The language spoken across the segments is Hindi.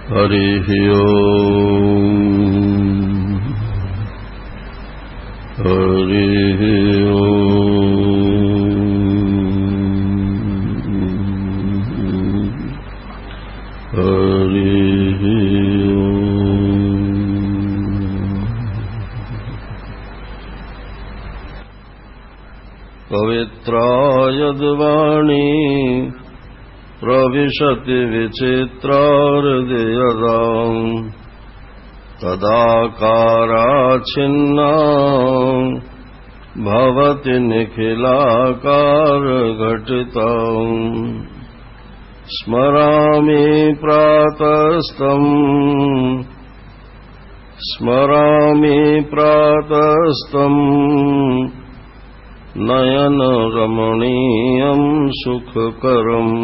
हरिः ओम् हरिः ओम् हरिः ओम् पवित्रा यद्वाणी प्रविशति विचित्राहृदयदाम् तदाकाराच्छिन्ना भवति निखिलाकारघटिताम् स्मरामि प्रातस्तम् नयन रमणीयम् सुखकरम्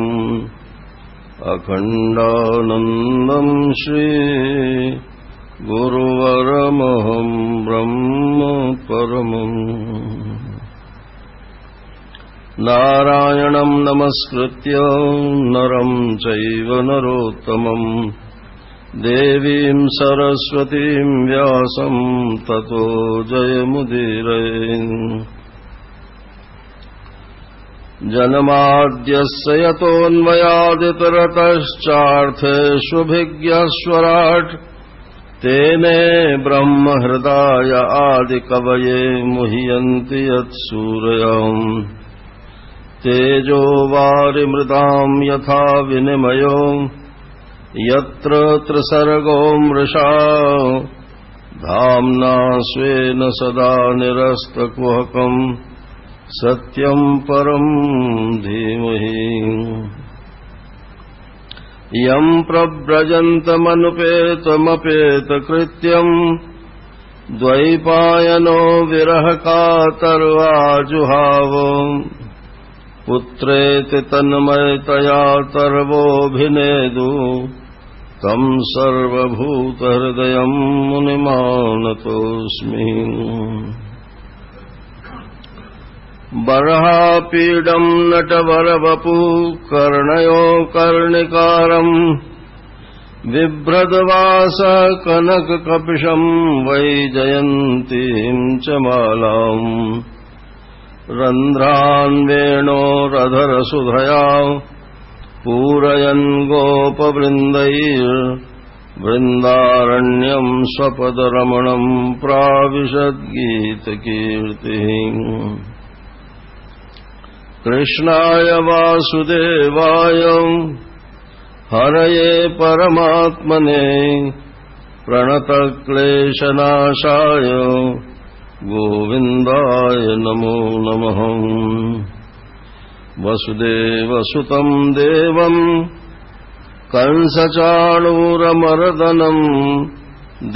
अखण्डानन्दम् श्री गुरुवरमहम् ब्रह्म परमम् नारायणम् नमस्कृत्य नरम् चैव नरोत्तमम् देवीम् सरस्वतीम् व्यासम् ततो जयमुदीरये जन्माद्यस्य यतोऽन्वयादितरतश्चार्थेष्वभिज्ञस्वराट् तेने ब्रह्महृदाय आदिकवये मुह्यन्ति यत्सूरयम् तेजो वारिमृताम् यथा विनिमयो यत्र त्रिसर्गो मृषा धाम्ना स्वेन सदा निरस्तकुहकम् सत्यं परं धीमहि यं प्रव्रजन्तमनुपेतमपेतकृत्यम् द्वैपायनो विरहकातर्वाजुहाव पुत्रेति तन्मयतया तर्वोऽभिनेदु तं सर्वभूतहृदयं मुनिमानतोऽस्मि बर्हापीडम् नटवरवपु कर्णयो कर्णिकारम् बिभ्रद्वासः कनककपिशम् वैजयन्तीम् च मालाम् रन्ध्रान् वेणोरधरसुधया पूरयन् गोपवृन्दैर्वृन्दारण्यम् स्वपदरमणम् प्राविशद्गीतकीर्तिः कृष्णाय वासुदेवाय हरये परमात्मने प्रणतक्लेशनाशाय गोविन्दाय नमो नमः वसुदेवसुतं देवं कंसचाणूरमर्दनं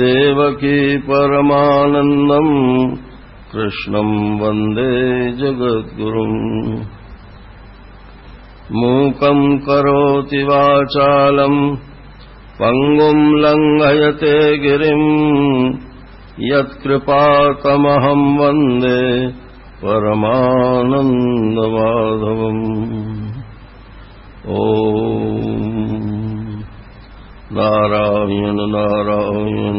देवकी परमानन्दं कृष्णं वन्दे जगद्गुरुम् मूकं करोति वाचालं पङ्गुं लङ्घयते गिरिं यत्कृपातमहं वन्दे परमानन्दमाधवम् ॐ नारायण नारायण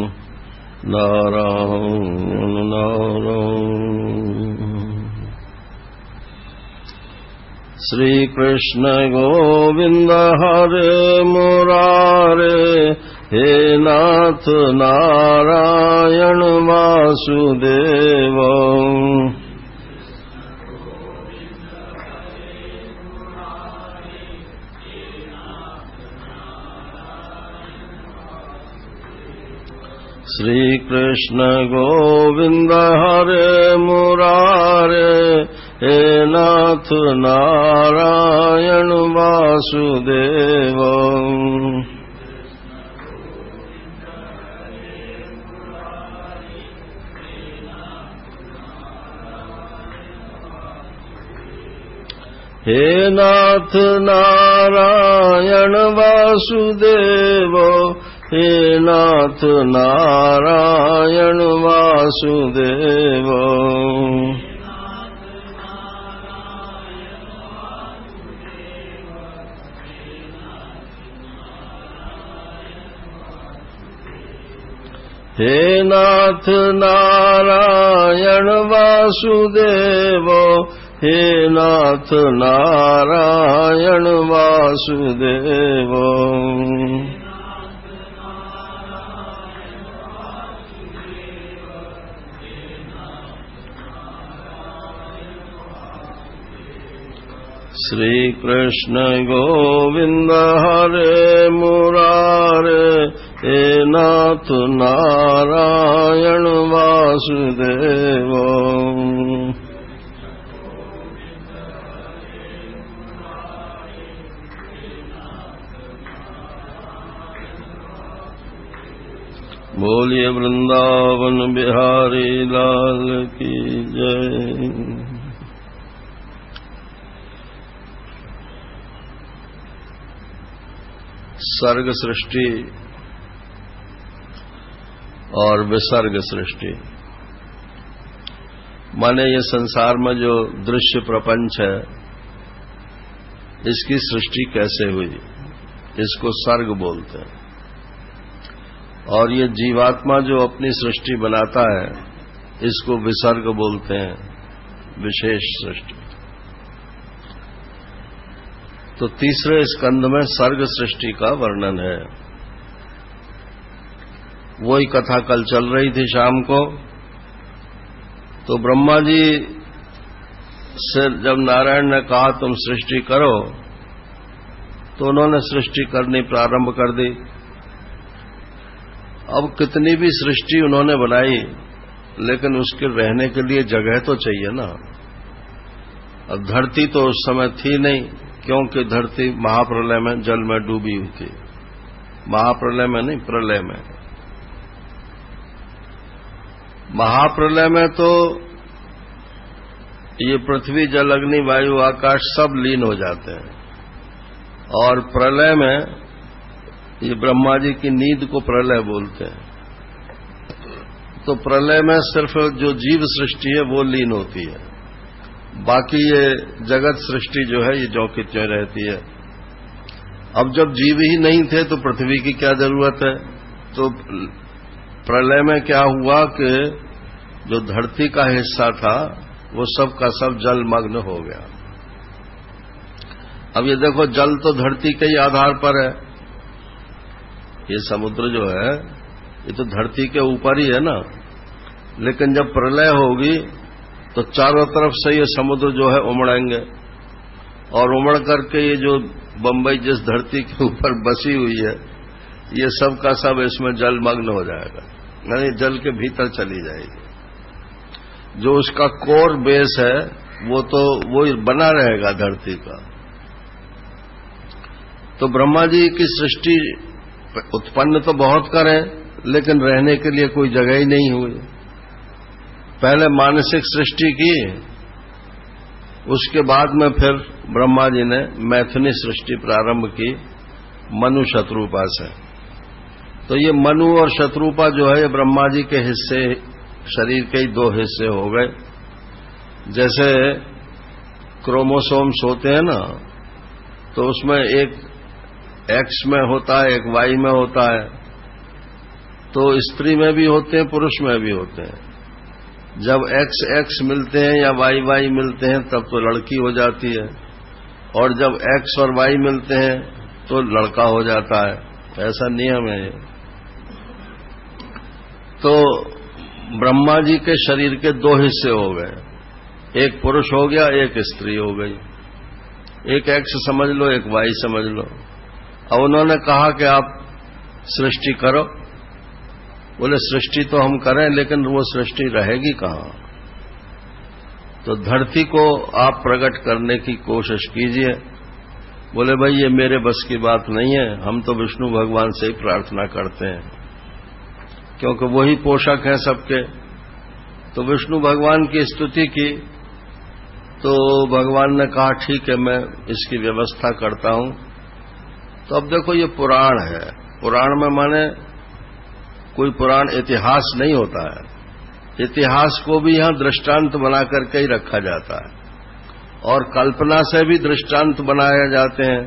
नारायण नारायण श्री कृष्ण गोविंद हरे मुरारे हे नाथ नारायण वासुदेव श्री कृष्ण गोविंद हरे मुरारे हे नाथ नारायण वासुदेव हे नाथ नारायण वासुदेव हे नाथ नारायण वासुदेव हे नाथ नारायण वासुदेव, हे नाथ नारायण वासुदेव। श्री कृष्ण गोविंद हरे मुरारे, हे नाथ नारायण वासुदेव। बोलिए वृंदावन बिहारी लाल की जय। सर्ग सृष्टि और विसर्ग सृष्टि माने ये संसार में जो दृश्य प्रपंच है, इसकी सृष्टि कैसे हुई, इसको सर्ग बोलते हैं। और ये जीवात्मा जो अपनी सृष्टि बनाता है, इसको विसर्ग बोलते हैं, विशेष सृष्टि। तो तीसरे स्कंद में सर्ग सृष्टि का वर्णन है। वही कथा कल चल रही थी शाम को। तो ब्रह्मा जी से जब नारायण ने कहा तुम सृष्टि करो, तो उन्होंने सृष्टि करनी प्रारंभ कर दी। अब कितनी भी सृष्टि उन्होंने बनाई, लेकिन उसके रहने के लिए जगह तो चाहिए ना। अब धरती तो उस समय थी नहीं, क्योंकि धरती महाप्रलय में जल में डूबी हुई थी। महाप्रलय में नहीं, प्रलय में। महाप्रलय में तो ये पृथ्वी जल अग्नि वायु आकाश सब लीन हो जाते हैं, और प्रलय में ये ब्रह्मा जी की नींद को प्रलय बोलते हैं। तो प्रलय में सिर्फ जो जीव सृष्टि है वो लीन होती है, बाकी ये जगत सृष्टि जो है ये ज्यों की त्यों रहती है। अब जब जीव ही नहीं थे तो पृथ्वी की क्या जरूरत है। तो प्रलय में क्या हुआ कि जो धरती का हिस्सा था वो सब का सब जलमग्न हो गया। अब ये देखो, जल तो धरती के ही आधार पर है। ये समुद्र जो है ये तो धरती के ऊपर ही है ना, लेकिन जब प्रलय होगी तो चारों तरफ से ये समुद्र जो है उमड़ेंगे, और उमड़ करके ये जो बंबई जिस धरती के ऊपर बसी हुई है, ये सब का सब इसमें जलमग्न हो जाएगा, यानी जल के भीतर चली जाएगी। जो उसका कोर बेस है वो तो वो बना रहेगा धरती का। तो ब्रह्मा जी की सृष्टि उत्पन्न तो बहुत करें, लेकिन रहने के लिए कोई जगह ही नहीं हुई। पहले मानसिक सृष्टि की, उसके बाद में फिर ब्रह्मा जी ने मैथुनी सृष्टि प्रारंभ की मनु शत्रुपा से। तो ये मनु और शत्रुपा जो है ये ब्रह्मा जी के हिस्से, शरीर के ही दो हिस्से हो गए। जैसे क्रोमोसोम्स होते हैं ना, तो उसमें एक एक्स में होता है, एक वाई में होता है। तो स्त्री में भी होते हैं, पुरुष में भी होते हैं। जब एक्स एक्स मिलते हैं या वाई वाई मिलते हैं तब तो लड़की हो जाती है, और जब एक्स और वाई मिलते हैं तो लड़का हो जाता है। ऐसा नियम है ये। तो ब्रह्मा जी के शरीर के दो हिस्से हो गए, एक पुरुष हो गया, एक स्त्री हो गई। एक एक्स समझ लो, एक वाई समझ लो। अब उन्होंने कहा कि आप सृष्टि करो। बोले सृष्टि तो हम करें, लेकिन वो सृष्टि रहेगी कहां। तो धरती को आप प्रकट करने की कोशिश कीजिए। बोले भाई ये मेरे बस की बात नहीं है, हम तो विष्णु भगवान से ही प्रार्थना करते हैं, क्योंकि वही पोषक हैं सबके। तो विष्णु भगवान की स्तुति की, तो भगवान ने कहा ठीक है मैं इसकी व्यवस्था करता हूं। तो अब देखो ये पुराण है, पुराण में माने कोई पुराण इतिहास नहीं होता है। इतिहास को भी यहां दृष्टांत बना करके ही रखा जाता है, और कल्पना से भी दृष्टांत बनाए जाते हैं।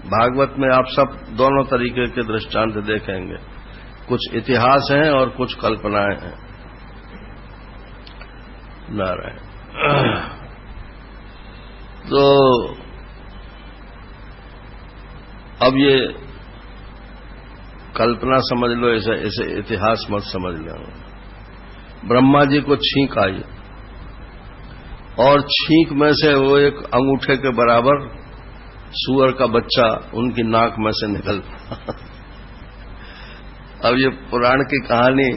भागवत में आप सब दोनों तरीके के दृष्टांत देखेंगे। कुछ इतिहास हैं और कुछ कल्पनाएं हैं। नारायण। तो अब ये कल्पना समझ लो, ऐसे इतिहास मत समझ लो। ब्रह्मा जी को छींक आई और छींक में से वो एक अंगूठे के बराबर सूअर का बच्चा उनकी नाक में से निकल पड़ा। अब ये पुराण की कहानी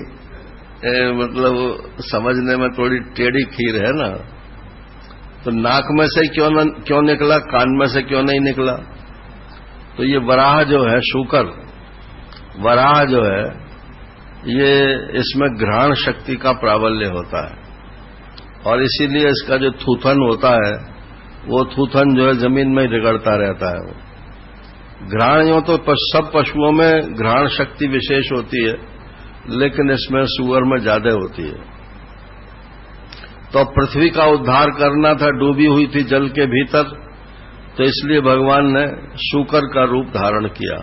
मतलब समझने में थोड़ी टेढ़ी खीर है ना। तो नाक में से क्यों निकला, कान में से क्यों नहीं निकला? तो ये वराह जो है, शूकर वराह जो है, ये इसमें घ्राण शक्ति का प्राबल्य होता है और इसीलिए इसका जो थूथन होता है वो थूथन जो है जमीन में रगड़ता रहता है। घ्राण यूं तो सब पशुओं में घ्राण शक्ति विशेष होती है, लेकिन इसमें सूअर में ज्यादा होती है। तो पृथ्वी का उद्धार करना था, डूबी हुई थी जल के भीतर, तो इसलिए भगवान ने शूकर का रूप धारण किया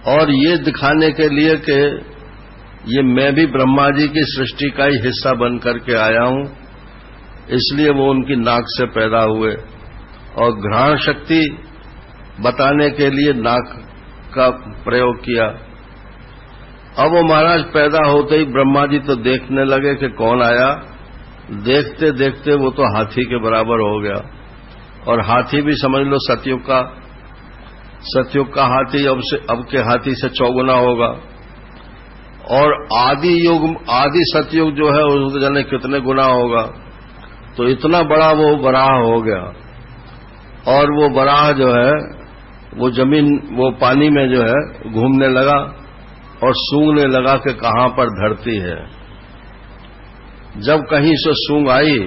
और ये दिखाने के लिए कि ये मैं भी ब्रह्मा जी की सृष्टि का ही हिस्सा बन करके आया हूं, इसलिए वो उनकी नाक से पैदा हुए। और घ्राण शक्ति बताने के लिए नाक का प्रयोग किया। अब वो महाराज पैदा होते ही ब्रह्मा जी तो देखने लगे कि कौन आया। देखते देखते वो तो हाथी के बराबर हो गया। और हाथी भी समझ लो सतयुग का हाथी अब के हाथी से 4 गुना होगा। और आदि सतयुग जो है उस जाने कितने गुना होगा। तो इतना बड़ा वो वराह हो गया। और वो वराह जो है वो पानी में जो है घूमने लगा और सूंघने लगा कि कहां पर धरती है। जब कहीं से सूंघ आई,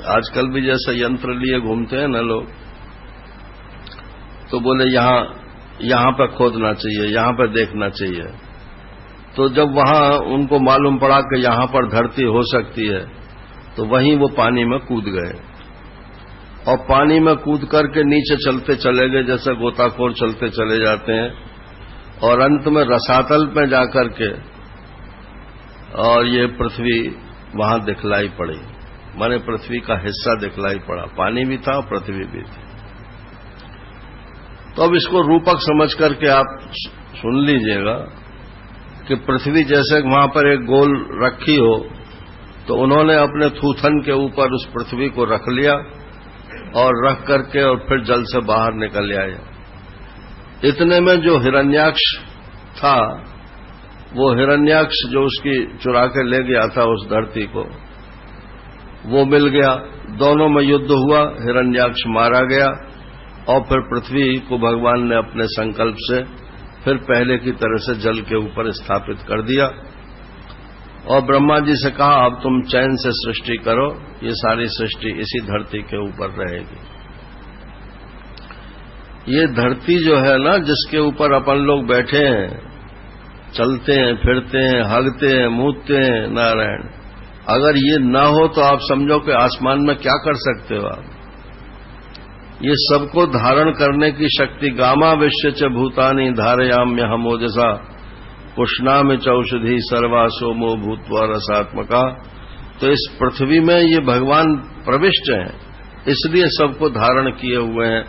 आजकल भी जैसे यंत्र लिए घूमते हैं ना लोग, तो बोले यहां पर खोदना चाहिए, यहां पर देखना चाहिए। तो जब वहां उनको मालूम पड़ा कि यहां पर धरती हो सकती है, तो वहीं वो पानी में कूद गए और पानी में कूद करके नीचे चलते चले गए, जैसे गोताखोर चलते चले जाते हैं। और अंत में रसातल में जाकर के और ये पृथ्वी वहां दिखलाई पड़ी, माने पृथ्वी का हिस्सा दिखलाई पड़ा। पानी भी था, पृथ्वी भी थी। तो अब इसको रूपक समझ करके आप सुन लीजिएगा कि पृथ्वी जैसे वहां पर एक गोल रखी हो, तो उन्होंने अपने थूथन के ऊपर उस पृथ्वी को रख लिया और रख करके और फिर जल से बाहर निकल आए। इतने में जो हिरण्याक्ष था, वो हिरण्याक्ष जो उसकी चुरा के ले गया था उस धरती को, वो मिल गया। दोनों में युद्ध हुआ, हिरण्याक्ष मारा गया और फिर पृथ्वी को भगवान ने अपने संकल्प से फिर पहले की तरह से जल के ऊपर स्थापित कर दिया। और ब्रह्मा जी से कहा, अब तुम चैन से सृष्टि करो, ये सारी सृष्टि इसी धरती के ऊपर रहेगी। ये धरती जो है ना, जिसके ऊपर अपन लोग बैठे हैं, चलते हैं, फिरते हैं, हगते हैं, मूतते हैं, नारायण, अगर ये न हो तो आप समझो कि आसमान में क्या कर सकते हो आप। ये सबको धारण करने की शक्ति, गामा विश्व च भूतानि धारयाम्य हमोजसा पुष्णामि चौषधि सर्वा सोमो भूत्वा रसात्मका। तो इस पृथ्वी में ये भगवान प्रविष्ट हैं, इसलिए सबको धारण किए हुए हैं।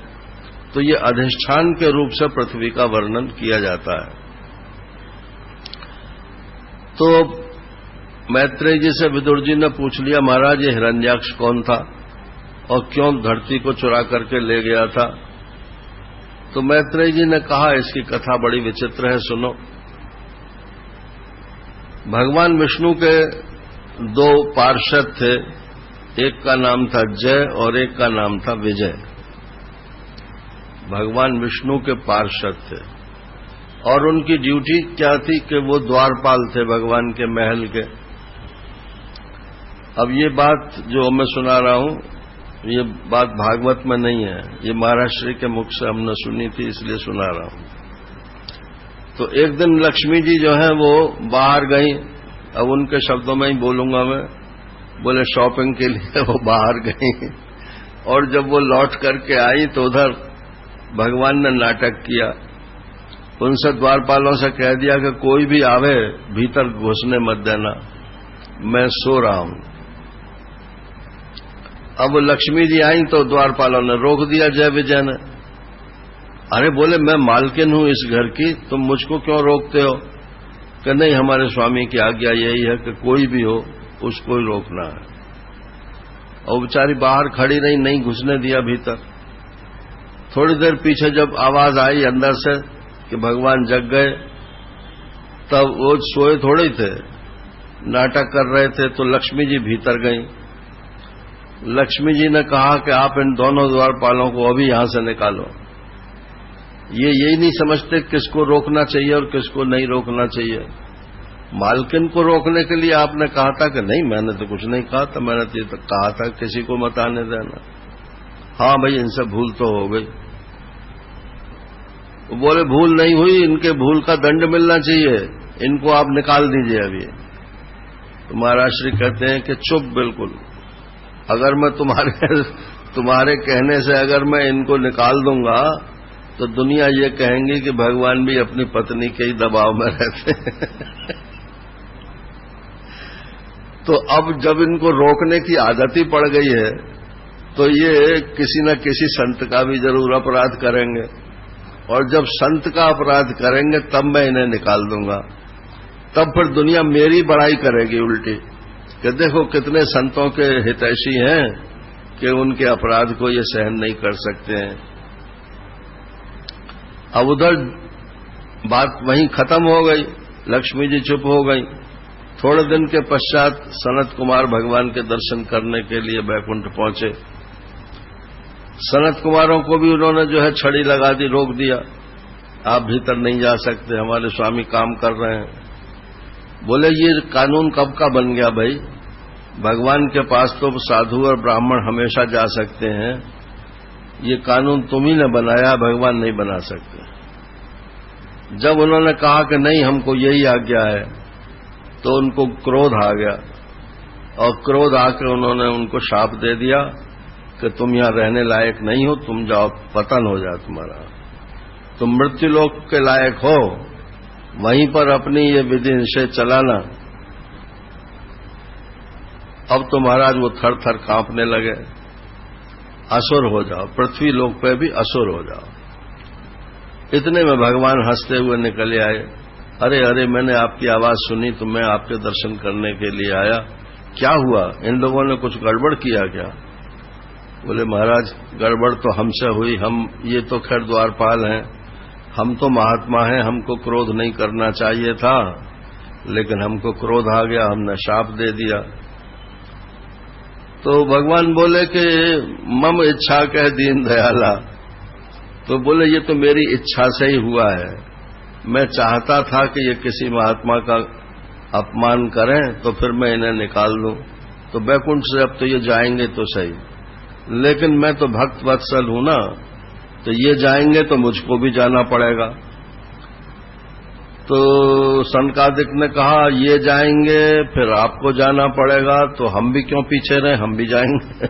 तो ये अधिष्ठान के रूप से पृथ्वी का वर्णन किया जाता है। तो मैत्रेय जी से विदुर जी ने पूछ लिया, महाराज ये हिरण्याक्ष कौन था और क्यों धरती को चुरा करके ले गया था? तो मैत्रेय जी ने कहा, इसकी कथा बड़ी विचित्र है, सुनो। भगवान विष्णु के 2 पार्षद थे, एक का नाम था जय और एक का नाम था विजय। भगवान विष्णु के पार्षद थे और उनकी ड्यूटी क्या थी कि वो द्वारपाल थे भगवान के महल के। अब ये बात जो मैं सुना रहा हूं, ये बात भागवत में नहीं है, ये महाराष्ट्र के मुख से हमने सुनी थी, इसलिए सुना रहा हूं। तो एक दिन लक्ष्मी जी जो है वो बाहर गई, अब उनके शब्दों में ही बोलूंगा मैं, बोले शॉपिंग के लिए वो बाहर गई। और जब वो लौट करके आई तो उधर भगवान ने नाटक किया। उनसे द्वारपालों से कह दिया कि कोई भी आवे भीतर घुसने मत देना, मैं सो रहा हूं। अब लक्ष्मी जी आई तो द्वारपालों ने रोक दिया जय विजय ने। अरे बोले मैं मालकिन हूं इस घर की, तुम मुझको क्यों रोकते हो? कि नहीं, हमारे स्वामी की आज्ञा यही है कि कोई भी हो उसको ही रोकना है। और बेचारी बाहर खड़ी रही, नहीं घुसने दिया भीतर। थोड़ी देर पीछे जब आवाज आई अंदर से कि भगवान जग गए, तब वो सोए थोड़े थे, नाटक कर रहे थे, तो लक्ष्मी जी भीतर गईं। लक्ष्मी जी ने कहा कि आप इन दोनों द्वारपालों को अभी यहां से निकालो। ये यही नहीं समझते किसको रोकना चाहिए और किसको नहीं रोकना चाहिए। मालकिन को रोकने के लिए आपने कहा था कि नहीं, मैंने तो कुछ नहीं कहा था, मैंने तो ये तो कहा था किसी को मत आने देना। हाँ भाई, इनसे भूल तो हो गई। वो बोले भूल नहीं हुई, इनके भूल का दंड मिलना चाहिए, इनको आप निकाल दीजिए अभी। तो महाराज श्री कहते हैं कि चुप, बिल्कुल। अगर मैं तुम्हारे कहने से अगर मैं इनको निकाल दूंगा तो दुनिया ये कहेंगी कि भगवान भी अपनी पत्नी के ही दबाव में रहते हैं। तो अब जब इनको रोकने की आदत ही पड़ गई है तो ये किसी न किसी संत का भी जरूर अपराध करेंगे, और जब संत का अपराध करेंगे तब मैं इन्हें निकाल दूंगा। तब फिर दुनिया मेरी बड़ाई करेगी उल्टी कि देखो कितने संतों के हितैषी हैं कि उनके अपराध को ये सहन नहीं कर सकते हैं। अब उधर बात वहीं खत्म हो गई, लक्ष्मी जी चुप हो गई। थोड़े दिन के पश्चात सनत कुमार भगवान के दर्शन करने के लिए बैकुंठ पहुंचे। सनत कुमारों को भी उन्होंने जो है छड़ी लगा दी, रोक दिया, आप भीतर नहीं जा सकते, हमारे स्वामी काम कर रहे हैं। बोले ये कानून कब का बन गया भाई? भगवान के पास तो साधु और ब्राह्मण हमेशा जा सकते हैं, ये कानून तुम ही ने बनाया, भगवान नहीं बना सकते। जब उन्होंने कहा कि नहीं हमको यही आज्ञा है, तो उनको क्रोध आ गया, और क्रोध आकर उन्होंने उनको शाप दे दिया कि तुम यहां रहने लायक नहीं हो, तुम जाओ, पतन हो जाए तुम्हारा, तुम मृत्युलोक के लायक हो, वहीं पर अपनी ये विधि निषेध चलाना। अब तो महाराज वो थर थर कांपने लगे, असुर हो जाओ, पृथ्वी लोक पे भी असुर हो जाओ। इतने में भगवान हंसते हुए निकले आए। अरे अरे, मैंने आपकी आवाज सुनी तो मैं आपके दर्शन करने के लिए आया। क्या हुआ, इन लोगों ने कुछ गड़बड़ किया क्या? बोले महाराज गड़बड़ तो हमसे हुई, हम ये तो खैर द्वारपाल हैं, हम तो महात्मा हैं, हमको क्रोध नहीं करना चाहिए था, लेकिन हमको क्रोध आ गया, हमने शाप दे दिया। तो भगवान बोले कि मम इच्छा कह दीन दयाला। तो बोले ये तो मेरी इच्छा से ही हुआ है, मैं चाहता था कि ये किसी महात्मा का अपमान करें तो फिर मैं इन्हें निकाल दूं, तो बैकुंठ से अब तो ये जाएंगे तो सही, लेकिन मैं तो भक्त वत्सल हूं ना, तो ये जाएंगे तो मुझको भी जाना पड़ेगा। तो सनकादिक ने कहा ये जाएंगे फिर आपको जाना पड़ेगा, तो हम भी क्यों पीछे रहे, हम भी जाएंगे।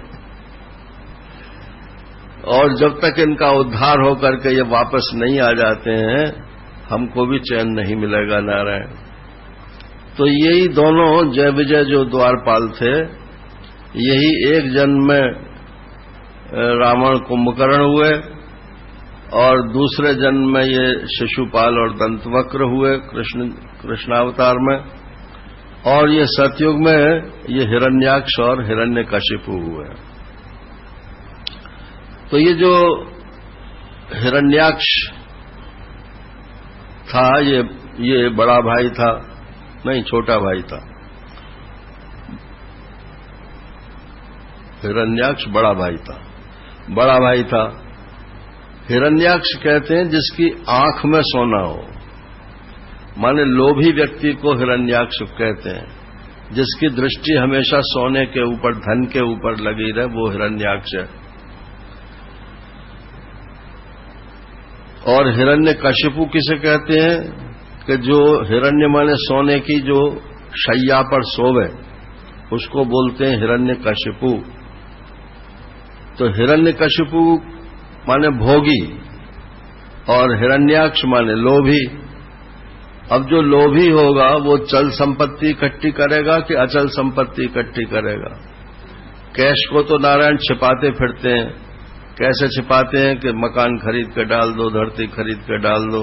और जब तक इनका उद्धार होकर के ये वापस नहीं आ जाते हैं हमको भी चैन नहीं मिलेगा। नारायण। तो यही दोनों जय विजय जो द्वारपाल थे, यही एक जन्म में रावण कुंभकर्ण हुए और दूसरे जन्म में ये शिशुपाल और दंतवक्र हुए कृष्णावतार में, और ये सतयुग में ये हिरण्याक्ष और हिरण्यकशिपु हुए। तो ये जो हिरण्याक्ष था ये बड़ा भाई था, नहीं छोटा भाई था। हिरण्याक्ष बड़ा भाई था, बड़ा भाई था। हिरण्याक्ष कहते हैं जिसकी आंख में सोना हो, माने लोभी व्यक्ति को हिरण्याक्ष कहते हैं। जिसकी दृष्टि हमेशा सोने के ऊपर, धन के ऊपर लगी रहे, वो हिरण्याक्ष है। और हिरण्यकशिपु किसे कहते हैं कि जो हिरण्य माने सोने की जो शैया पर सोवे, उसको बोलते हैं हिरण्यकशिपु। तो हिरण्यकशिपु माने भोगी, और हिरण्याक्ष माने लोभी। अब जो लोभी होगा वो चल संपत्ति इकट्ठी करेगा कि अचल संपत्ति इकट्ठी करेगा? कैश को तो नारायण छिपाते फिरते हैं। कैसे छिपाते हैं कि मकान खरीद के डाल दो, धरती खरीद के डाल दो,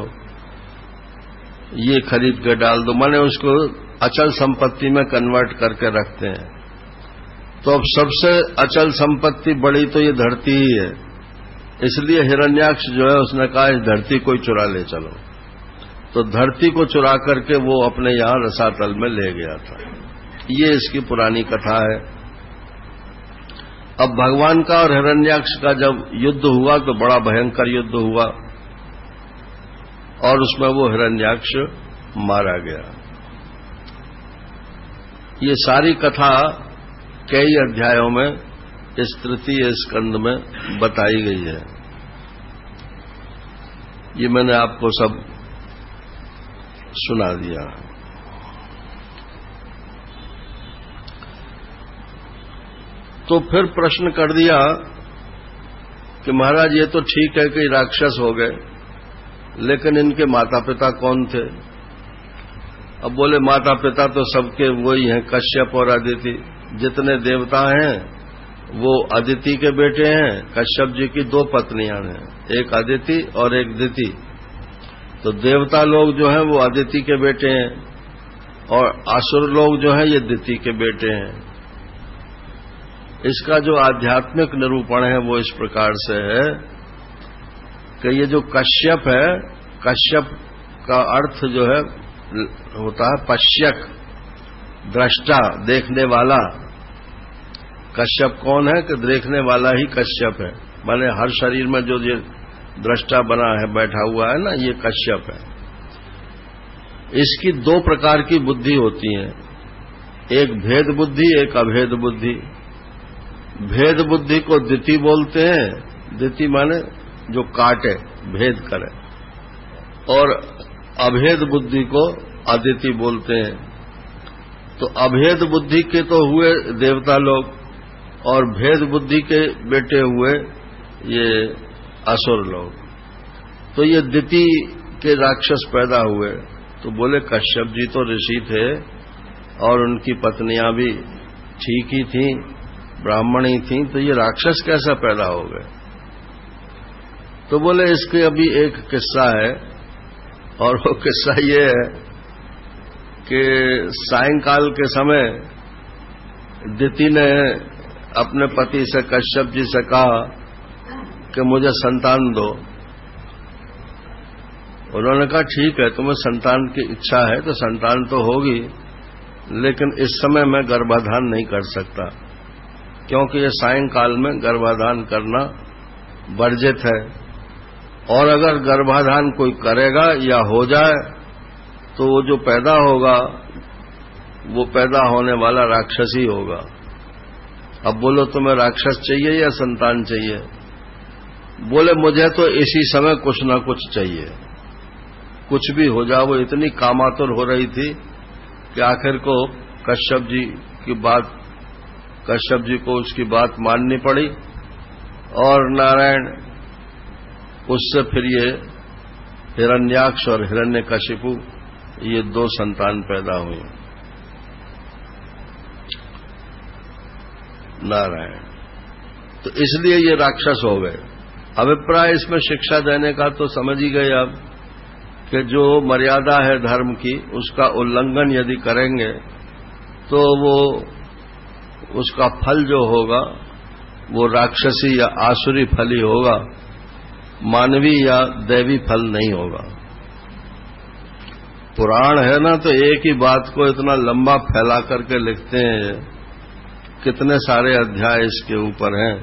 ये खरीद के डाल दो, माने उसको अचल संपत्ति में कन्वर्ट करके रखते हैं। तो अब सबसे अचल संपत्ति बड़ी तो ये धरती ही है। इसलिए हिरण्याक्ष जो है उसने कहा इस धरती को ही चुरा ले चलो। तो धरती को चुरा करके वो अपने यहां रसातल में ले गया था। ये इसकी पुरानी कथा है। अब भगवान का और हिरण्याक्ष का जब युद्ध हुआ तो बड़ा भयंकर युद्ध हुआ और उसमें वो हिरण्याक्ष मारा गया। ये सारी कथा कई अध्यायों में इस तृतीय स्कंद में बताई गई है। ये मैंने आपको सब सुना दिया। तो फिर प्रश्न कर दिया कि महाराज ये तो ठीक है कि राक्षस हो गए, लेकिन इनके माता पिता कौन थे? अब बोले माता पिता तो सबके वही हैं, कश्यप और अदिति। जितने देवता हैं वो अदिति के बेटे हैं। कश्यप जी की 2 पत्नियां हैं, एक अदिति और एक दिति। तो देवता लोग जो हैं वो अदिति के बेटे हैं और असुर लोग जो हैं ये दिति के बेटे हैं। इसका जो आध्यात्मिक निरूपण है वो इस प्रकार से है कि ये जो कश्यप है, कश्यप का अर्थ जो है होता है पश्यक, दृष्टा, देखने वाला। कश्यप कौन है कि देखने वाला ही कश्यप है। माने हर शरीर में जो ये दृष्टा बना है, बैठा हुआ है ना, ये कश्यप है। इसकी 2 प्रकार की बुद्धि होती है, एक भेद बुद्धि, एक अभेद बुद्धि। भेद बुद्धि को दिति बोलते हैं। दिति माने जो काटे, भेद करे। और अभेद बुद्धि को अदिति बोलते हैं। तो अभेद बुद्धि के तो हुए देवता लोग और भेद बुद्धि के बेटे हुए ये असुर लोग। तो ये दिति के राक्षस पैदा हुए। तो बोले कश्यप जी तो ऋषि थे और उनकी पत्नियां भी ठीक ही थीं, ब्राह्मणी थीं, तो ये राक्षस कैसा पैदा हो गए? तो बोले इसके अभी एक किस्सा है और वो किस्सा ये है कि सायंकाल के समय दिति ने अपने पति से, कश्यप जी से कहा कि मुझे संतान दो। उन्होंने कहा ठीक है, तुम्हें संतान की इच्छा है तो संतान तो होगी, लेकिन इस समय मैं गर्भाधान नहीं कर सकता, क्योंकि ये सायंकाल में गर्भाधान करना वर्जित है। और अगर गर्भाधान कोई करेगा या हो जाए तो वो जो पैदा होगा वो पैदा होने वाला राक्षस ही होगा। अब बोलो तुम्हें राक्षस चाहिए या संतान चाहिए? बोले मुझे तो इसी समय कुछ ना कुछ चाहिए, कुछ भी हो जाए। वो इतनी कामातुर हो रही थी कि आखिर को कश्यप जी को उसकी बात माननी पड़ी और नारायण उससे फिर ये हिरण्याक्ष और हिरण्यकशिपु ये 2 संतान पैदा हुई। नारायण। तो इसलिए ये राक्षस हो गए। अभिप्राय इसमें शिक्षा देने का तो समझ ही गए अब कि जो मर्यादा है धर्म की उसका उल्लंघन यदि करेंगे तो वो उसका फल जो होगा वो राक्षसी या आसुरी फल ही होगा, मानवी या दैवी फल नहीं होगा। पुराण है ना, तो एक ही बात को इतना लंबा फैला करके लिखते हैं, कितने सारे अध्याय इसके ऊपर हैं।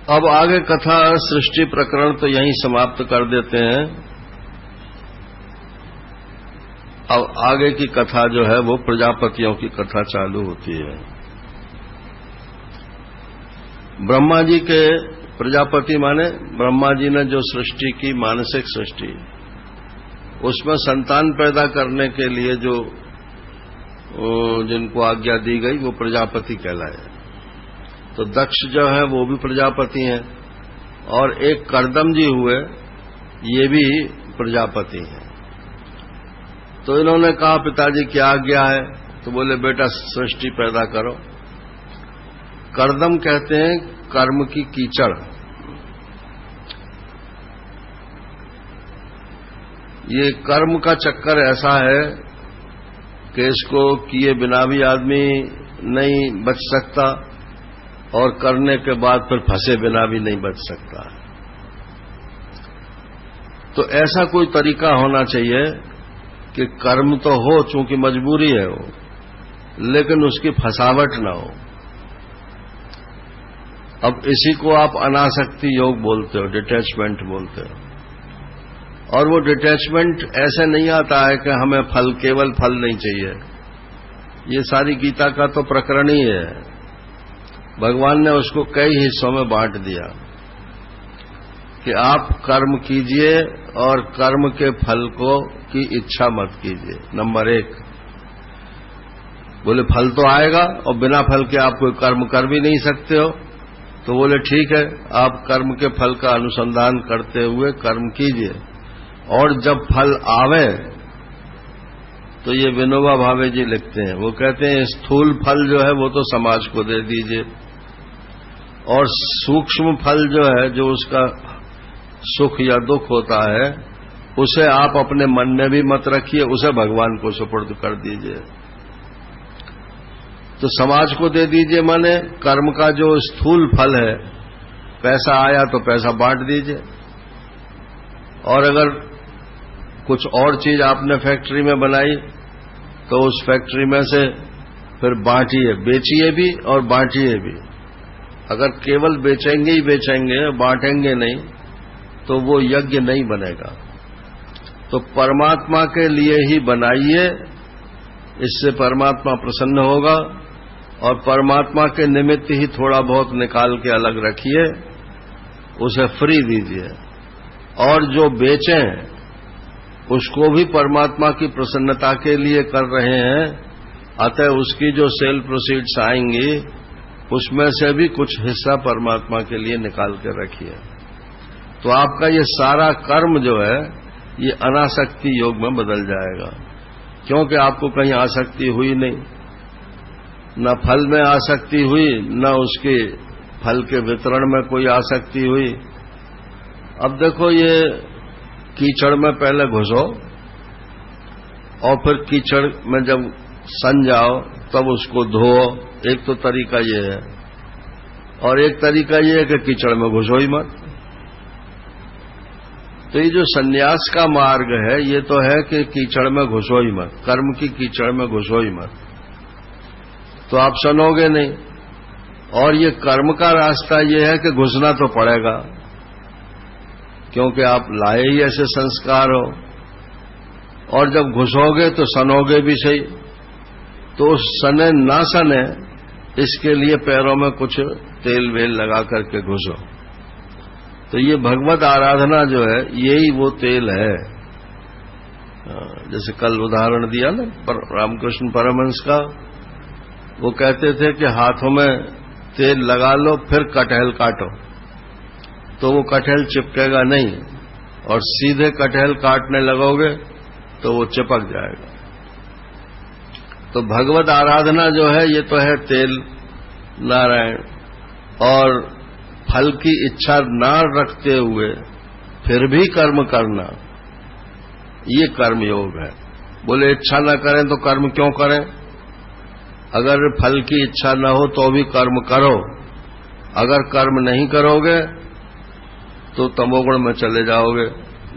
अब आगे कथा सृष्टि प्रकरण तो यहीं समाप्त कर देते हैं। अब आगे की कथा जो है वो प्रजापतियों की कथा चालू होती है। ब्रह्मा जी के प्रजापति माने ब्रह्मा जी ने जो सृष्टि की, मानसिक सृष्टि, उसमें संतान पैदा करने के लिए जो जिनको आज्ञा दी गई वो प्रजापति कहलाए। तो दक्ष जो है वो भी प्रजापति हैं और एक कर्दम जी हुए, ये भी प्रजापति हैं। तो इन्होंने कहा पिताजी क्या आज्ञा है? तो बोले बेटा सृष्टि पैदा करो। कर्दम कहते हैं कर्म की कीचड़। ये कर्म का चक्कर ऐसा है कि इसको किए बिना भी आदमी नहीं बच सकता और करने के बाद फिर फंसे बिना भी नहीं बच सकता। तो ऐसा कोई तरीका होना चाहिए कि कर्म तो हो, चूंकि मजबूरी है वो, लेकिन उसकी फंसावट ना हो। अब इसी को आप अनासक्ति योग बोलते हो, डिटैचमेंट बोलते हो। और वो डिटैचमेंट ऐसे नहीं आता है कि हमें फल, केवल फल नहीं चाहिए। ये सारी गीता का तो प्रकरण ही है। भगवान ने उसको कई हिस्सों में बांट दिया कि आप कर्म कीजिए और कर्म के फल को की इच्छा मत कीजिए। नंबर 1, बोले फल तो आएगा और बिना फल के आप कोई कर्म कर भी नहीं सकते हो। तो बोले ठीक है, आप कर्म के फल का अनुसंधान करते हुए कर्म कीजिए, और जब फल आवे तो ये विनोबा भावे जी लिखते हैं, वो कहते हैं स्थूल फल जो है वो तो समाज को दे दीजिए, और सूक्ष्म फल जो है, जो उसका सुख या दुख होता है, उसे आप अपने मन में भी मत रखिए, उसे भगवान को सुपुर्द कर दीजिए। तो समाज को दे दीजिए माने कर्म का जो स्थूल फल है, पैसा आया तो पैसा बांट दीजिए, और अगर कुछ और चीज आपने फैक्ट्री में बनाई तो उस फैक्ट्री में से फिर बांटिए, बेचिए भी और बांटिए भी। अगर केवल बेचेंगे ही बेचेंगे, बांटेंगे नहीं, तो वो यज्ञ नहीं बनेगा। तो परमात्मा के लिए ही बनाइए, इससे परमात्मा प्रसन्न होगा, और परमात्मा के निमित्त ही थोड़ा बहुत निकाल के अलग रखिए, उसे फ्री दीजिए। और जो बेचें उसको भी परमात्मा की प्रसन्नता के लिए कर रहे हैं, अतः उसकी जो सेल प्रोसीड्स आएंगी उसमें से भी कुछ हिस्सा परमात्मा के लिए निकाल के रखिए। तो आपका ये सारा कर्म जो है ये अनासक्ति योग में बदल जाएगा, क्योंकि आपको कहीं आसक्ति हुई नहीं, न फल में आसक्ति हुई, न उसके फल के वितरण में कोई आसक्ति हुई। अब देखो, ये कीचड़ में पहले घुसो और फिर कीचड़ में जब सन जाओ तब उसको धो। एक तो तरीका ये है, और एक तरीका ये है कि कीचड़ में घुसो ही मत। तो ये जो सन्यास का मार्ग है, ये तो है कि कीचड़ में घुसो ही मत, कर्म की कीचड़ में घुसो ही मत, तो आप सनोगे नहीं। और ये कर्म का रास्ता ये है कि घुसना तो पड़ेगा, क्योंकि आप लाए ही ऐसे संस्कार हो, और जब घुसोगे तो सनोगे भी सही। तो सने ना सने, इसके लिए पैरों में कुछ तेल वेल लगा करके घुसो। तो ये भगवत आराधना जो है, यही वो तेल है। जैसे कल उदाहरण दिया ना रामकृष्ण परमहंस का, वो कहते थे कि हाथों में तेल लगा लो फिर कटहल काटो, तो वो कटहल चिपकेगा नहीं, और सीधे कटहल काटने लगोगे तो वो चिपक जाएगा। तो भगवत आराधना जो है, ये तो है तेल नारायण, और फल की इच्छा ना रखते हुए फिर भी कर्म करना, ये कर्म योग है। बोले इच्छा ना करें तो कर्म क्यों करें? अगर फल की इच्छा न हो तो भी कर्म करो। अगर कर्म नहीं करोगे तो तमोगुण में चले जाओगे,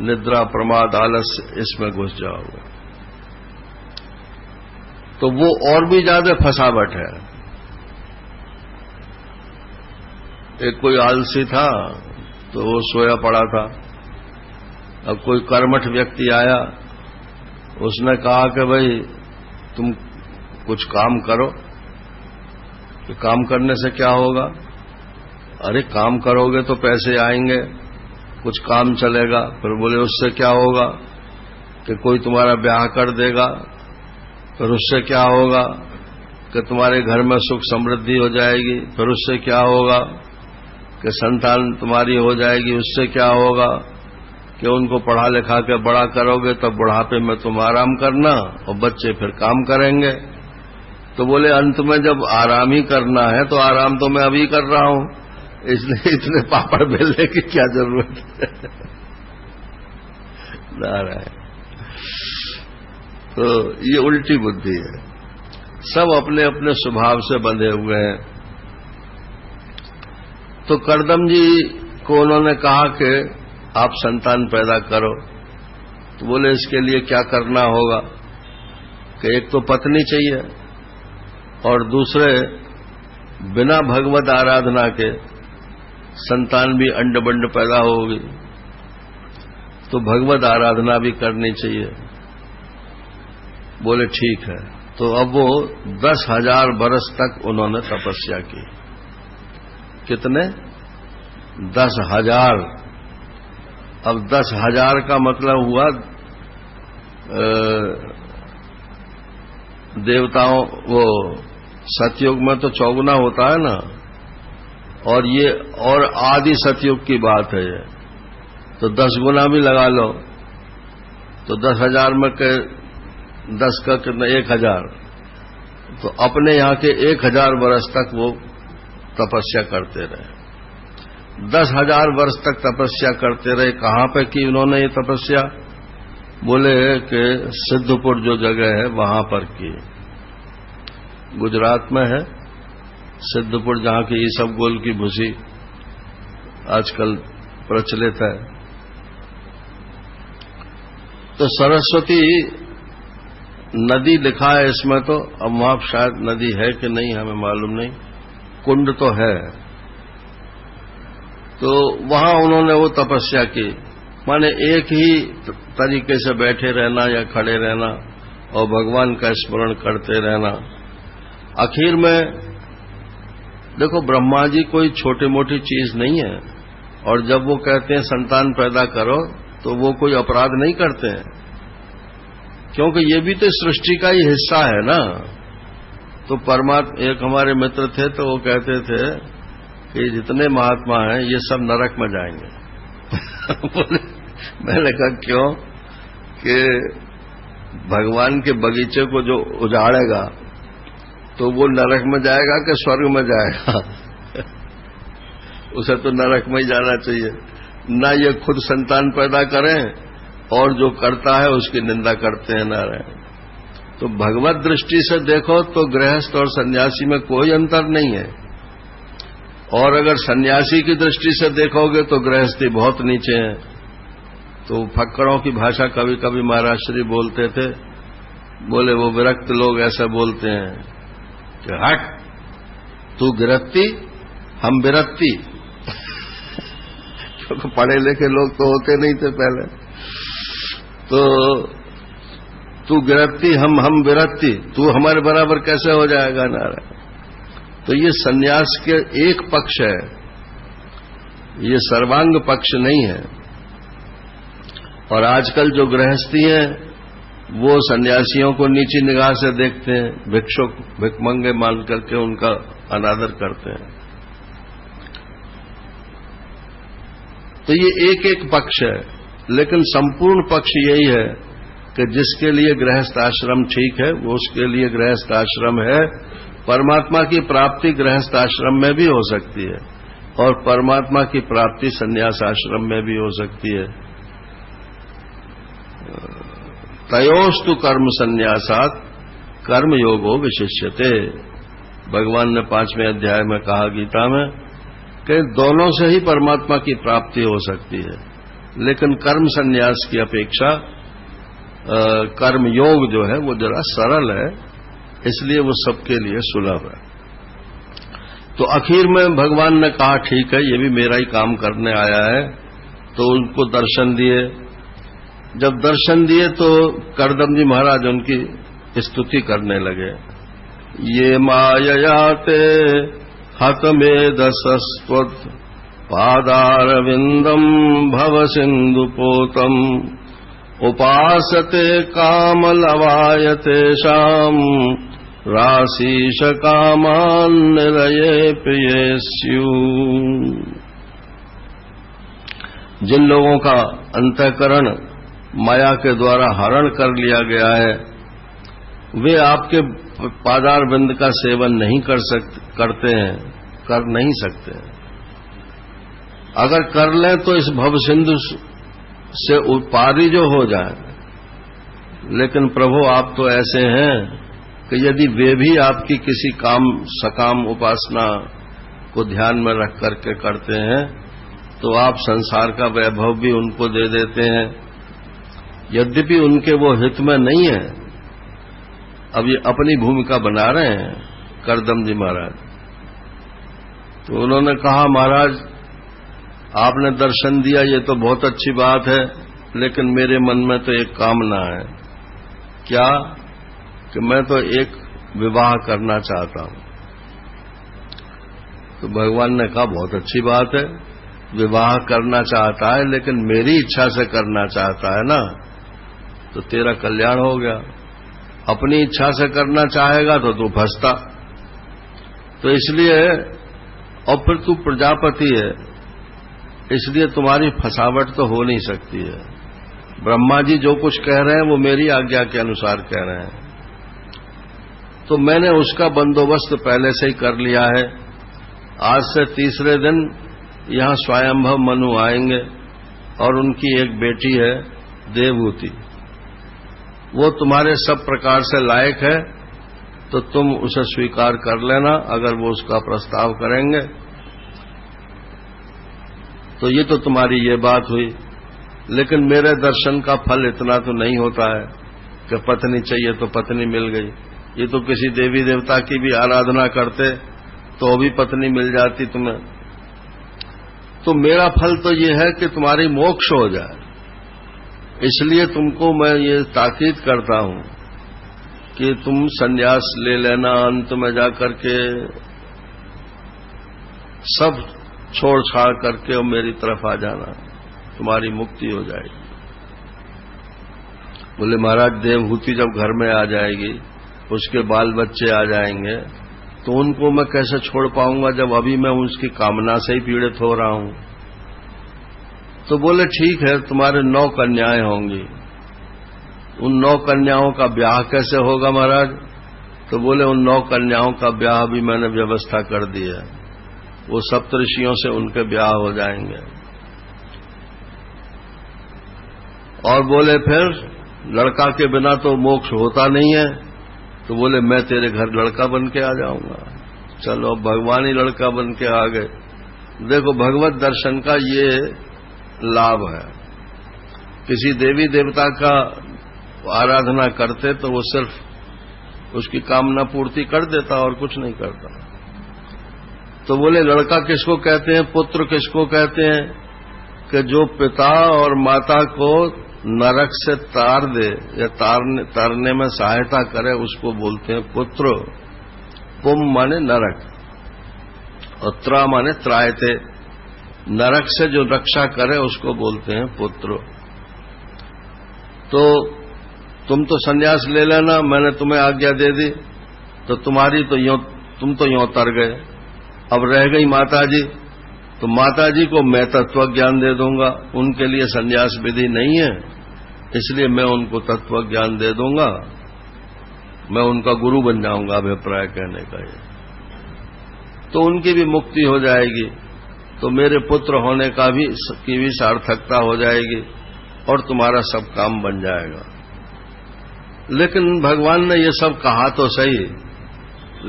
निद्रा प्रमाद आलस्य इसमें घुस जाओगे। तो वो और भी ज्यादा फंसावट है। एक कोई आलसी था तो वो सोया पड़ा था। अब कोई कर्मठ व्यक्ति आया, उसने कहा कि भाई तुम कुछ काम करो। कि काम करने से क्या होगा? अरे काम करोगे तो पैसे आएंगे, कुछ काम चलेगा। फिर बोले उससे क्या होगा? कि कोई तुम्हारा ब्याह कर देगा। फिर उससे क्या होगा? कि तुम्हारे घर में सुख समृद्धि हो जाएगी। फिर उससे क्या होगा? कि संतान तुम्हारी हो जाएगी, उससे क्या होगा कि उनको पढ़ा लिखा के बड़ा करोगे तब बुढ़ापे में तुम आराम करना और बच्चे फिर काम करेंगे। तो बोले अंत में जब आराम ही करना है तो आराम तो मैं अभी कर रहा हूं, इसलिए इतने पापड़ बेलने की क्या जरूरत है। नारायण। तो ये उल्टी बुद्धि है। सब अपने अपने स्वभाव से बंधे हुए हैं। तो करदम जी को उन्होंने कहा कि आप संतान पैदा करो। तो बोले इसके लिए क्या करना होगा कि एक तो पत्नी चाहिए और दूसरे बिना भगवत आराधना के संतान भी अंड बंड पैदा होगी, तो भगवत आराधना भी करनी चाहिए। बोले ठीक है। तो अब वो 10,000 बरस तक उन्होंने तपस्या की। कितने? 10,000। अब 10,000 का मतलब हुआ देवताओं, वो सतयुग में तो 54 होता है ना, और ये और आदि सतयुग की बात है ये, तो 10 गुना भी लगा लो तो 10,000 में के 10 का कितना? 1,000। तो अपने यहां के 1,000 वर्ष तक वो तपस्या करते रहे। 10,000 वर्ष तक तपस्या करते रहे। कहां पे की उन्होंने ये तपस्या? बोले कि सिद्धपुर जो जगह है वहां पर की, गुजरात में है सिद्धपुर, जहां की ईसबगोल की भूसी आजकल प्रचलित है। तो सरस्वती नदी लिखा है इसमें, तो अब वहां शायद नदी है कि नहीं हमें मालूम नहीं, कुंड तो है। तो वहां उन्होंने वो तपस्या की, माने एक ही तरीके से बैठे रहना या खड़े रहना और भगवान का स्मरण करते रहना। आखिर में देखो ब्रह्मा जी कोई छोटी मोटी चीज नहीं है, और जब वो कहते हैं संतान पैदा करो तो वो कोई अपराध नहीं करते हैं, क्योंकि ये भी तो सृष्टि का ही हिस्सा है ना। तो परमात्मा, एक हमारे मित्र थे तो वो कहते थे कि जितने महात्मा हैं ये सब नरक में जाएंगे। मैंने कहा क्यों? कि भगवान के बगीचे को जो उजाड़ेगा तो वो नरक में जाएगा कि स्वर्ग में जाएगा? उसे तो नरक में ही जाना चाहिए ना। ये खुद संतान पैदा करें और जो करता है उसकी निंदा करते हैं। नारायण। तो भगवत दृष्टि से देखो तो गृहस्थ और सन्यासी में कोई अंतर नहीं है, और अगर सन्यासी की दृष्टि से देखोगे तो गृहस्थी बहुत नीचे है। तो फक्कड़ों की भाषा कभी कभी महाराज श्री बोलते थे। बोले वो विरक्त लोग ऐसा बोलते हैं कि हट तू गिरफ्ती हम विरक्ति। क्योंकि पढ़े लिखे लोग तो होते नहीं थे पहले। तो तू गिरफ्ती हम विरक्ति, तू हमारे बराबर कैसे हो जाएगा? नारायण। तो ये सन्यास के एक पक्ष है, ये सर्वांग पक्ष नहीं है। और आजकल जो गृहस्थी हैं वो सन्यासियों को नीची निगाह से देखते हैं, भिक्षुक भिकमंगे मान करके उनका अनादर करते हैं। तो ये एक एक पक्ष है, लेकिन संपूर्ण पक्ष यही है कि जिसके लिए गृहस्थ आश्रम ठीक है वो उसके लिए गृहस्थ आश्रम है। परमात्मा की प्राप्ति गृहस्थ आश्रम में भी हो सकती है और परमात्मा की प्राप्ति संन्यास आश्रम में भी हो सकती है। तयोस्तु कर्म संन्यासात् कर्म योगो विशिष्यते। भगवान ने 5वें अध्याय में कहा गीता में कि दोनों से ही परमात्मा की प्राप्ति हो सकती है, लेकिन कर्म संन्यास की अपेक्षा कर्म योग जो है वो जरा सरल है, इसलिए वो सबके लिए सुलभ है। तो आखिर में भगवान ने कहा ठीक है ये भी मेरा ही काम करने आया है, तो उनको दर्शन दिए। जब दर्शन दिए तो करदम जी महाराज उनकी स्तुति करने लगे। ये माययाते हतमेदसस्त्वत् पादारविंदम भव सिंधुपोतम उपासते कामलवायते शाम राशीष कामान निरये प्रिये स्यु। जिन लोगों का अंतःकरण माया के द्वारा हरण कर लिया गया है, वे आपके पादार बिंद का सेवन नहीं करते हैं, कर नहीं सकते। अगर कर लें तो इस भव सिंधु से पारी जो हो जाए। लेकिन प्रभु आप तो ऐसे हैं कि यदि वे भी आपकी किसी सकाम उपासना को ध्यान में रख करके करते हैं तो आप संसार का वैभव भी उनको दे देते हैं, यद्यपि उनके वो हित में नहीं है। अब ये अपनी भूमिका बना रहे हैं करदम जी महाराज। तो उन्होंने कहा, महाराज आपने दर्शन दिया ये तो बहुत अच्छी बात है, लेकिन मेरे मन में तो एक कामना है। क्या? कि मैं तो एक विवाह करना चाहता हूं। तो भगवान ने कहा, बहुत अच्छी बात है, विवाह करना चाहता है, लेकिन मेरी इच्छा से करना चाहता है ना, तो तेरा कल्याण हो गया। अपनी इच्छा से करना चाहेगा तो तू फंसता। तो इसलिए, और फिर तू प्रजापति है, इसलिए तुम्हारी फंसावट तो हो नहीं सकती है। ब्रह्मा जी जो कुछ कह रहे हैं वो मेरी आज्ञा के अनुसार कह रहे हैं, तो मैंने उसका बंदोबस्त पहले से ही कर लिया है। आज से तीसरे दिन यहां स्वयंभव मनु आएंगे और उनकी एक बेटी है देवहूति, वो तुम्हारे सब प्रकार से लायक है, तो तुम उसे स्वीकार कर लेना। अगर वो उसका प्रस्ताव करेंगे तो ये तो तुम्हारी ये बात हुई। लेकिन मेरे दर्शन का फल इतना तो नहीं होता है कि पत्नी चाहिए तो पत्नी मिल गई। ये तो किसी देवी देवता की भी आराधना करते तो भी पत्नी मिल जाती तुम्हें। तो मेरा फल तो ये है कि तुम्हारी मोक्ष हो जाए। इसलिए तुमको मैं ये ताकीद करता हूं कि तुम संन्यास ले लेना, अंत में जाकर के सब छोड़ छाड़ करके और मेरी तरफ आ जाना, तुम्हारी मुक्ति हो जाएगी। बोले, महाराज देवहूति जब घर में आ जाएगी, उसके बाल बच्चे आ जाएंगे, तो उनको मैं कैसे छोड़ पाऊंगा जब अभी मैं उसकी कामना से ही पीड़ित हो रहा हूं। तो बोले, ठीक है, तुम्हारे 9 कन्याएं होंगी, उन 9 कन्याओं का ब्याह कैसे होगा महाराज? तो बोले, उन 9 कन्याओं का ब्याह भी मैंने व्यवस्था कर दी है, वो सप्तऋषियों से उनके ब्याह हो जाएंगे। और बोले, फिर लड़का के बिना तो मोक्ष होता नहीं है। तो बोले, मैं तेरे घर लड़का बन के आ जाऊंगा। चलो, भगवान ही लड़का बन के आ गए। देखो, भगवत दर्शन का ये लाभ है। किसी देवी देवता का आराधना करते तो वो सिर्फ उसकी कामना पूर्ति कर देता और कुछ नहीं करता। तो बोले, लड़का किसको कहते हैं, पुत्र किसको कहते हैं? कि जो पिता और माता को नरक से तार दे या तारने में सहायता करे, उसको बोलते हैं पुत्र। पुम माने नरक और त्रा माने त्रायते, नरक से जो रक्षा करे उसको बोलते हैं पुत्र। तो तुम तो संन्यास ले लेना, मैंने तुम्हें आज्ञा दे दी, तो तुम तो यों तर गए। अब रह गई माताजी, तो माताजी को मैं तत्व ज्ञान दे दूंगा। उनके लिए संन्यास विधि नहीं है, इसलिए मैं उनको तत्व ज्ञान दे दूंगा, मैं उनका गुरु बन जाऊंगा। अभिप्राय कहने का ये, तो उनकी भी मुक्ति हो जाएगी, तो मेरे पुत्र होने की भी सार्थकता हो जाएगी और तुम्हारा सब काम बन जाएगा। लेकिन भगवान ने ये सब कहा तो सही,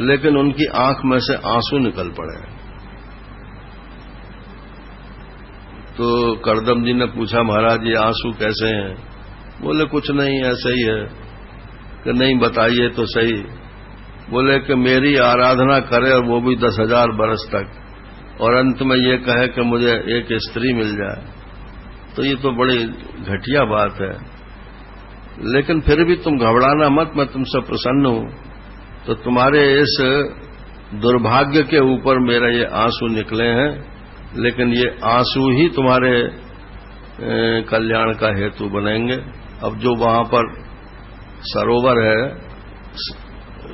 लेकिन उनकी आंख में से आंसू निकल पड़े। तो करदम जी ने पूछा, महाराज ये आंसू कैसे हैं? बोले, कुछ नहीं, ऐसे ही है। कि नहीं, बताइए तो सही। बोले कि मेरी आराधना करे और वो भी 10,000 बरस तक, और अंत में ये कहे कि मुझे एक स्त्री मिल जाए, तो ये तो बड़ी घटिया बात है। लेकिन फिर भी तुम घबराना मत, मैं तुमसे प्रसन्न हूं। तो तुम्हारे इस दुर्भाग्य के ऊपर मेरे ये आंसू निकले हैं, लेकिन ये आंसू ही तुम्हारे कल्याण का हेतु बनेंगे। अब जो वहां पर सरोवर है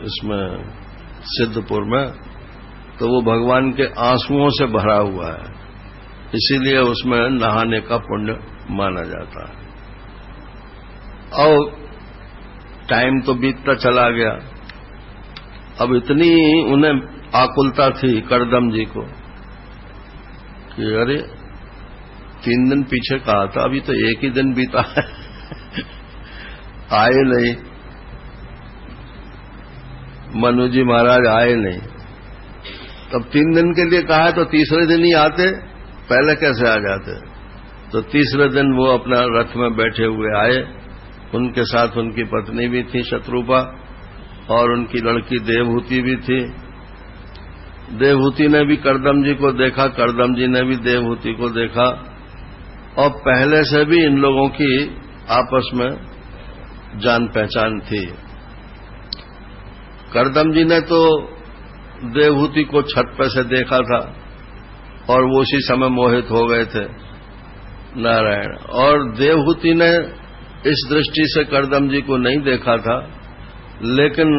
इसमें सिद्धपुर में, तो वो भगवान के आंसुओं से भरा हुआ है। इसीलिए उसमें नहाने का पुण्य माना जाता है। और टाइम तो बीतता चला गया। अब इतनी उन्हें आकुलता थी करदम जी को कि अरे 3 दिन पीछे कहा था, अभी तो 1 ही दिन बीता है, आए नहीं, मनु जी महाराज आए नहीं। तब 3 दिन के लिए कहा तो तीसरे दिन ही आते, पहले कैसे आ जाते। तो तीसरे दिन वो अपना रथ में बैठे हुए आए। उनके साथ उनकी पत्नी भी थी शत्रुपा, और उनकी लड़की देवहूति भी थी। देवहूति ने भी करदम जी को देखा, करदम जी ने भी देवहूति को देखा, और पहले से भी इन लोगों की आपस में जान पहचान थी। करदम जी ने तो देवहूति को छत पर से देखा था और वो उसी समय मोहित हो गए थे नारायण। और देवहूति ने इस दृष्टि से करदम जी को नहीं देखा था, लेकिन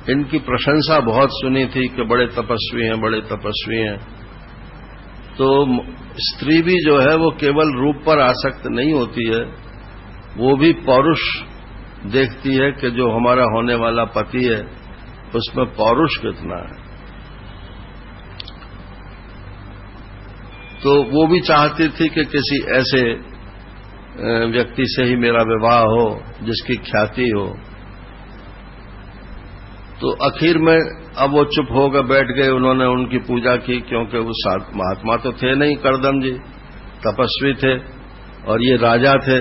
इनकी प्रशंसा बहुत सुनी थी कि बड़े तपस्वी हैं, बड़े तपस्वी हैं। तो स्त्री भी जो है वो केवल रूप पर आसक्त नहीं होती है, वो भी पौरुष देखती है कि जो हमारा होने वाला पति है उसमें पौरुष कितना है। तो वो भी चाहती थी कि किसी ऐसे व्यक्ति से ही मेरा विवाह हो जिसकी ख्याति हो। तो आखिर में अब वो चुप होकर बैठ गए। उन्होंने उनकी पूजा की, क्योंकि वो महात्मा तो थे नहीं, करदम जी तपस्वी थे और ये राजा थे।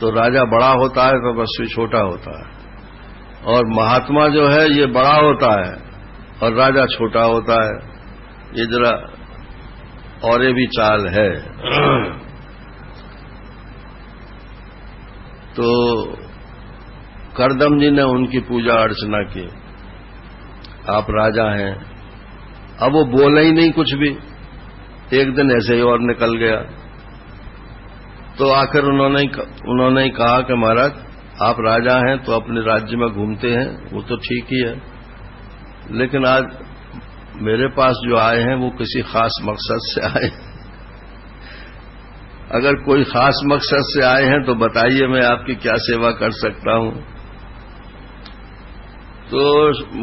तो राजा बड़ा होता है, तपस्वी छोटा होता है, और महात्मा जो है ये बड़ा होता है और राजा छोटा होता है। ये जरा और भी चाल है। तो करदम जी ने उनकी पूजा अर्चना की। आप राजा हैं। अब वो बोले ही नहीं कुछ भी, एक दिन ऐसे ही और निकल गया। तो आखिर उन्होंने ही कहा कि महाराज आप राजा हैं तो अपने राज्य में घूमते हैं, वो तो ठीक ही है, लेकिन आज मेरे पास जो आए हैं वो किसी खास मकसद से आए। अगर कोई खास मकसद से आए हैं तो बताइए, मैं आपकी क्या सेवा कर सकता हूं। तो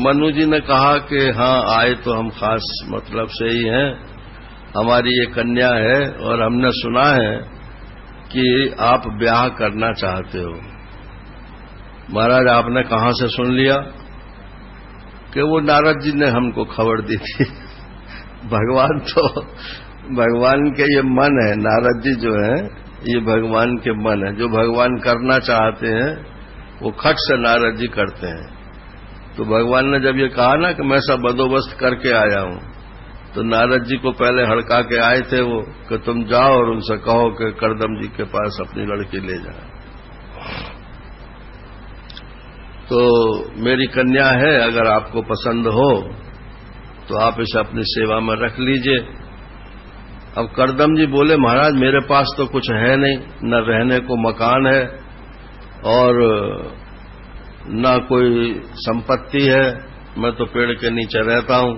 मनु जी ने कहा कि हाँ, आए तो हम खास मतलब से ही हैं। हमारी ये कन्या है और हमने सुना है कि आप ब्याह करना चाहते हो। महाराज आपने कहां से सुन लिया? कि वो नारद जी ने हमको खबर दी थी। भगवान के ये मन है, नारद जी जो है ये भगवान के मन है। जो भगवान करना चाहते हैं वो खट से नारद जी करते हैं। तो भगवान ने जब ये कहा ना कि मैं सब बंदोबस्त करके आया हूं, तो नारद जी को पहले हड़का के आए थे वो कि तुम जाओ और उनसे कहो कि करदम जी के पास अपनी लड़की ले जाए। तो मेरी कन्या है, अगर आपको पसंद हो तो आप इसे अपनी सेवा में रख लीजिए। अब करदम जी बोले, महाराज मेरे पास तो कुछ है नहीं, न रहने को मकान है और न कोई संपत्ति है, मैं तो पेड़ के नीचे रहता हूं।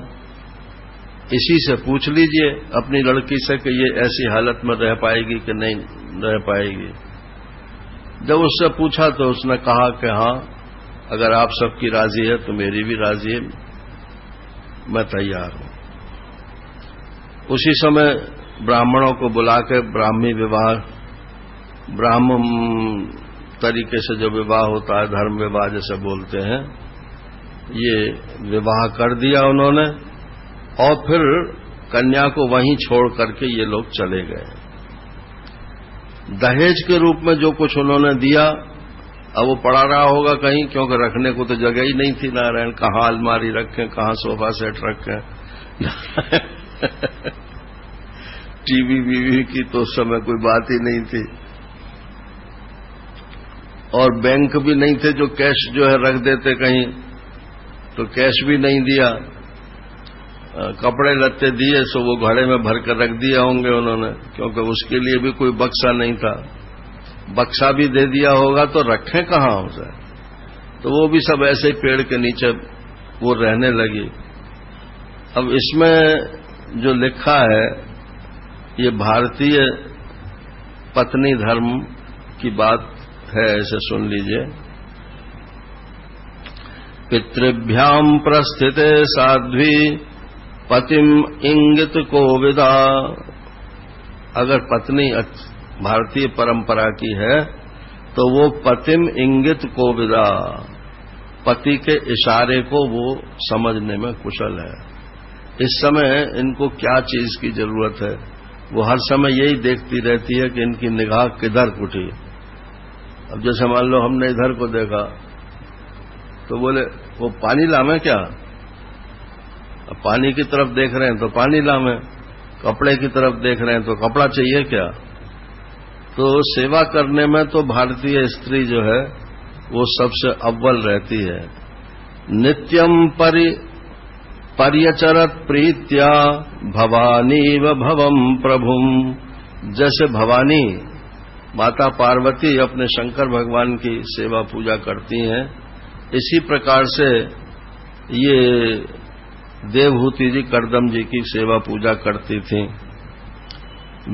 इसी से पूछ लीजिए अपनी लड़की से कि ये ऐसी हालत में रह पाएगी कि नहीं रह पाएगी। जब उससे पूछा तो उसने कहा कि हाँ, अगर आप सबकी राजी है तो मेरी भी राजी है, मैं तैयार हूं। उसी समय ब्राह्मणों को बुला के ब्राह्मी विवाह, ब्राह्म तरीके से जो विवाह होता है, धर्म विवाह जैसे बोलते हैं, ये विवाह कर दिया उन्होंने। और फिर कन्या को वहीं छोड़ करके ये लोग चले गए। दहेज के रूप में जो कुछ उन्होंने दिया, अब वो पड़ा रहा होगा कहीं, क्योंकि रखने को तो जगह ही नहीं थी नारायण। कहाँ अलमारी रखें, कहाँ सोफा सेट रखें। टीवी वीवी की तो उस समय कोई बात ही नहीं थी, और बैंक भी नहीं थे जो कैश जो है रख देते कहीं, तो कैश भी नहीं दिया। कपड़े लत्ते दिए सो वो घड़े में भर कर रख दिया होंगे उन्होंने, क्योंकि उसके लिए भी कोई बक्सा नहीं था। बक्सा भी दे दिया होगा तो रखें कहाँ उसे। तो वो भी सब ऐसे ही पेड़ के नीचे वो रहने लगी। अब इसमें जो लिखा है ये भारतीय पत्नी धर्म की बात है, ऐसे सुन लीजिए। पितृभ्याम प्रस्थिते साध्वी पतिम इंगित कोविदा। अगर पत्नी भारतीय परंपरा की है तो वो पतिम इंगित कोविदा, पति के इशारे को वो समझने में कुशल है। इस समय इनको क्या चीज की जरूरत है, वो हर समय यही देखती रहती है कि इनकी निगाह किधर उठी। अब जैसे मान लो हमने इधर को देखा तो बोले वो पानी लावे क्या, अब पानी की तरफ देख रहे हैं तो पानी लावे, कपड़े की तरफ देख रहे हैं तो कपड़ा चाहिए क्या। तो सेवा करने में तो भारतीय स्त्री जो है वो सबसे अव्वल रहती है। नित्यम पर्यचरत प्रीत्या भवानी व भवम प्रभुम। जैसे भवानी माता पार्वती अपने शंकर भगवान की सेवा पूजा करती हैं, इसी प्रकार से ये देवहूति जी कर्दम जी की सेवा पूजा करती थीं।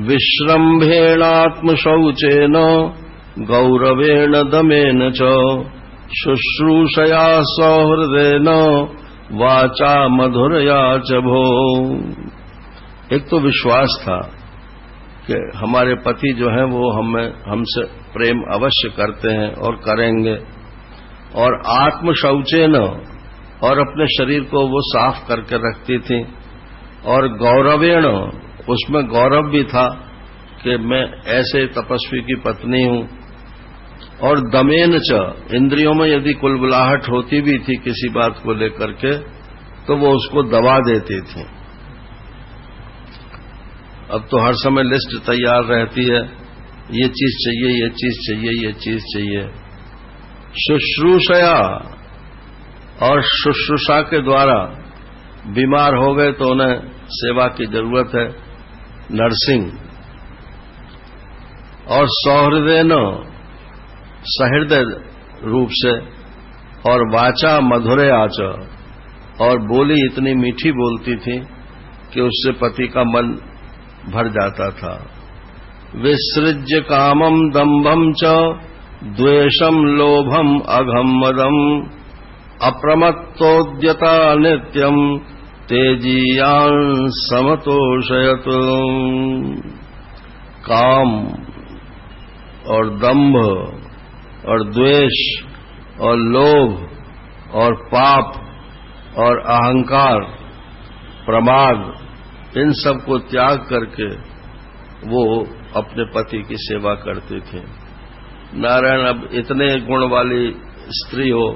विश्रम्भेणात्म शौचेन गौरवेण दमेन च शुश्रूषया सौहृदेन वाचा मधुरया च भो। एक तो विश्वास था कि हमारे पति जो हैं वो हमसे प्रेम अवश्य करते हैं और करेंगे, और आत्म शौचेन, और अपने शरीर को वो साफ करके रखती थी, और गौरवेण, उसमें गौरव भी था कि मैं ऐसे तपस्वी की पत्नी हूं, और दमेन च, इंद्रियों में यदि कुलबुलाहट होती भी थी किसी बात को लेकर के तो वो उसको दबा देती थी। अब तो हर समय लिस्ट तैयार रहती है, ये चीज चाहिए, ये चीज चाहिए, ये चीज चाहिए। शुश्रूषया, और शुश्रूषा के द्वारा बीमार हो गए तो उन्हें सेवा की जरूरत है, नर्सिंग। और सौहृदेन, सहृदय रूप से, और वाचा मधुरे आच, और बोली इतनी मीठी बोलती थी कि उससे पति का मन भर जाता था। विसृज्य कामम दंभम च द्वेषम लोभम अघम मदम अप्रमत्तोद्यता नित्यम तेजीयान समतोषयत। काम और दंभ और द्वेष और लोभ और पाप और अहंकार, प्रमाद, इन सब को त्याग करके वो अपने पति की सेवा करते थे। नारायण, अब इतने गुण वाली स्त्री हो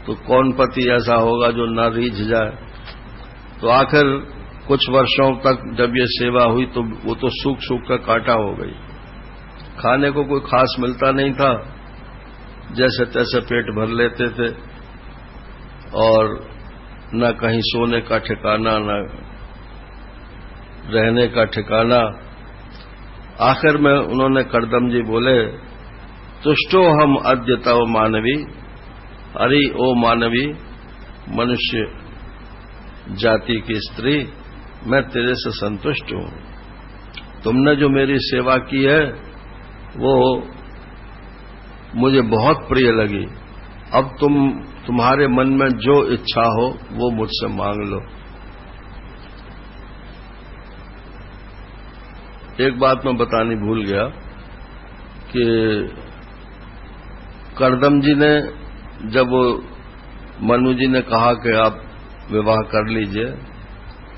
तो कौन पति ऐसा होगा जो न रीझ जाए। तो आखिर कुछ वर्षों तक जब ये सेवा हुई तो वो तो सूख सूख कर कांटा हो गई। खाने को कोई खास मिलता नहीं था, जैसे तैसे पेट भर लेते थे, और न कहीं सोने का ठिकाना, न रहने का ठिकाना। आखिर में उन्होंने कर्दम जी बोले, तुष्टो हम अद्य तव मानवी। अरे ओ मानवी, मनुष्य जाति की स्त्री, मैं तेरे से संतुष्ट हूं। तुमने जो मेरी सेवा की है वो मुझे बहुत प्रिय लगी। अब तुम्हारे मन में जो इच्छा हो वो मुझसे मांग लो। एक बात मैं बतानी भूल गया कि कर्दम जी ने, जब मनु जी ने कहा कि आप विवाह कर लीजिए,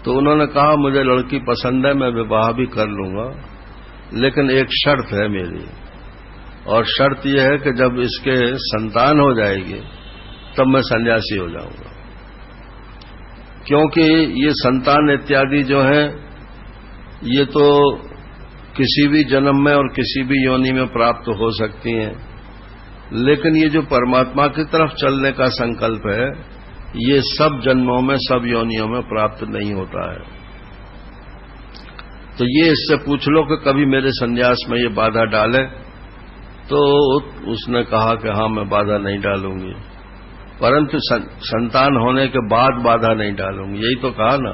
तो उन्होंने कहा मुझे लड़की पसंद है, मैं विवाह भी कर लूंगा, लेकिन एक शर्त है मेरी, और शर्त यह है कि जब इसके संतान हो जाएगी तब मैं सन्यासी हो जाऊंगा। क्योंकि ये संतान इत्यादि जो है ये तो किसी भी जन्म में और किसी भी योनि में प्राप्त हो सकती हैं, लेकिन ये जो परमात्मा की तरफ चलने का संकल्प है ये सब जन्मों में, सब योनियों में प्राप्त नहीं होता है। तो ये इससे पूछ लो कि कभी मेरे संन्यास में ये बाधा डाले। तो उसने कहा कि हाँ, मैं बाधा नहीं डालूंगी, परंतु संतान होने के बाद बाधा नहीं डालूंगी। यही तो कहा ना।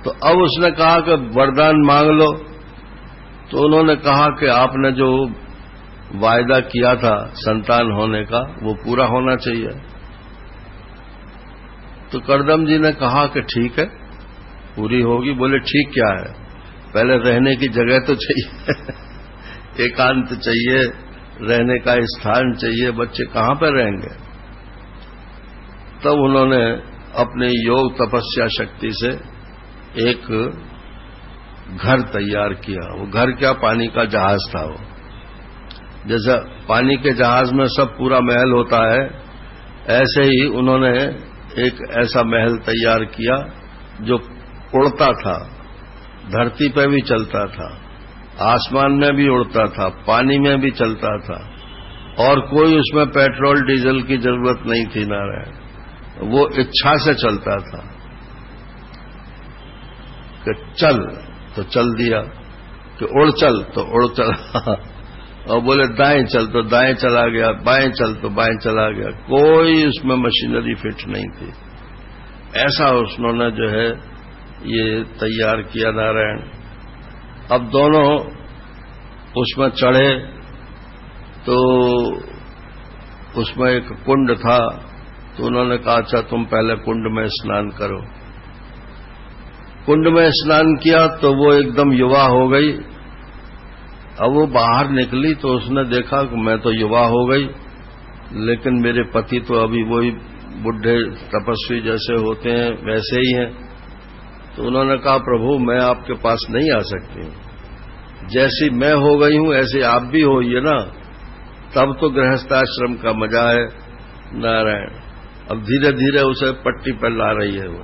तो अब उसने कहा कि वरदान मांग लो। तो उन्होंने कहा कि आपने जो वायदा किया था संतान होने का वो पूरा होना चाहिए। तो करदम जी ने कहा कि ठीक है, पूरी होगी। बोले ठीक क्या है, पहले रहने की जगह तो चाहिए एकांत चाहिए, रहने का स्थान चाहिए, बच्चे कहां पर रहेंगे। तब उन्होंने अपने योग तपस्या शक्ति से एक घर तैयार किया। वो घर क्या, पानी का जहाज था। वो जैसा पानी के जहाज में सब पूरा महल होता है, ऐसे ही उन्होंने एक ऐसा महल तैयार किया जो उड़ता था, धरती पर भी चलता था, आसमान में भी उड़ता था, पानी में भी चलता था, और कोई उसमें पेट्रोल डीजल की जरूरत नहीं थी नारायण। वो इच्छा से चलता था कि चल तो चल दिया, कि उड़ चल तो उड़ चला और बोले दाएं चल तो दाएं चला गया, बाएं चल तो बाएं चला गया। कोई उसमें मशीनरी फिट नहीं थी। ऐसा उन्होंने जो है ये तैयार किया नारायण। अब दोनों उसमें चढ़े तो उसमें एक कुंड था। तो उन्होंने कहा अच्छा तुम पहले कुंड में स्नान करो। कुंड में स्नान किया तो वो एकदम युवा हो गई। अब वो बाहर निकली तो उसने देखा कि मैं तो युवा हो गई, लेकिन मेरे पति तो अभी वही बुढ़े तपस्वी जैसे होते हैं वैसे ही हैं। तो उन्होंने कहा प्रभु मैं आपके पास नहीं आ सकती हूं, जैसी मैं हो गई हूं ऐसे आप भी होइए ना, तब तो गृहस्थाश्रम का मजा है नारायण। अब धीरे धीरे उसे पट्टी पर ला रही है वो।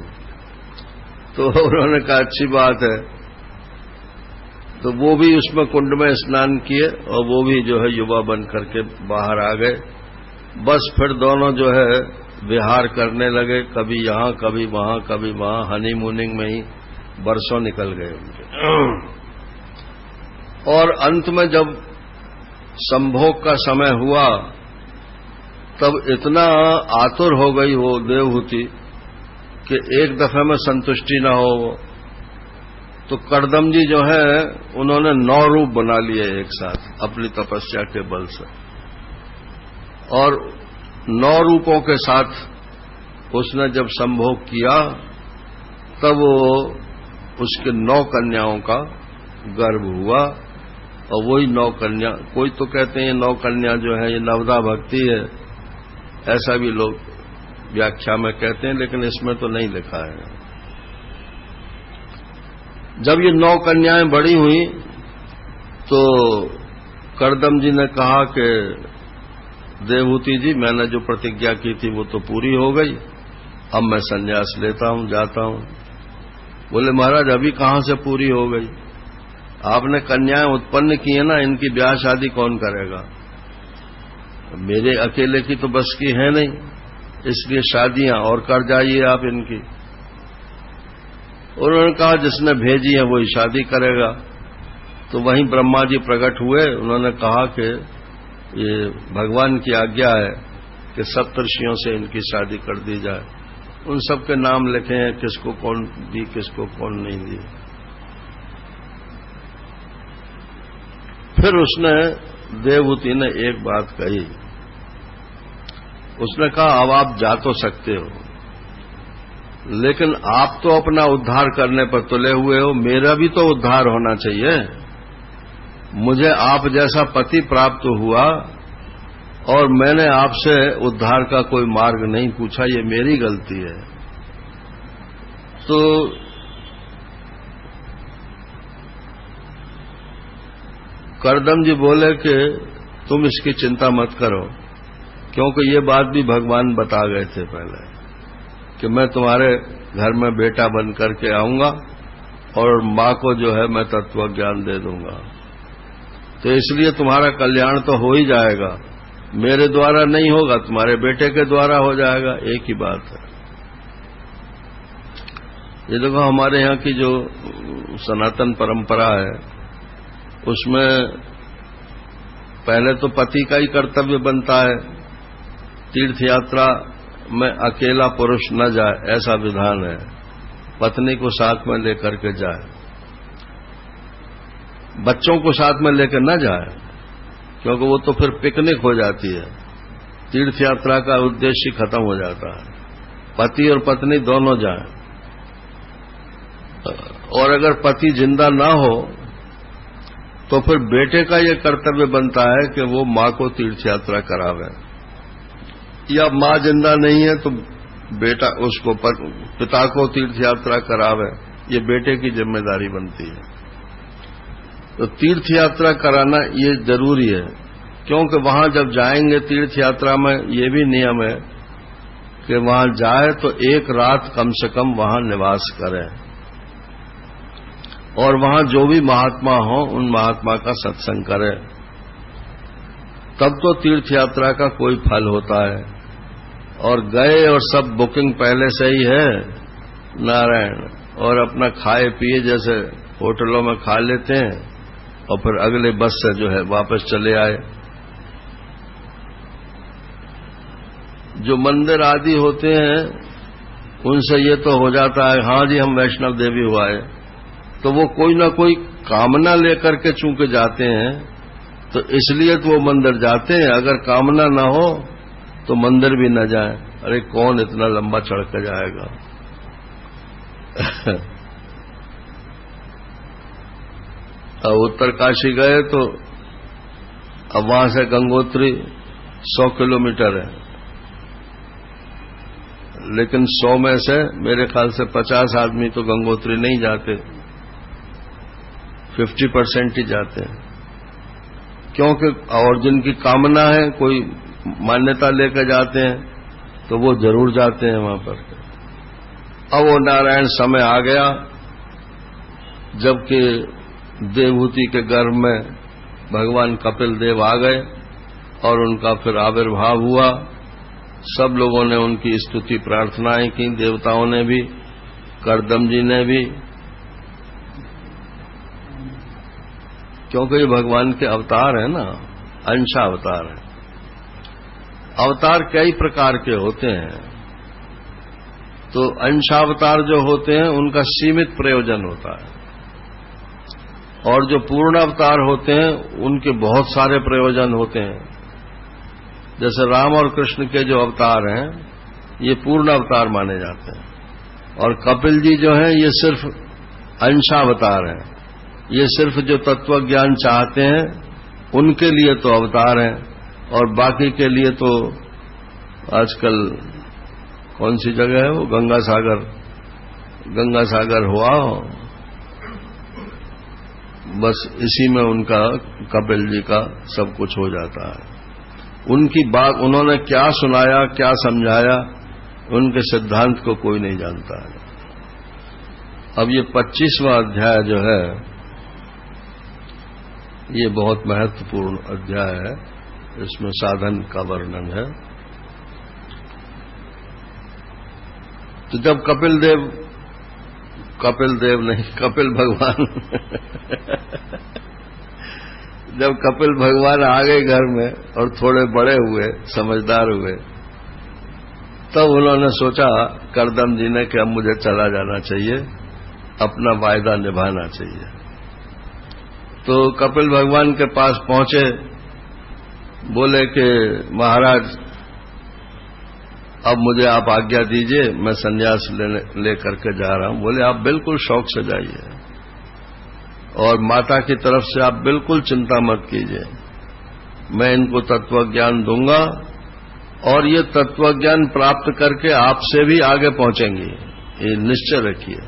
तो उन्होंने कहा अच्छी बात है। तो वो भी उसमें कुंड में स्नान किए और वो भी जो है युवा बन करके बाहर आ गए। बस फिर दोनों जो है विहार करने लगे, कभी यहां कभी वहां कभी वहां, हनीमूनिंग में ही बरसों निकल गए उनके। और अंत में जब संभोग का समय हुआ तब इतना आतुर हो गई वो देवहूति कि एक दफे में संतुष्टि न हो। तो करदम जी जो है उन्होंने 9 रूप बना लिए एक साथ अपनी तपस्या के बल से, और 9 रूपों के साथ उसने जब संभोग किया तब वो उसके 9 कन्याओं का गर्भ हुआ। और वही 9 कन्या, कोई तो कहते हैं ये 9 कन्या जो है ये नवदा भक्ति है, ऐसा भी लोग व्याख्या में कहते हैं, लेकिन इसमें तो नहीं लिखा है। जब ये 9 कन्याएं बड़ी हुई तो करदम जी ने कहा कि देवहूति जी मैंने जो प्रतिज्ञा की थी वो तो पूरी हो गई, अब मैं संन्यास लेता हूं, जाता हूं। बोले महाराज अभी कहां से पूरी हो गई, आपने कन्याएं उत्पन्न की है ना, इनकी ब्याह शादी कौन करेगा, मेरे अकेले की तो बस की है नहीं, इसलिए शादियां और कर जाइए आप इनकी। उन्होंने कहा जिसने भेजी है वही शादी करेगा। तो वहीं ब्रह्मा जी प्रकट हुए, उन्होंने कहा कि ये भगवान की आज्ञा है कि सप्तर्षियों से इनकी शादी कर दी जाए। उन सबके नाम लिखे हैं, किसको कौन दी किसको कौन नहीं दी। फिर उसने देवहूति ने एक बात कही, उसने कहा अब आप जा तो सकते हो, लेकिन आप तो अपना उद्धार करने पर तुले हुए हो, मेरा भी तो उद्धार होना चाहिए। मुझे आप जैसा पति प्राप्त हुआ और मैंने आपसे उद्धार का कोई मार्ग नहीं पूछा, ये मेरी गलती है। तो करदम जी बोले कि तुम इसकी चिंता मत करो, क्योंकि ये बात भी भगवान बता गए थे पहले कि मैं तुम्हारे घर में बेटा बन करके आऊंगा और मां को जो है मैं तत्व ज्ञान दे दूंगा, तो इसलिए तुम्हारा कल्याण तो हो ही जाएगा। मेरे द्वारा नहीं होगा, तुम्हारे बेटे के द्वारा हो जाएगा, एक ही बात है। ये देखो हमारे यहाँ की जो सनातन परंपरा है उसमें पहले तो पति का ही कर्तव्य बनता है, तीर्थ यात्रा में अकेला पुरुष न जाए, ऐसा विधान है। पत्नी को साथ में लेकर के जाए, बच्चों को साथ में लेकर न जाए, क्योंकि वो तो फिर पिकनिक हो जाती है, तीर्थ यात्रा का उद्देश्य खत्म हो जाता है। पति और पत्नी दोनों जाएं। और अगर पति जिंदा ना हो तो फिर बेटे का यह कर्तव्य बनता है कि वो मां को तीर्थ यात्रा करावे, या मां जिंदा नहीं है तो बेटा उसको पिता को तीर्थ यात्रा करावे, ये बेटे की जिम्मेदारी बनती है। तो तीर्थ यात्रा कराना ये जरूरी है, क्योंकि वहां जब जाएंगे तीर्थ यात्रा में ये भी नियम है कि वहां जाए तो एक रात कम से कम वहां निवास करें, और वहां जो भी महात्मा हो उन महात्मा का सत्संग करें, तब तो तीर्थ यात्रा का कोई फल होता है। और गए और सब बुकिंग पहले से ही है नारायण, और अपना खाए पिए जैसे होटलों में खा लेते हैं और फिर अगले बस से जो है वापस चले आए। जो मंदिर आदि होते हैं उनसे ये तो हो जाता है, हाँ जी हम वैष्णव देवी हुआ है, तो वो कोई ना कोई कामना लेकर के चूंकि जाते हैं तो इसलिए तो वो मंदिर जाते हैं। अगर कामना न हो तो मंदिर भी न जाए। अरे कौन इतना लंबा चढ़ कर जाएगा। अब उत्तरकाशी गए तो अब वहां से गंगोत्री 100 किलोमीटर है, लेकिन 100 में से मेरे ख्याल से 50 आदमी तो गंगोत्री नहीं जाते, 50% ही जाते हैं, क्योंकि और जिनकी कामना है कोई मान्यता लेकर जाते हैं तो वो जरूर जाते हैं वहां पर। अब वो नारायण समय आ गया जबकि देवहूति के गर्भ में भगवान कपिल देव आ गए और उनका फिर आविर्भाव हुआ। सब लोगों ने उनकी स्तुति प्रार्थनाएं की, देवताओं ने भी, करदम जी ने भी, क्योंकि ये भगवान के अवतार है ना, अंशावतार है। अवतार कई प्रकार के होते हैं, तो अंशावतार जो होते हैं उनका सीमित प्रयोजन होता है, और जो पूर्ण अवतार होते हैं उनके बहुत सारे प्रयोजन होते हैं। जैसे राम और कृष्ण के जो अवतार हैं ये पूर्ण अवतार माने जाते हैं, और कपिल जी जो हैं ये सिर्फ अंशावतार हैं। ये सिर्फ जो तत्व ज्ञान चाहते हैं उनके लिए तो अवतार हैं, और बाकी के लिए तो आजकल कौन सी जगह है वो गंगा सागर हुआ, बस इसी में उनका कपिल जी का सब कुछ हो जाता है। उनकी बात उन्होंने क्या सुनाया, क्या समझाया, उनके सिद्धांत को कोई नहीं जानता है। अब ये 25वां अध्याय जो है ये बहुत महत्वपूर्ण अध्याय है, इसमें साधन का वर्णन है। तो जब कपिल भगवान जब कपिल भगवान आ गए घर में और थोड़े बड़े हुए, समझदार हुए, तब उन्होंने सोचा करदम जी ने कि अब मुझे चला जाना चाहिए, अपना वायदा निभाना चाहिए। तो कपिल भगवान के पास पहुंचे, बोले कि महाराज अब मुझे आप आज्ञा दीजिए, मैं संन्यास लेकर के जा रहा हूं। बोले आप बिल्कुल शौक से जाइए, और माता की तरफ से आप बिल्कुल चिंता मत कीजिए, मैं इनको तत्व ज्ञान दूंगा, और ये तत्व ज्ञान प्राप्त करके आपसे भी आगे पहुंचेंगी, ये निश्चय रखिए।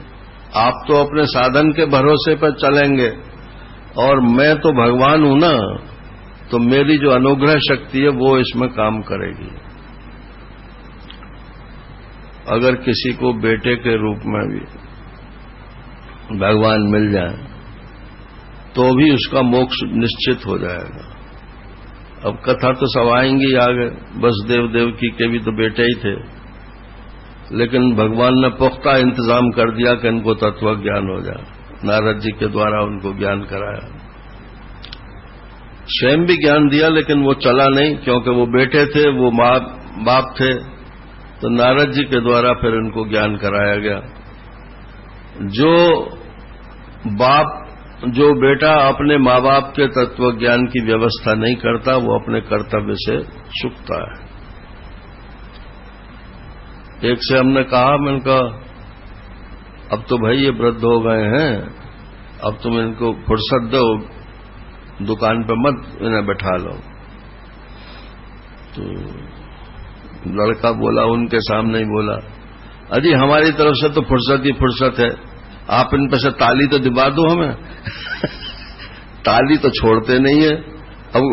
आप तो अपने साधन के भरोसे पर चलेंगे, और मैं तो भगवान हूं ना, तो मेरी जो अनुग्रह शक्ति है वो इसमें काम करेगी। अगर किसी को बेटे के रूप में भी भगवान मिल जाए तो भी उसका मोक्ष निश्चित हो जाएगा। अब कथा तो सब आएंगी आगे, वसुदेव देवकी के भी तो बेटे ही थे, लेकिन भगवान ने पुख्ता इंतजाम कर दिया कि इनको तत्व ज्ञान हो जाए। नारद जी के द्वारा उनको ज्ञान कराया, स्वयं भी ज्ञान दिया, लेकिन वो चला नहीं, क्योंकि वो बेटे थे, वो बाप थे। तो नारद जी के द्वारा फिर उनको ज्ञान कराया गया। जो बेटा अपने माँ बाप के तत्व ज्ञान की व्यवस्था नहीं करता, वो अपने कर्तव्य से चूकता है। एक से हमने कहा, मैंने कहा अब तो भाई ये वृद्ध हो गए हैं, अब तुम इनको फुर्सत दो, दुकान पे मत इन्हें बैठा लो। तो लड़का बोला, उनके सामने ही बोला, अजी हमारी तरफ से तो फुर्सत ही फुर्सत है, आप इन पर से ताली तो दिवा दो हमें। ताली तो छोड़ते नहीं है। अब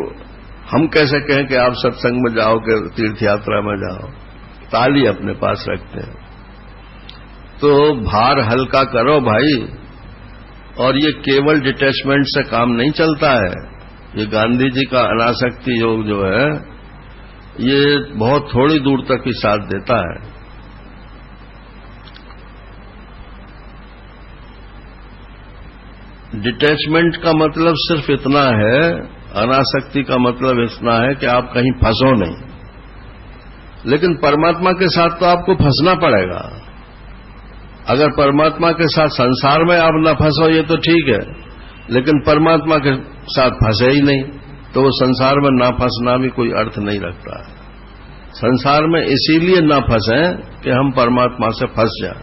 हम कैसे कहें कि आप सत्संग में जाओ, कि तीर्थ यात्रा में जाओ, ताली अपने पास रखते हैं। तो भार हल्का करो भाई। और ये केवल डिटैचमेंट से काम नहीं चलता है। ये गांधी जी का अनासक्ति योग जो है, ये बहुत थोड़ी दूर तक ही साथ देता है। डिटैचमेंट का मतलब सिर्फ इतना है, अनासक्ति का मतलब इतना है कि आप कहीं फंसो नहीं। लेकिन परमात्मा के साथ तो आपको फंसना पड़ेगा। अगर परमात्मा के साथ संसार में आप न फंसो ये तो ठीक है, लेकिन परमात्मा के साथ फंसे ही नहीं तो वो संसार में ना फंसना भी कोई अर्थ नहीं रखता है। संसार में इसीलिए ना फंसे कि हम परमात्मा से फंस जाएं।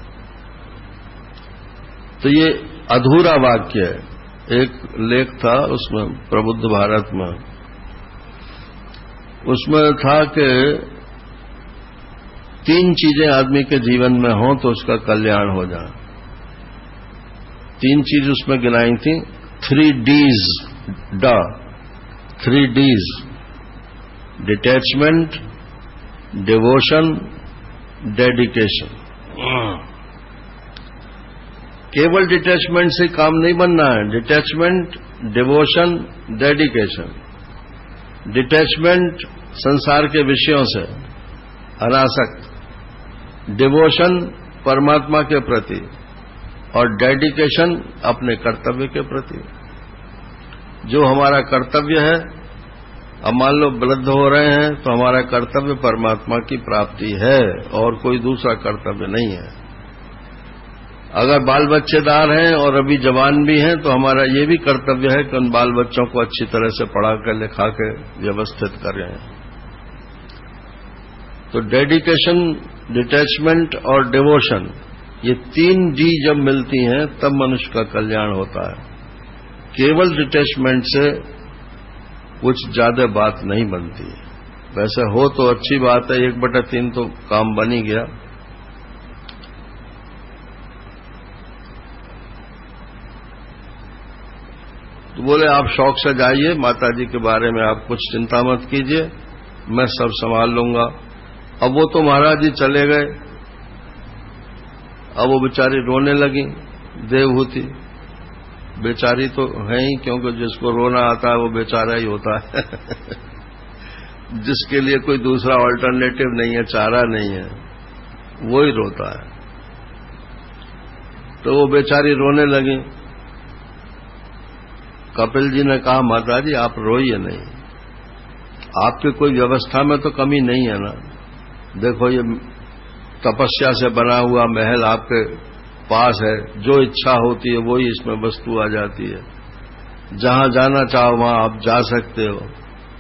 तो ये अधूरा वाक्य है। एक लेख था उसमें, प्रबुद्ध भारत में, उसमें था कि 3 चीजें आदमी के जीवन में हों तो उसका कल्याण हो जाए। 3 चीज उसमें गिनाई थी, 3 Ds, 3 Ds, detachment, devotion, dedication. केवल डिटैचमेंट से काम नहीं बनना है। Detachment, devotion, dedication. डिटैचमेंट संसार के विषयों से अनासक्त, डिवोशन परमात्मा के प्रति, और डेडिकेशन अपने कर्तव्य के प्रति। जो हमारा कर्तव्य है, अब मान लो वृद्ध हो रहे हैं तो हमारा कर्तव्य परमात्मा की प्राप्ति है और कोई दूसरा कर्तव्य नहीं है। अगर बाल बच्चेदार हैं और अभी जवान भी हैं तो हमारा ये भी कर्तव्य है कि उन बाल बच्चों को अच्छी तरह से पढ़ा कर लिखा के व्यवस्थित करें। तो डेडिकेशन, डिटैचमेंट और डिवोशन, ये 3 D जब मिलती हैं तब मनुष्य का कल्याण होता है। केवल डिटैचमेंट से कुछ ज्यादा बात नहीं बनती। वैसे हो तो अच्छी बात है, 1/3 तो काम बन ही गया। तो बोले आप शौक से जाइए, माता जी के बारे में आप कुछ चिंता मत कीजिए, मैं सब संभाल लूंगा। अब वो तो महाराज जी चले गए। अब वो बेचारी रोने लगी, देवहूति बेचारी तो है ही, क्योंकि जिसको रोना आता है वो बेचारा ही होता है। जिसके लिए कोई दूसरा ऑल्टरनेटिव नहीं है, चारा नहीं है, वो ही रोता है। तो वो बेचारी रोने लगी। कपिल जी ने कहा, माता जी आप रोइए नहीं, आपकी कोई व्यवस्था में तो कमी नहीं है ना। देखो ये तपस्या से बना हुआ महल आपके पास है, जो इच्छा होती है वही इसमें वस्तु आ जाती है। जहां जाना चाहो वहां आप जा सकते हो,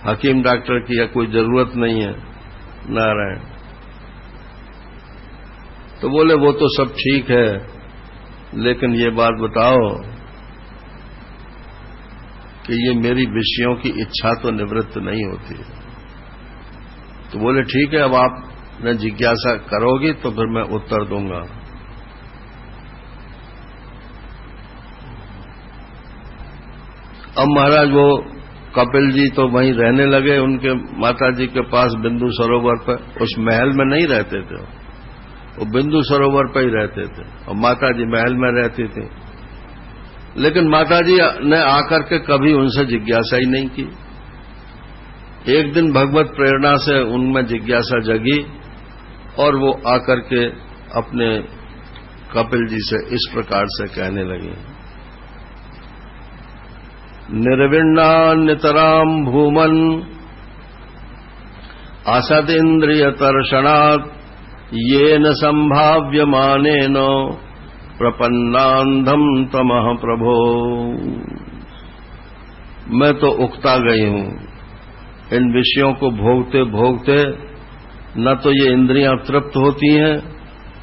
हकीम डॉक्टर की कोई जरूरत नहीं है। नारायण। तो बोले वो तो सब ठीक है, लेकिन ये बात बताओ कि ये मेरी विषयों की इच्छा तो निवृत्त नहीं होती। तो बोले ठीक है, अब आप ने जिज्ञासा करोगी तो फिर मैं उत्तर दूंगा। अब महाराज वो कपिल जी तो वहीं रहने लगे, उनके माता जी के पास बिंदु सरोवर पर। उस महल में नहीं रहते थे, वो बिंदु सरोवर पर ही रहते थे और माता जी महल में रहती थी। लेकिन माता जी ने आकर के कभी उनसे जिज्ञासा ही नहीं की। एक दिन भगवत प्रेरणा से उनमें जिज्ञासा जगी और वो आकर के अपने कपिल जी से इस प्रकार से कहने लगी, निर्विण्णा नितराम भूमन असदिन्द्रिय तर्षणात् येन संभाव्यमानेन प्रपन्नांधम तमः प्रभो। मैं तो उकता गई हूं इन विषयों को भोगते भोगते। न तो ये इंद्रियां तृप्त होती हैं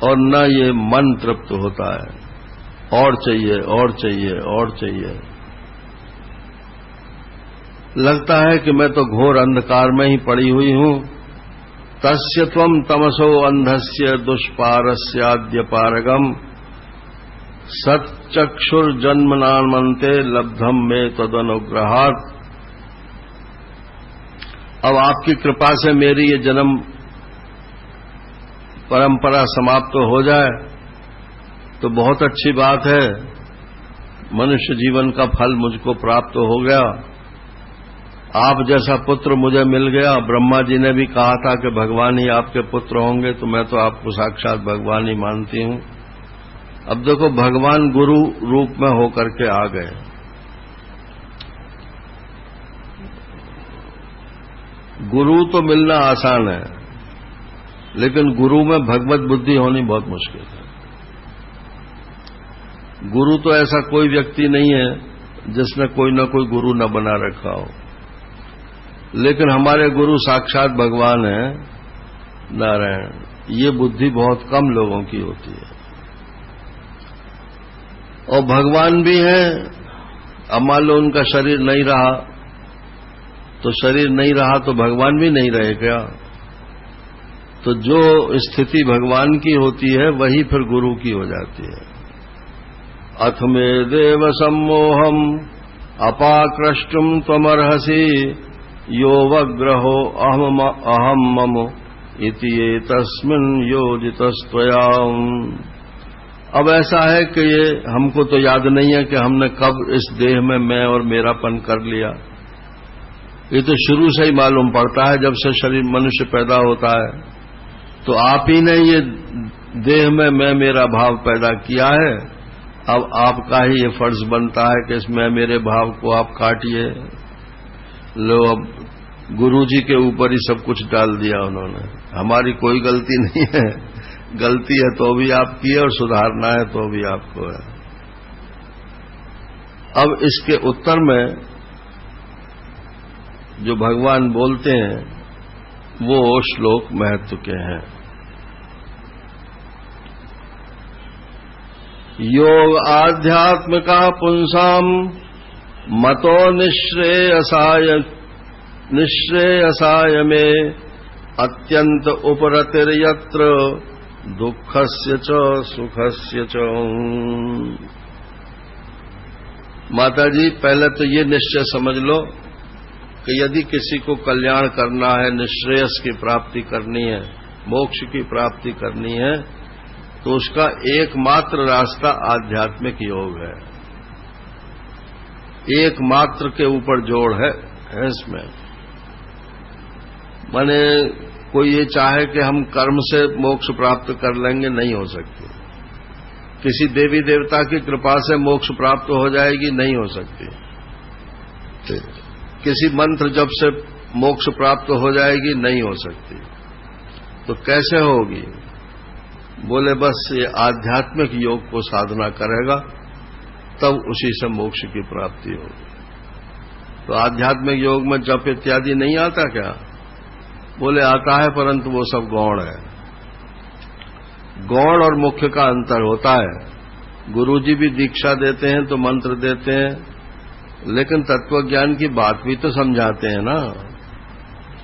और न ये मन तृप्त होता है। और चाहिए और चाहिए और चाहिए। लगता है कि मैं तो घोर अंधकार में ही पड़ी हुई हूं। तस्य त्वं तमसो अंधस्य दुष्पारस्याद्य पारगम सच्चक्षुर्जन्मनामन्ते लब्धम में तदनुग्रहात्। अब आपकी कृपा से मेरी ये जन्म परंपरा समाप्त तो हो जाए तो बहुत अच्छी बात है। मनुष्य जीवन का फल मुझको प्राप्त हो गया। आप जैसा पुत्र मुझे मिल गया। ब्रह्मा जी ने भी कहा था कि भगवान ही आपके पुत्र होंगे, तो मैं तो आपको साक्षात भगवान ही मानती हूं। अब देखो भगवान गुरु रूप में होकर के आ गए। गुरु तो मिलना आसान है, लेकिन गुरु में भगवत बुद्धि होनी बहुत मुश्किल है। गुरु तो ऐसा कोई व्यक्ति नहीं है जिसने कोई न कोई गुरु न बना रखा हो, लेकिन हमारे गुरु साक्षात भगवान है, नारायण। ये बुद्धि बहुत कम लोगों की होती है। और भगवान भी हैं। अब मान लो उनका शरीर नहीं रहा, तो शरीर नहीं रहा तो भगवान भी नहीं रहे क्या? तो जो स्थिति भगवान की होती है वही फिर गुरु की हो जाती है। अथ मे देव सम्मोहम अपाकृष्टुम त्वमर्हसि यो वग्रहो अहम मम इति एतस्मिन् योजितस्त्वया। अब ऐसा है कि ये हमको तो याद नहीं है कि हमने कब इस देह में मैं और मेरापन कर लिया। ये तो शुरू से ही मालूम पड़ता है, जब से शरीर मनुष्य पैदा होता है। तो आप ही ने ये देह में मैं मेरा भाव पैदा किया है। अब आपका ही ये फर्ज बनता है कि इस मैं मेरे भाव को आप काटिए। लो, अब गुरु जी के ऊपर ही सब कुछ डाल दिया उन्होंने। हमारी कोई गलती नहीं है। गलती है तो भी आपकी है और सुधारना है तो भी आपको है। अब इसके उत्तर में जो भगवान बोलते हैं वो श्लोक महत्व के हैं। योग आध्यात्मिका पुंसाम मतो निश्रेयसाय में अत्यंत उपरतिर्यत्र दुःखस्य च सुखस्य च। माता जी, पहले तो ये निश्चय समझ लो कि यदि किसी को कल्याण करना है, निश्रेयस की प्राप्ति करनी है, मोक्ष की प्राप्ति करनी है, तो उसका एकमात्र रास्ता आध्यात्मिक योग है। एकमात्र के ऊपर जोड़ है इसमें। माने कोई ये चाहे कि हम कर्म से मोक्ष प्राप्त कर लेंगे, नहीं हो सकती। किसी देवी देवता की कृपा से मोक्ष प्राप्त हो जाएगी, नहीं हो सकती। किसी मंत्र जप से मोक्ष प्राप्त हो जाएगी, नहीं हो सकती। तो कैसे होगी? बोले बस ये आध्यात्मिक योग को साधना करेगा तब उसी से मोक्ष की प्राप्ति होगी। तो आध्यात्मिक योग में जप इत्यादि नहीं आता क्या? बोले आता है, परंतु वो सब गौण है। गौण और मुख्य का अंतर होता है। गुरुजी भी दीक्षा देते हैं तो मंत्र देते हैं, लेकिन तत्वज्ञान की बात भी तो समझाते हैं ना।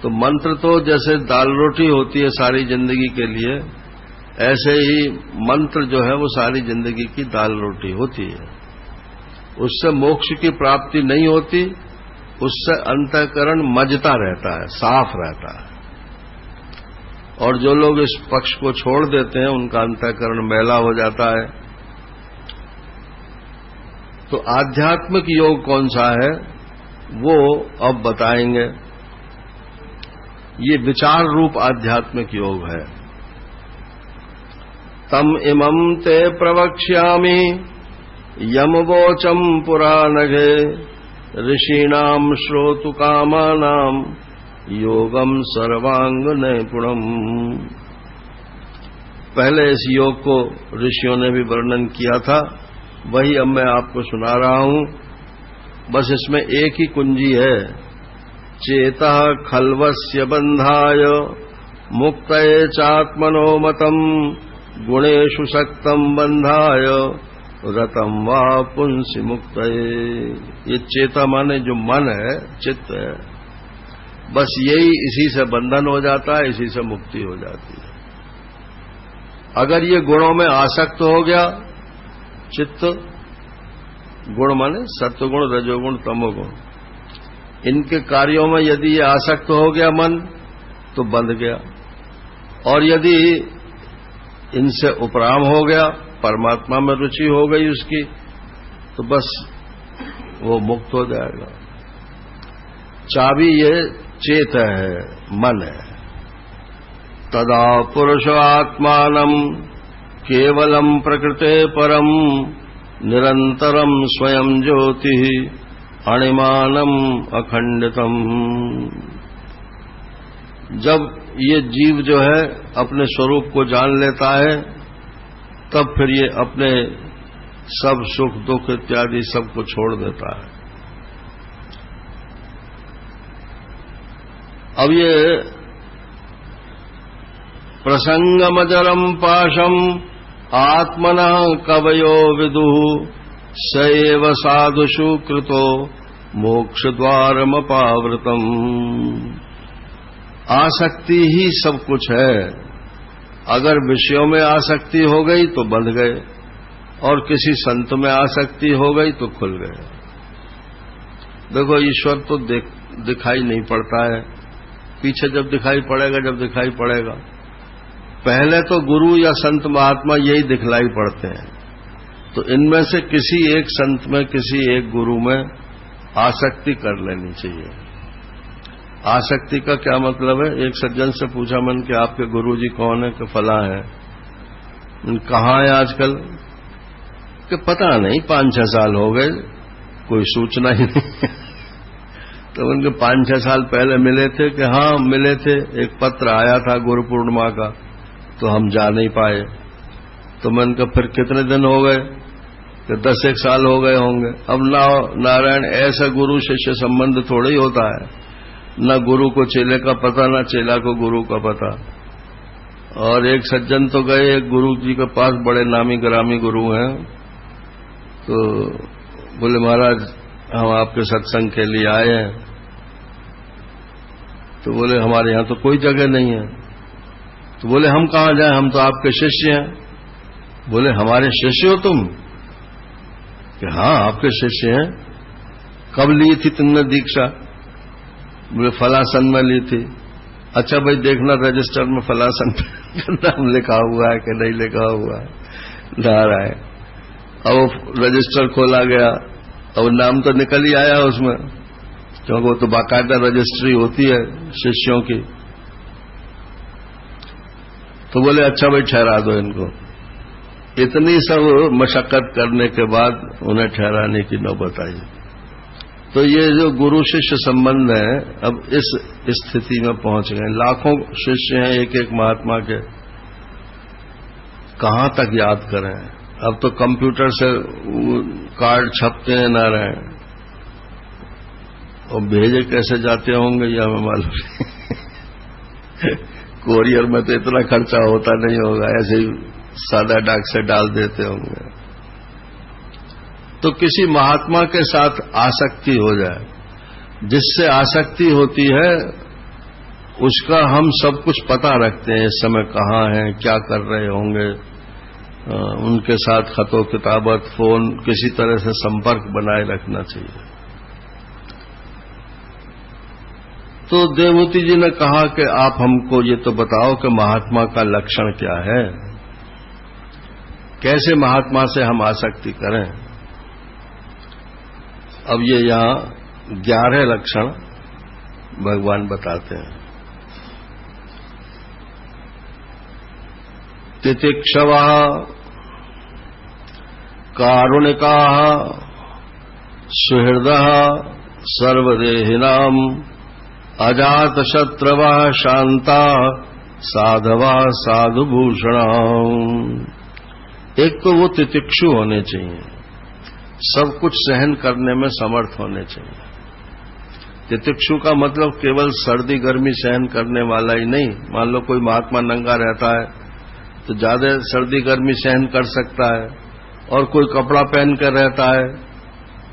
तो मंत्र तो जैसे दाल रोटी होती है सारी जिंदगी के लिए, ऐसे ही मंत्र जो है वो सारी जिंदगी की दाल रोटी होती है। उससे मोक्ष की प्राप्ति नहीं होती, उससे अंतःकरण मजता रहता है, साफ रहता है। और जो लोग इस पक्ष को छोड़ देते हैं उनका अंतःकरण मैला हो जाता है। तो आध्यात्मिक योग कौन सा है वो अब बताएंगे। ये विचार रूप आध्यात्मिक योग है। तम इमं ते प्रवक्ष्यामि यमवोचम पुराणघे ऋषीणाम श्रोतु कामानाम योगम सर्वांग नैपुणम। पहले इस योग को ऋषियों ने भी वर्णन किया था, वही अब मैं आपको सुना रहा हूं। बस इसमें एक ही कुंजी है, चेतः खल्वस्य बंधाय मुक्तये चात्मनो मतम गुणेषु सक्तम बंधाय रतम वा पुंसि मुक्तये। ये चेता माने जो मन है, चित्त है, बस यही इसी से बंधन हो जाता है, इसी से मुक्ति हो जाती है। अगर ये गुणों में आसक्त हो गया चित्त, गुण माने सत्वगुण, रजोगुण, तमोगुण, इनके कार्यों में यदि ये आसक्त हो गया मन, तो बंध गया। और यदि इनसे उपराम हो गया, परमात्मा में रुचि हो गई उसकी, तो बस वो मुक्त हो जाएगा। चाबी ये चेत है, मन है। तदा पुरुष आत्मानं केवलम प्रकृते परम निरंतरम स्वयं ज्योति अणिमानम अखंडितम। जब ये जीव जो है अपने स्वरूप को जान लेता है, तब फिर ये अपने सब सुख दुख इत्यादि सबको छोड़ देता है। अब ये प्रसंगमजरम पाशम आत्मनः कवयो विदुः स एव साधुषु कृतो मोक्षद्वारमपावृतम्। आसक्ति ही सब कुछ है। अगर विषयों में आसक्ति हो गई तो बंध गए, और किसी संत में आसक्ति हो गई तो खुल गए। देखो, ईश्वर तो दिखाई नहीं पड़ता है, पीछे जब दिखाई पड़ेगा, जब दिखाई पड़ेगा। पहले तो गुरु या संत महात्मा यही दिखलाई पड़ते हैं। तो इनमें से किसी एक संत में, किसी एक गुरु में आसक्ति कर लेनी चाहिए। आसक्ति का क्या मतलब है? एक सज्जन से पूछा मन कि आपके गुरुजी कौन है? कि फला है। कहाँ है आजकल? कि पता नहीं, 5-6 साल हो गए, कोई सूचना ही नहीं। तो उनके 5-6 साल पहले मिले थे? कि हाँ मिले थे, एक पत्र आया था गुरु पूर्णिमा का, तो हम जा नहीं पाए। तो मैंने कहा फिर कितने दिन हो गए? कि 10-1 साल हो गए होंगे। अब नारायण, ऐसा गुरु शिष्य संबंध थोड़ा ही होता है। न गुरु को चेले का पता, न चेला को गुरु का पता। और एक सज्जन तो गए एक गुरु जी के पास, बड़े नामी ग्रामी गुरु हैं, तो बोले महाराज हम आपके सत्संग के लिए आए हैं। तो बोले हमारे यहां तो कोई जगह नहीं है। तो बोले हम कहां जाएं, हम तो आपके शिष्य हैं। बोले हमारे शिष्य हो तुम? कि हाँ आपके शिष्य हैं। कब ली थी तुमने दीक्षा? बोले फलासन में ली थी। अच्छा भाई देखना रजिस्टर में फलासन का नाम लिखा हुआ है कि नहीं लिखा हुआ है। नारायण, अब रजिस्टर खोला गया, अब नाम तो निकल ही आया उसमें, क्योंकि वो तो बाकायदा रजिस्ट्री होती है शिष्यों की। तो बोले अच्छा भाई ठहरा दो इनको। इतनी सब मशक्कत करने के बाद उन्हें ठहराने की नौबत आई। तो ये जो गुरु शिष्य संबंध है, अब इस स्थिति में पहुंच गए। लाखों शिष्य हैं एक एक महात्मा के, कहां तक याद करें? अब तो कंप्यूटर से कार्ड छपते हैं नारायण, और भेजे कैसे जाते होंगे ये हमें मालूम नहीं। कोरियर में तो इतना खर्चा होता नहीं होगा, ऐसे ही सादा डाक से डाल देते होंगे। तो किसी महात्मा के साथ आसक्ति हो जाए, जिससे आसक्ति होती है उसका हम सब कुछ पता रखते हैं, इस समय कहाँ हैं, क्या कर रहे होंगे, उनके साथ खतो किताबत, फोन, किसी तरह से संपर्क बनाए रखना चाहिए। तो देवहूति जी ने कहा कि आप हमको ये तो बताओ कि महात्मा का लक्षण क्या है, कैसे महात्मा से हम आसक्ति करें। अब ये यहां 11 लक्षण भगवान बताते हैं। तितिक्षवः कारुणिकाः सुहृदः सर्वदेहिनाम् अजातशत्रवः शान्ता साधवा साधुभूषण। एक तो वो तितिक्षु होने चाहिए, सब कुछ सहन करने में समर्थ होने चाहिए। तितिक्षु का मतलब केवल सर्दी गर्मी सहन करने वाला ही नहीं। मान लो कोई महात्मा नंगा रहता है तो ज्यादा सर्दी गर्मी सहन कर सकता है, और कोई कपड़ा पहन कर रहता है,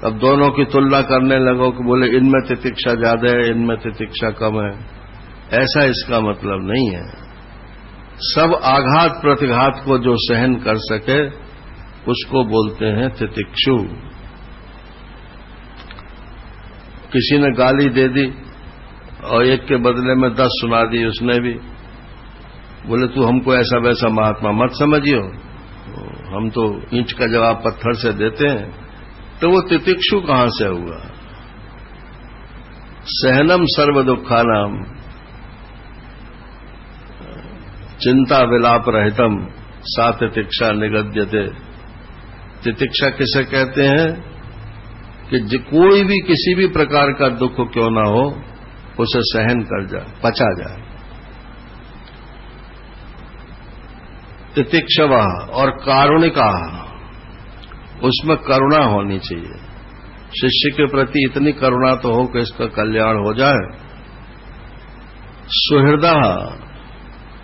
अब दोनों की तुलना करने लगो कि बोले इनमें तितिक्षा ज्यादा है, इनमें तितिक्षा कम है। ऐसा इसका मतलब नहीं है। सब आघात प्रतिघात को जो सहन कर सके उसको बोलते हैं तितिक्षु। किसी ने गाली दे दी और एक के बदले में 10 सुना दी उसने भी, बोले तू हमको ऐसा वैसा महात्मा मत समझियो, हम तो ईंट का जवाब पत्थर से देते हैं। तो वो तितिक्षु कहां से हुआ? सहनम सर्व दुखानाम चिंता विलाप रहितम सा तितिक्षा निगद्यते। तितिक्षा किसे कहते हैं? कि कोई भी किसी भी प्रकार का दुख क्यों ना हो उसे सहन कर जाए, पचा जाए। तितिक्षवा और कारुणिका, उसमें करुणा होनी चाहिए। शिष्य के प्रति इतनी करुणा तो हो कि इसका कल्याण हो जाए। सुहृदः,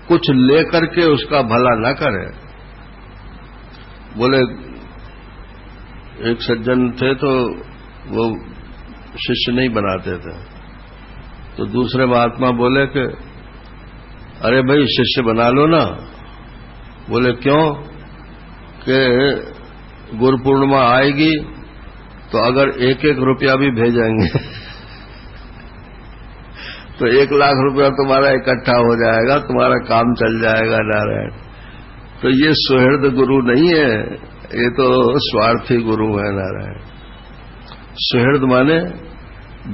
कुछ लेकर के उसका भला न करे। बोले एक सज्जन थे तो वो शिष्य नहीं बनाते थे, तो दूसरे महात्मा बोले कि अरे भाई शिष्य बना लो ना। बोले क्यों? कि गुरु पूर्णिमा आएगी तो अगर 1-1 रुपया भी भेजेंगे तो 1 लाख रुपया तुम्हारा इकट्ठा हो जाएगा, तुम्हारा काम चल जाएगा। नारायण, तो ये सुहृद गुरु नहीं है, ये तो स्वार्थी गुरु है। नारायण, सुहृद माने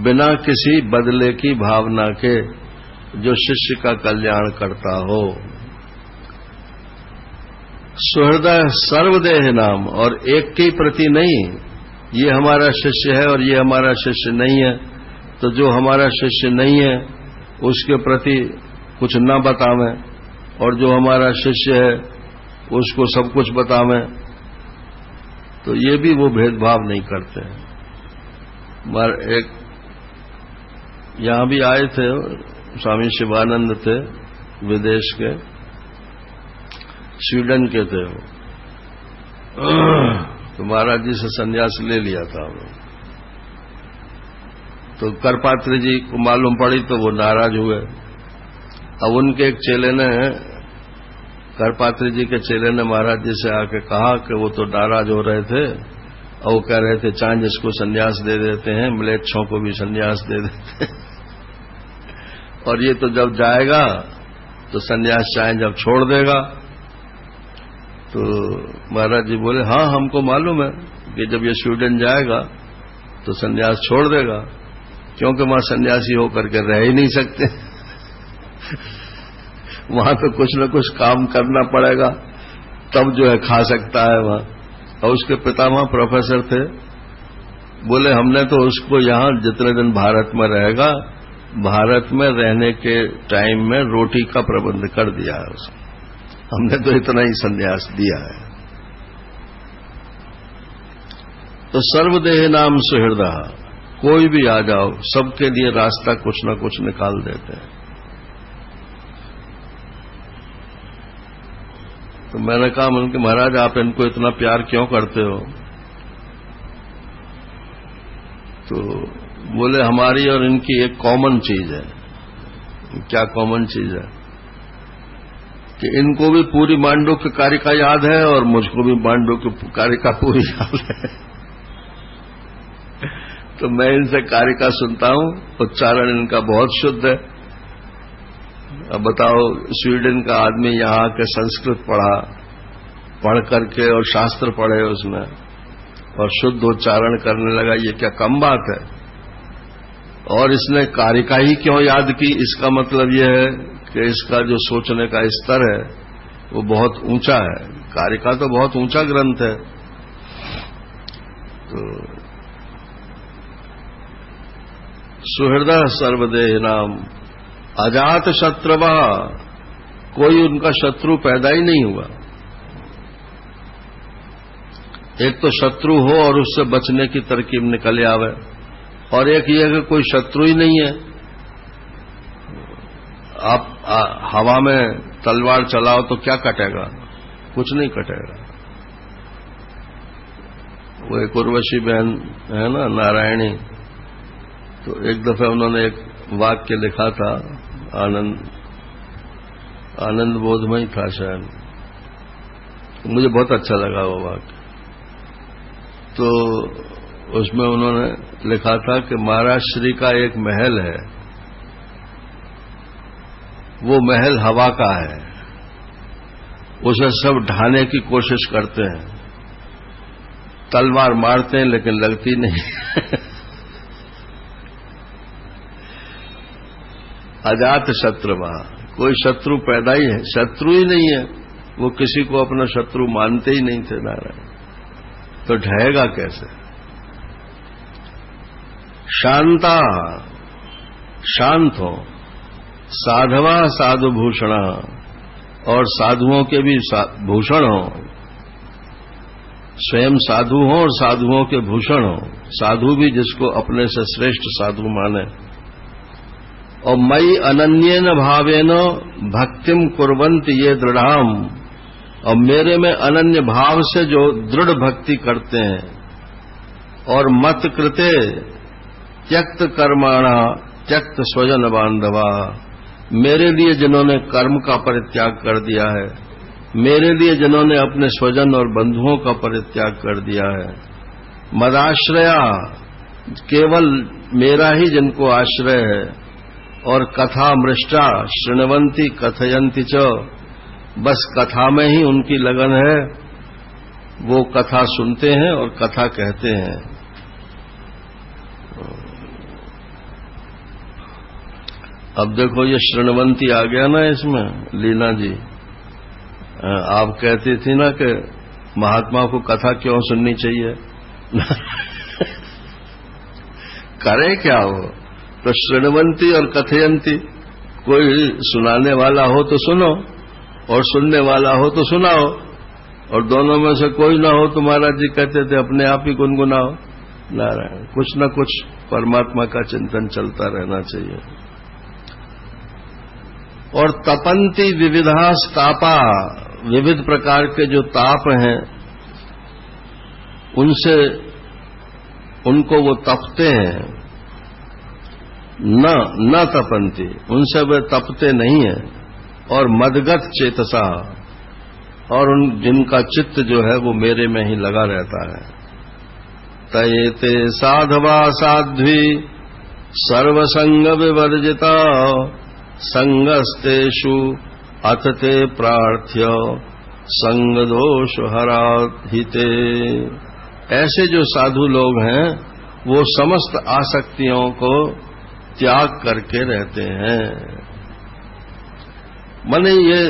बिना किसी बदले की भावना के जो शिष्य का कल्याण करता हो। सुहृदय सर्वदेह नाम, और एक के प्रति नहीं, ये हमारा शिष्य है और ये हमारा शिष्य नहीं है। तो जो हमारा शिष्य नहीं है उसके प्रति कुछ न बतावें, और जो हमारा शिष्य है उसको सब कुछ बतावें। तो ये भी वो भेदभाव नहीं करते हैं। एक यहां भी आए थे स्वामी शिवानंद थे, विदेश के, स्वीडन के थे वो। तो महाराज जी से संन्यास ले लिया था वो। तो करपात्री जी को मालूम पड़ी तो वो नाराज हुए। अब उनके एक चेले ने, करपात्री जी के चेले ने महाराज जी से आके कहा कि वो तो नाराज हो रहे थे और वो कह रहे थे चांद इसको संन्यास दे देते हैं, म्लेच्छों को भी संन्यास दे देते हैं और ये तो जब जाएगा तो संन्यास चाहे जब छोड़ देगा। तो महाराज जी बोले हाँ हमको मालूम है कि जब ये स्वीडन जाएगा तो संन्यास छोड़ देगा, क्योंकि वहां सन्यासी होकर के रह ही नहीं सकते वहां तो कुछ न कुछ काम करना पड़ेगा, तब जो है खा सकता है वहां। और उसके पिता वहां प्रोफेसर थे। बोले हमने तो उसको यहां जितने दिन भारत में रहेगा, भारत में रहने के टाइम में रोटी का प्रबंध कर दिया है उसको, हमने तो इतना ही संन्यास दिया है। तो सर्वदेह नाम सुहृदा, कोई भी आ जाओ सबके लिए रास्ता कुछ न कुछ निकाल देते हैं। तो मैंने कहा उनके महाराज आप इनको इतना प्यार क्यों करते हो? तो बोले हमारी और इनकी एक कॉमन चीज है। क्या कॉमन चीज है? कि इनको भी पूरी मांडुक्य कारिका याद है और मुझको भी मांडुक्य कारिका पूरी याद है तो मैं इनसे कारिका सुनता हूं, उच्चारण इनका बहुत शुद्ध है। अब बताओ स्वीडन का आदमी यहां आके संस्कृत पढ़ करके और शास्त्र पढ़े उसमें और शुद्ध उच्चारण करने लगा, ये क्या कम बात है? और इसने कारिका ही क्यों याद की? इसका मतलब यह है कि इसका जो सोचने का स्तर है वो बहुत ऊंचा है। कारिका तो बहुत ऊंचा ग्रंथ है। तो सुहृदः सर्वदेह नाम अजात शत्रवा, कोई उनका शत्रु पैदा ही नहीं हुआ। एक तो शत्रु हो और उससे बचने की तरकीब निकल आवे, और एक ये कि कोई शत्रु ही नहीं है। आप हवा में तलवार चलाओ तो क्या कटेगा? कुछ नहीं कटेगा। वो एक उर्वशी बहन है ना, नारायणी, तो एक दफे उन्होंने एक वाक्य लिखा था, आनंद बोधमय था शायद, मुझे बहुत अच्छा लगा वो वाक्य। तो उसमें उन्होंने लिखा था कि महाराज श्री का एक महल है, वो महल हवा का है, उसे सब ढाने की कोशिश करते हैं, तलवार मारते हैं लेकिन लगती नहीं। अजात शत्रु, वहां कोई शत्रु पैदा ही है, शत्रु ही नहीं है, वो किसी को अपना शत्रु मानते ही नहीं थे नारायण, तो ढहेगा कैसे? शांता, शांत हो, साधवा साधु भूषण, और साधुओं के भी भूषण हो, स्वयं साधु हो और साधुओं के भूषण हो, साधु भी जिसको अपने से श्रेष्ठ साधु माने। और मई अनन्येन भावेन भक्तिम कुर्वन्त ये दृढ़ाम, और मेरे में अनन्य भाव से जो दृढ़ भक्ति करते हैं, और मत कृते त्यक्त कर्माणा त्यक्त स्वजन बांधवा, मेरे लिए जिन्होंने कर्म का परित्याग कर दिया है, मेरे लिए जिन्होंने अपने स्वजन और बंधुओं का परित्याग कर दिया है, मदाश्रया, केवल मेरा ही जिनको आश्रय है, और कथा मृष्टा शृण्वन्ति कथयन्ति च, बस कथा में ही उनकी लगन है, वो कथा सुनते हैं और कथा कहते हैं। अब देखो ये शृण्वन्ति आ गया ना इसमें, लीना जी आप कहती थी ना कि महात्मा को कथा क्यों सुननी चाहिए। करे क्या हो? तो शृण्वन्ति और कथयन्ति, कोई सुनाने वाला हो तो सुनो और सुनने वाला हो तो सुनाओ, और दोनों में से कोई ना हो तो महाराज जी कहते थे अपने आप ही गुनगुनाओ नारायण। कुछ न कुछ परमात्मा का चिंतन चलता रहना चाहिए। और तपंती विविधास तापा, विविध प्रकार के जो ताप हैं उनसे उनको वो तपते हैं, न तपंती, उनसे वे तपते नहीं है। और मदगत चेतसा, और उन जिनका चित्त जो है वो मेरे में ही लगा रहता है। तयेते साधवा साध्वी सर्वसंग विवर्जिता, संगस्तेषु अथते प्रार्थ्य संग दोष हराहिते। ऐसे जो साधु लोग हैं वो समस्त आसक्तियों को त्याग करके रहते हैं। माने ये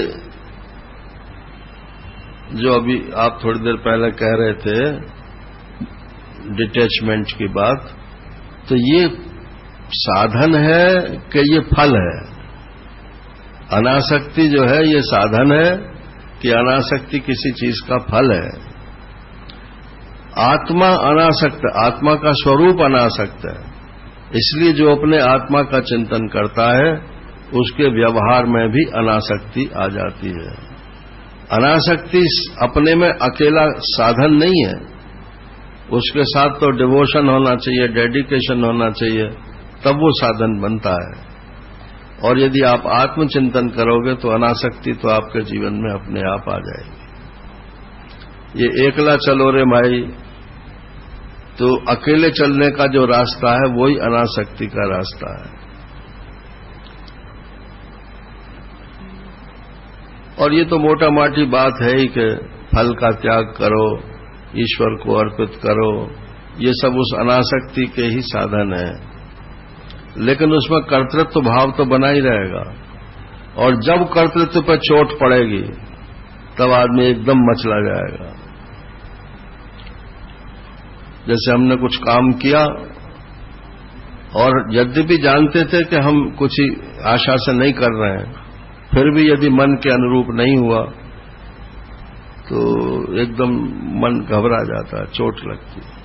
जो अभी आप थोड़ी देर पहले कह रहे थे डिटैचमेंट की बात, तो ये साधन है कि ये फल है? अनासक्ति जो है ये साधन है कि अनासक्ति किसी चीज का फल है? आत्मा अनासक्त, आत्मा का स्वरूप अनासक्त है, इसलिए जो अपने आत्मा का चिंतन करता है उसके व्यवहार में भी अनासक्ति आ जाती है। अनासक्ति अपने में अकेला साधन नहीं है, उसके साथ तो डिवोशन होना चाहिए, डेडिकेशन होना चाहिए, तब वो साधन बनता है। और यदि आप आत्मचिंतन करोगे तो अनासक्ति तो आपके जीवन में अपने आप आ जाएगी। ये एकला चलो रे भाई, तो अकेले चलने का जो रास्ता है वही अनासक्ति का रास्ता है। और ये तो मोटा माटी बात है ही कि फल का त्याग करो, ईश्वर को अर्पित करो, ये सब उस अनासक्ति के ही साधन है। लेकिन उसमें कर्तृत्व भाव तो बना ही रहेगा, और जब कर्तृत्व पर चोट पड़ेगी तब आदमी एकदम मचला जाएगा। जैसे हमने कुछ काम किया और यद्यपि जानते थे कि हम कुछ ही आशा से नहीं कर रहे हैं, फिर भी यदि मन के अनुरूप नहीं हुआ तो एकदम मन घबरा जाता है, चोट लगती है।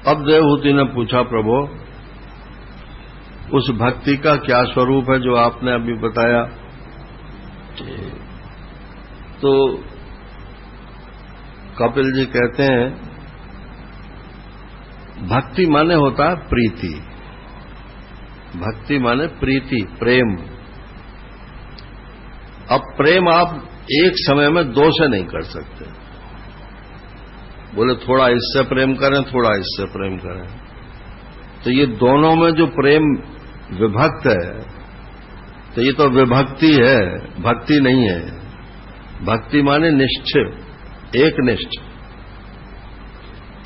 अब देवहूति ने पूछा, प्रभु उस भक्ति का क्या स्वरूप है जो आपने अभी बताया? तो कपिल जी कहते हैं, भक्ति माने होता है प्रीति। भक्ति माने प्रीति, प्रेम। अब प्रेम आप एक समय में दो से नहीं कर सकते। बोले थोड़ा इससे प्रेम करें, थोड़ा इससे प्रेम करें, तो ये दोनों में जो प्रेम विभक्त है, तो ये तो विभक्ति है, भक्ति नहीं है। भक्ति माने निश्चय, एक निष्ठ,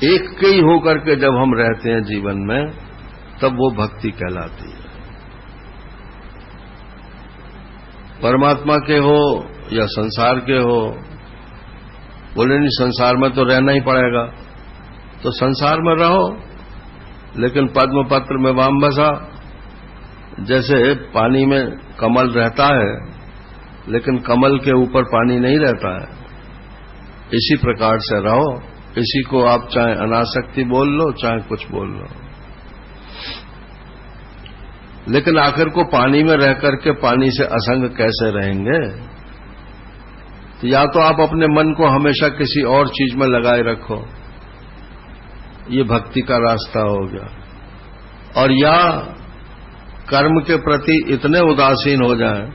एक के ही होकर के जब हम रहते हैं जीवन में, तब वो भक्ति कहलाती है। परमात्मा के हो या संसार के हो, बोले नहीं संसार में तो रहना ही पड़ेगा, तो संसार में रहो, लेकिन पद्म पत्र में वाम बसा। जैसे पानी में कमल रहता है, लेकिन कमल के ऊपर पानी नहीं रहता है, इसी प्रकार से रहो। इसी को आप चाहे अनासक्ति बोल लो, चाहे कुछ बोल लो, लेकिन आखिर को पानी में रह करके पानी से असंग कैसे रहेंगे? तो या तो आप अपने मन को हमेशा किसी और चीज में लगाए रखो, ये भक्ति का रास्ता हो गया, और या कर्म के प्रति इतने उदासीन हो जाएं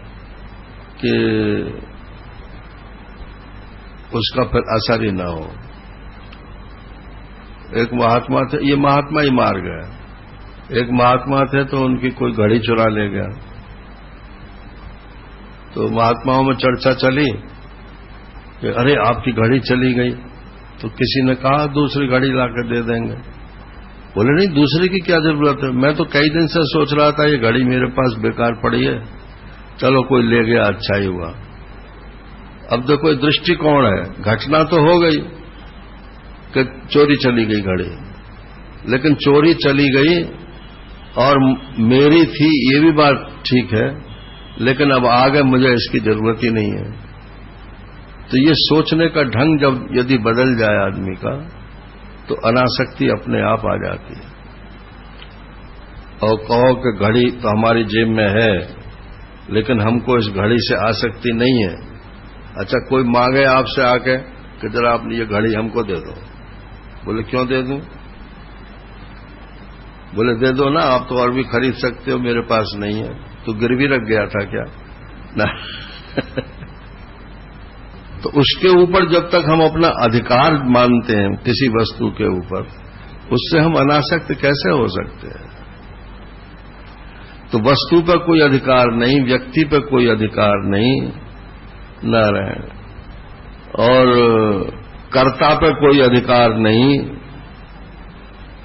कि उसका फिर असर ही ना हो। एक महात्मा थे, ये महात्मा ही मार गया। एक महात्मा थे तो उनकी कोई घड़ी चुरा ले गया, तो महात्माओं में चर्चा चली कि अरे आपकी घड़ी चली गई, तो किसी ने कहा दूसरी घड़ी लाकर दे देंगे। बोले नहीं, दूसरी की क्या जरूरत है, मैं तो कई दिन से सोच रहा था ये घड़ी मेरे पास बेकार पड़ी है, चलो कोई ले गया, अच्छा ही हुआ। अब तो कोई दृष्टिकोण है, घटना तो हो गई कि चोरी चली गई घड़ी, लेकिन चोरी चली गई और मेरी थी ये भी बात ठीक है, लेकिन अब आगे मुझे इसकी जरूरत ही नहीं है। तो ये सोचने का ढंग जब यदि बदल जाए आदमी का, तो अनासक्ति अपने आप आ जाती है। और कहो कि घड़ी तो हमारी जेब में है, लेकिन हमको इस घड़ी से आसक्ति नहीं है। अच्छा, कोई मांगे आपसे आके कि जरा आप ये घड़ी हमको दे दो, बोले क्यों दे दूं? बोले दे दो ना, आप तो और भी खरीद सकते हो, मेरे पास नहीं है। तो गिरवी रख गया था क्या? ना। तो उसके ऊपर जब तक हम अपना अधिकार मानते हैं किसी वस्तु के ऊपर, उससे हम अनासक्त कैसे हो सकते हैं? तो वस्तु पर कोई अधिकार नहीं, व्यक्ति पर कोई अधिकार नहीं, नारायण, और कर्ता पर कोई अधिकार नहीं,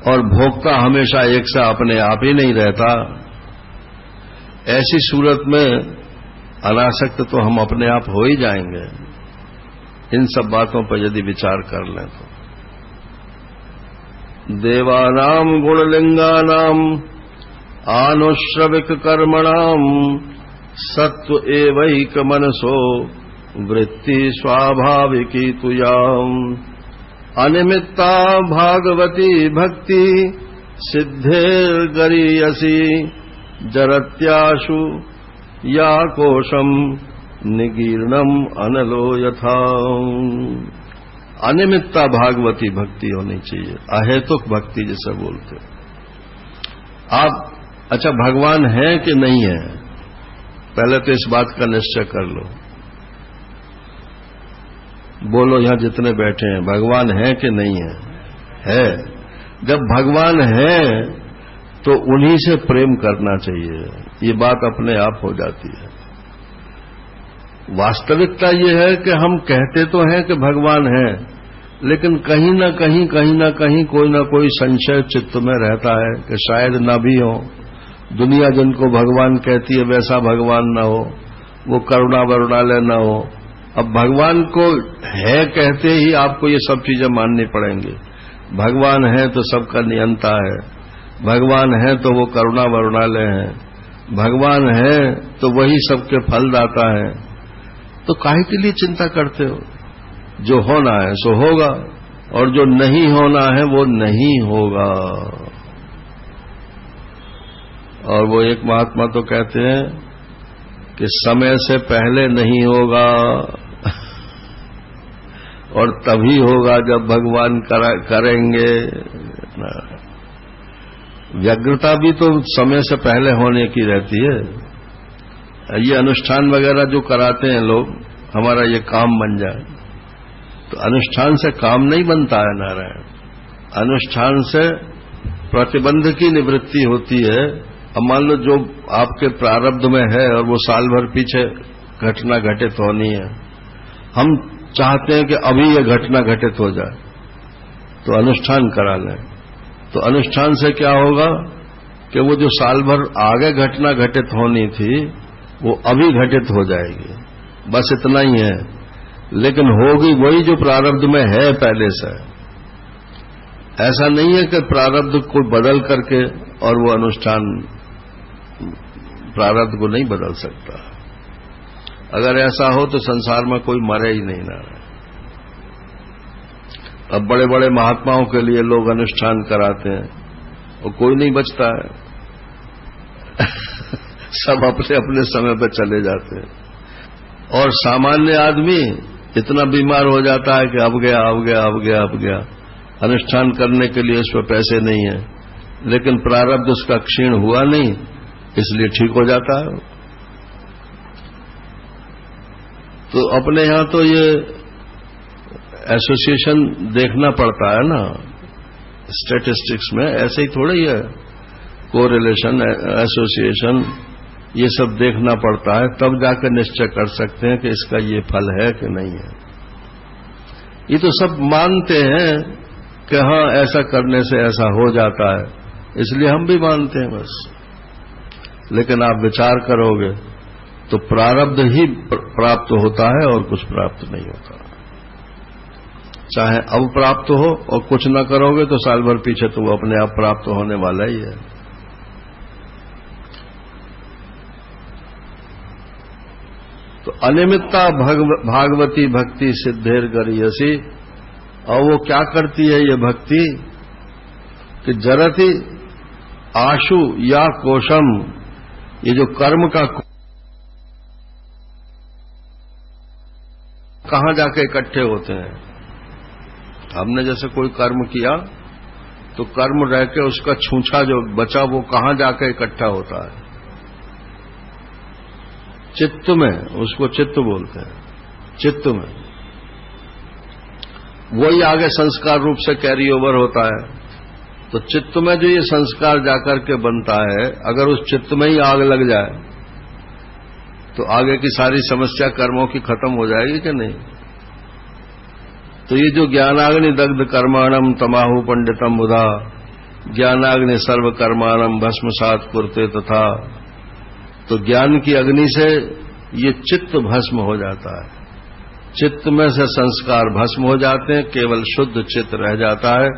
और भोक्ता हमेशा एक सा अपने आप ही नहीं रहता। ऐसी सूरत में अनासक्त तो हम अपने आप हो ही जाएंगे, इन सब बातों पर यदि विचार कर लें तो। देवानाम गुणलिंगानाम आनुश्रविक कर्मणाम सत्व एवैक मनसो वृत्ति स्वाभाविकी तुयाम अनिमित्ता भागवती भक्ति सिद्धेर्गरीयसी जरत्याशु या कोशम निगीर्णम अनलो यथा। अनिमित्ता भागवती भक्ति होनी चाहिए, अहेतुक भक्ति जिसे बोलते। आप अच्छा भगवान है कि नहीं है, पहले तो इस बात का निश्चय कर लो। बोलो यहां जितने बैठे हैं, भगवान है कि नहीं है? है। जब भगवान है तो उन्हीं से प्रेम करना चाहिए, ये बात अपने आप हो जाती है। वास्तविकता ये है कि हम कहते तो हैं कि भगवान है, लेकिन कहीं ना कहीं कोई ना कोई संशय चित्त में रहता है कि शायद न भी हो। दुनिया जिनको भगवान कहती है वैसा भगवान न हो, वो करुणा वरुणालय न हो। अब भगवान को है कहते ही आपको ये सब चीजें माननी पड़ेंगी। भगवान है तो सबका नियंता है, भगवान है तो वो करुणा वरुणालय है, भगवान है तो वही सबके फल दाता है, तो काहे के लिए चिंता करते हो? जो होना है सो होगा, और जो नहीं होना है वो नहीं होगा। और वो एक महात्मा तो कहते हैं कि समय से पहले नहीं होगा और तभी होगा जब भगवान करेंगे। व्यग्रता भी तो समय से पहले होने की रहती है। ये अनुष्ठान वगैरह जो कराते हैं लोग, हमारा ये काम बन जाए, तो अनुष्ठान से काम नहीं बनता है नारायण। अनुष्ठान से प्रतिबंध की निवृत्ति होती है। अब मान लो जो आपके प्रारब्ध में है और वो साल भर पीछे घटना घटित होनी है, हम चाहते हैं कि अभी ये घटना घटित हो जाए, तो अनुष्ठान करा लें। तो अनुष्ठान से क्या होगा कि वो जो साल भर आगे घटना घटित होनी थी वो अभी घटित हो जाएगी, बस इतना ही है। लेकिन होगी वही जो प्रारब्ध में है पहले से। ऐसा नहीं है कि प्रारब्ध को बदल करके, और वो अनुष्ठान प्रारब्ध को नहीं बदल सकता। अगर ऐसा हो तो संसार में कोई मरे ही नहीं ना। अब बड़े बड़े महात्माओं के लिए लोग अनुष्ठान कराते हैं और कोई नहीं बचता है सब अपने अपने समय पर चले जाते हैं। और सामान्य आदमी इतना बीमार हो जाता है कि अब गया अब गया अब गया अब गया। अनुष्ठान करने के लिए उस पर पैसे नहीं है, लेकिन प्रारब्ध उसका क्षीण हुआ नहीं, इसलिए ठीक हो जाता है। तो अपने यहां तो ये एसोसिएशन देखना पड़ता है ना, स्टैटिस्टिक्स में ऐसे ही थोड़ा ही है, कोरिलेशन, एसोसिएशन, ये सब देखना पड़ता है, तब जाकर निश्चय कर सकते हैं कि इसका ये फल है कि नहीं है। ये तो सब मानते हैं कि हाँ ऐसा करने से ऐसा हो जाता है, इसलिए हम भी मानते हैं बस। लेकिन आप विचार करोगे तो प्रारब्ध ही प्राप्त होता है और कुछ प्राप्त नहीं होता। चाहे अब प्राप्त हो और कुछ न करोगे तो साल भर पीछे तो वो अपने आप प्राप्त होने वाला ही है। तो अनिमित्ता भागवती भक्ति सिद्धेर गरियसी। और वो क्या करती है ये भक्ति कि जरति आशु या कोशम, ये जो कर्म का कहां जाके इकट्ठे होते हैं। हमने जैसे कोई कर्म किया तो कर्म रह के उसका छूछा जो बचा वो कहां जाके इकट्ठा होता है? चित्त में, उसको चित्त बोलते हैं। चित्त में वही आगे संस्कार रूप से कैरी ओवर होता है। तो चित्त में जो ये संस्कार जाकर के बनता है, अगर उस चित्त में ही आग लग जाए तो आगे की सारी समस्या कर्मों की खत्म हो जाएगी कि नहीं? तो ये जो ज्ञानाग्नि दग्ध कर्माणम तमाहु पंडितम बुधा, ज्ञानाग्नि सर्व कर्माणम भस्मसात कुरते तथा। तो ज्ञान की अग्नि से ये चित्त भस्म हो जाता है, चित्त में से संस्कार भस्म हो जाते हैं, केवल शुद्ध चित्त रह जाता है।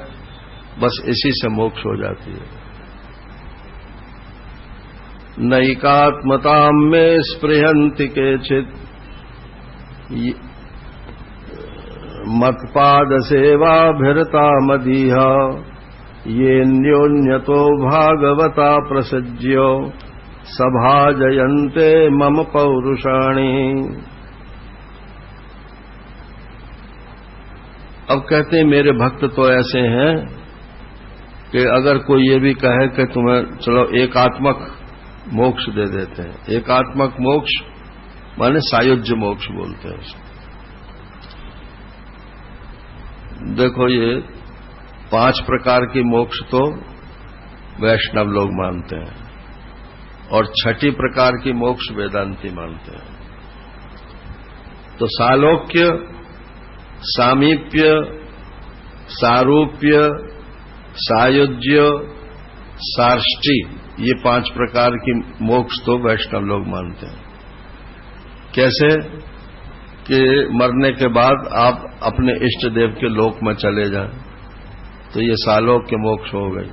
बस इसी से मोक्ष हो जाती है। नैकात्मतां मे स्पृहन्ति केचित् मत्पाद सेवाभिरता मदीह, ये न्योन्यतो भागवता प्रसज्य सभाजयन्ते मम पौरुषाणि। अब कहते हैं मेरे भक्त तो ऐसे हैं कि अगर कोई ये भी कहे कि तुम्हें चलो एकात्मक मोक्ष दे देते हैं। एकात्मक मोक्ष माने सायुज्य मोक्ष बोलते हैं उसको। देखो ये 5 प्रकार की मोक्ष तो वैष्णव लोग मानते हैं और 6ठी प्रकार की मोक्ष वेदांती मानते हैं। तो सालोक्य, सामीप्य, सारूप्य, सायुज्य, सार्ष्टी, ये 5 प्रकार की मोक्ष तो वैष्णव लोग मानते हैं। कैसे कि मरने के बाद आप अपने इष्ट देव के लोक में चले जाएं, तो ये सालोक्य मोक्ष हो गई।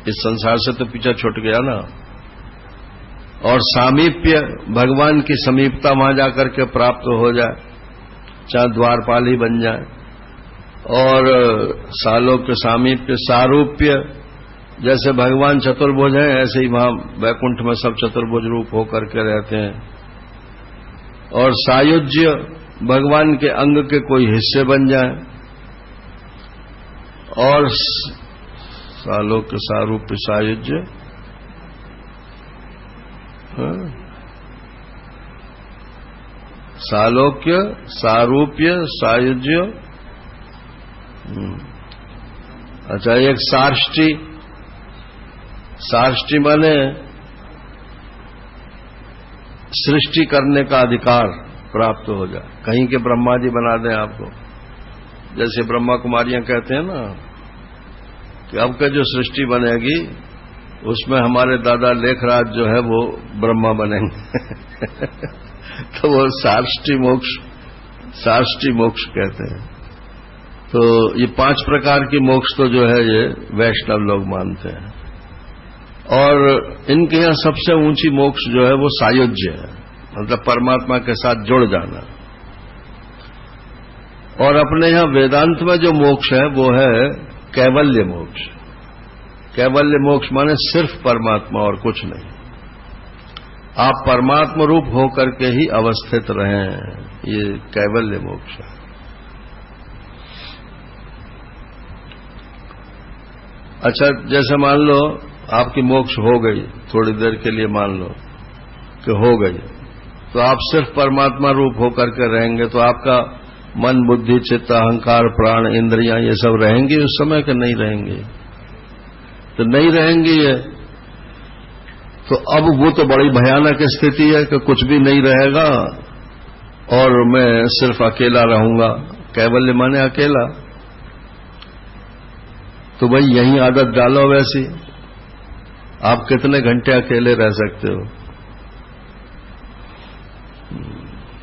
इस संसार से तो पीछा छूट गया ना। और सामीप्य, भगवान की समीपता वहां जाकर के प्राप्त हो जाए, चाहे द्वारपाल ही बन जाए। और सालोक्य, सामीप्य, सारूप्य, जैसे भगवान चतुर्भुज हैं ऐसे ही वहां वैकुंठ में सब चतुर्भुज रूप होकर के रहते हैं। और सायुज्य, भगवान के अंग के कोई हिस्से बन जाए। और सालोक्य, सारूप्य, सायुज्य, सालोक्य, सारूप्य, सायुज्य, अच्छा एक सार्ष्टी, सार्ष्टी माने सृष्टि करने का अधिकार प्राप्त हो जाए, कहीं के ब्रह्मा जी बना दें आपको। जैसे ब्रह्मा कुमारियां कहते हैं ना कि अब का जो सृष्टि बनेगी उसमें हमारे दादा लेखराज जो है वो ब्रह्मा बनेंगे तो वो सार्ष्टी मोक्ष कहते हैं। तो ये 5 प्रकार की मोक्ष तो जो है ये वैष्णव लोग मानते हैं। और इनके यहां सबसे ऊंची मोक्ष जो है वो सायुज्य है, मतलब परमात्मा के साथ जुड़ जाना। और अपने यहां वेदांत में जो मोक्ष है वो है कैवल्य मोक्ष। कैवल्य मोक्ष माने सिर्फ परमात्मा और कुछ नहीं, आप परमात्मा रूप होकर के ही अवस्थित रहें, ये कैवल्य मोक्ष है। अच्छा, जैसे मान लो आपकी मोक्ष हो गई, थोड़ी देर के लिए मान लो कि हो गई, तो आप सिर्फ परमात्मा रूप होकर के रहेंगे, तो आपका मन, बुद्धि, चित्त, अहंकार, प्राण, इंद्रियां ये सब रहेंगी उस समय कि नहीं रहेंगी? तो नहीं रहेंगी ये, तो अब वो तो बड़ी भयानक स्थिति है कि कुछ भी नहीं रहेगा और मैं सिर्फ अकेला रहूंगा। कैवल्य माने अकेला। तो भाई यही आदत डालो वैसी, आप कितने घंटे अकेले रह सकते हो?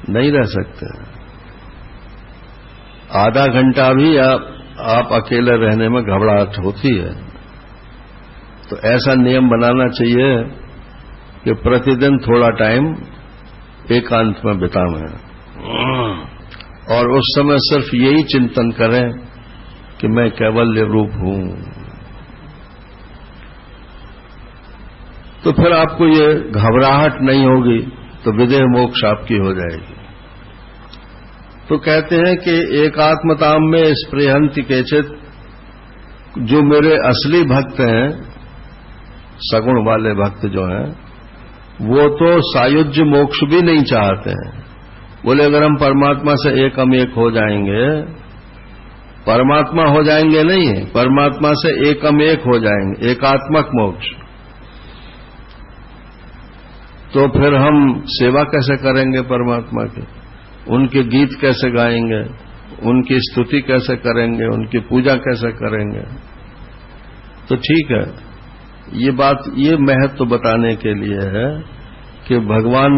नहीं रह सकते। आधा घंटा भी आप अकेले रहने में घबराहट होती है। तो ऐसा नियम बनाना चाहिए कि प्रतिदिन थोड़ा टाइम एकांत में बिताएं और उस समय सिर्फ यही चिंतन करें कि मैं कैवल्य रूप हूं। तो फिर आपको ये घबराहट नहीं होगी, तो विदेह मोक्ष आपकी हो जाएगी। तो कहते हैं कि एकात्मताम में स्पृहन्ति केचित्, जो मेरे असली भक्त हैं, सगुण वाले भक्त जो हैं, वो तो सायुज्य मोक्ष भी नहीं चाहते हैं। बोले अगर हम परमात्मा से एकम एक हो जाएंगे, परमात्मा हो जाएंगे नहीं, परमात्मा से एकम एक हो जाएंगे, एकात्मक मोक्ष, तो फिर हम सेवा कैसे करेंगे परमात्मा की? उनके गीत कैसे गाएंगे? उनकी स्तुति कैसे करेंगे? उनकी पूजा कैसे करेंगे? तो ठीक है, ये बात, ये महत्व बताने के लिए है कि भगवान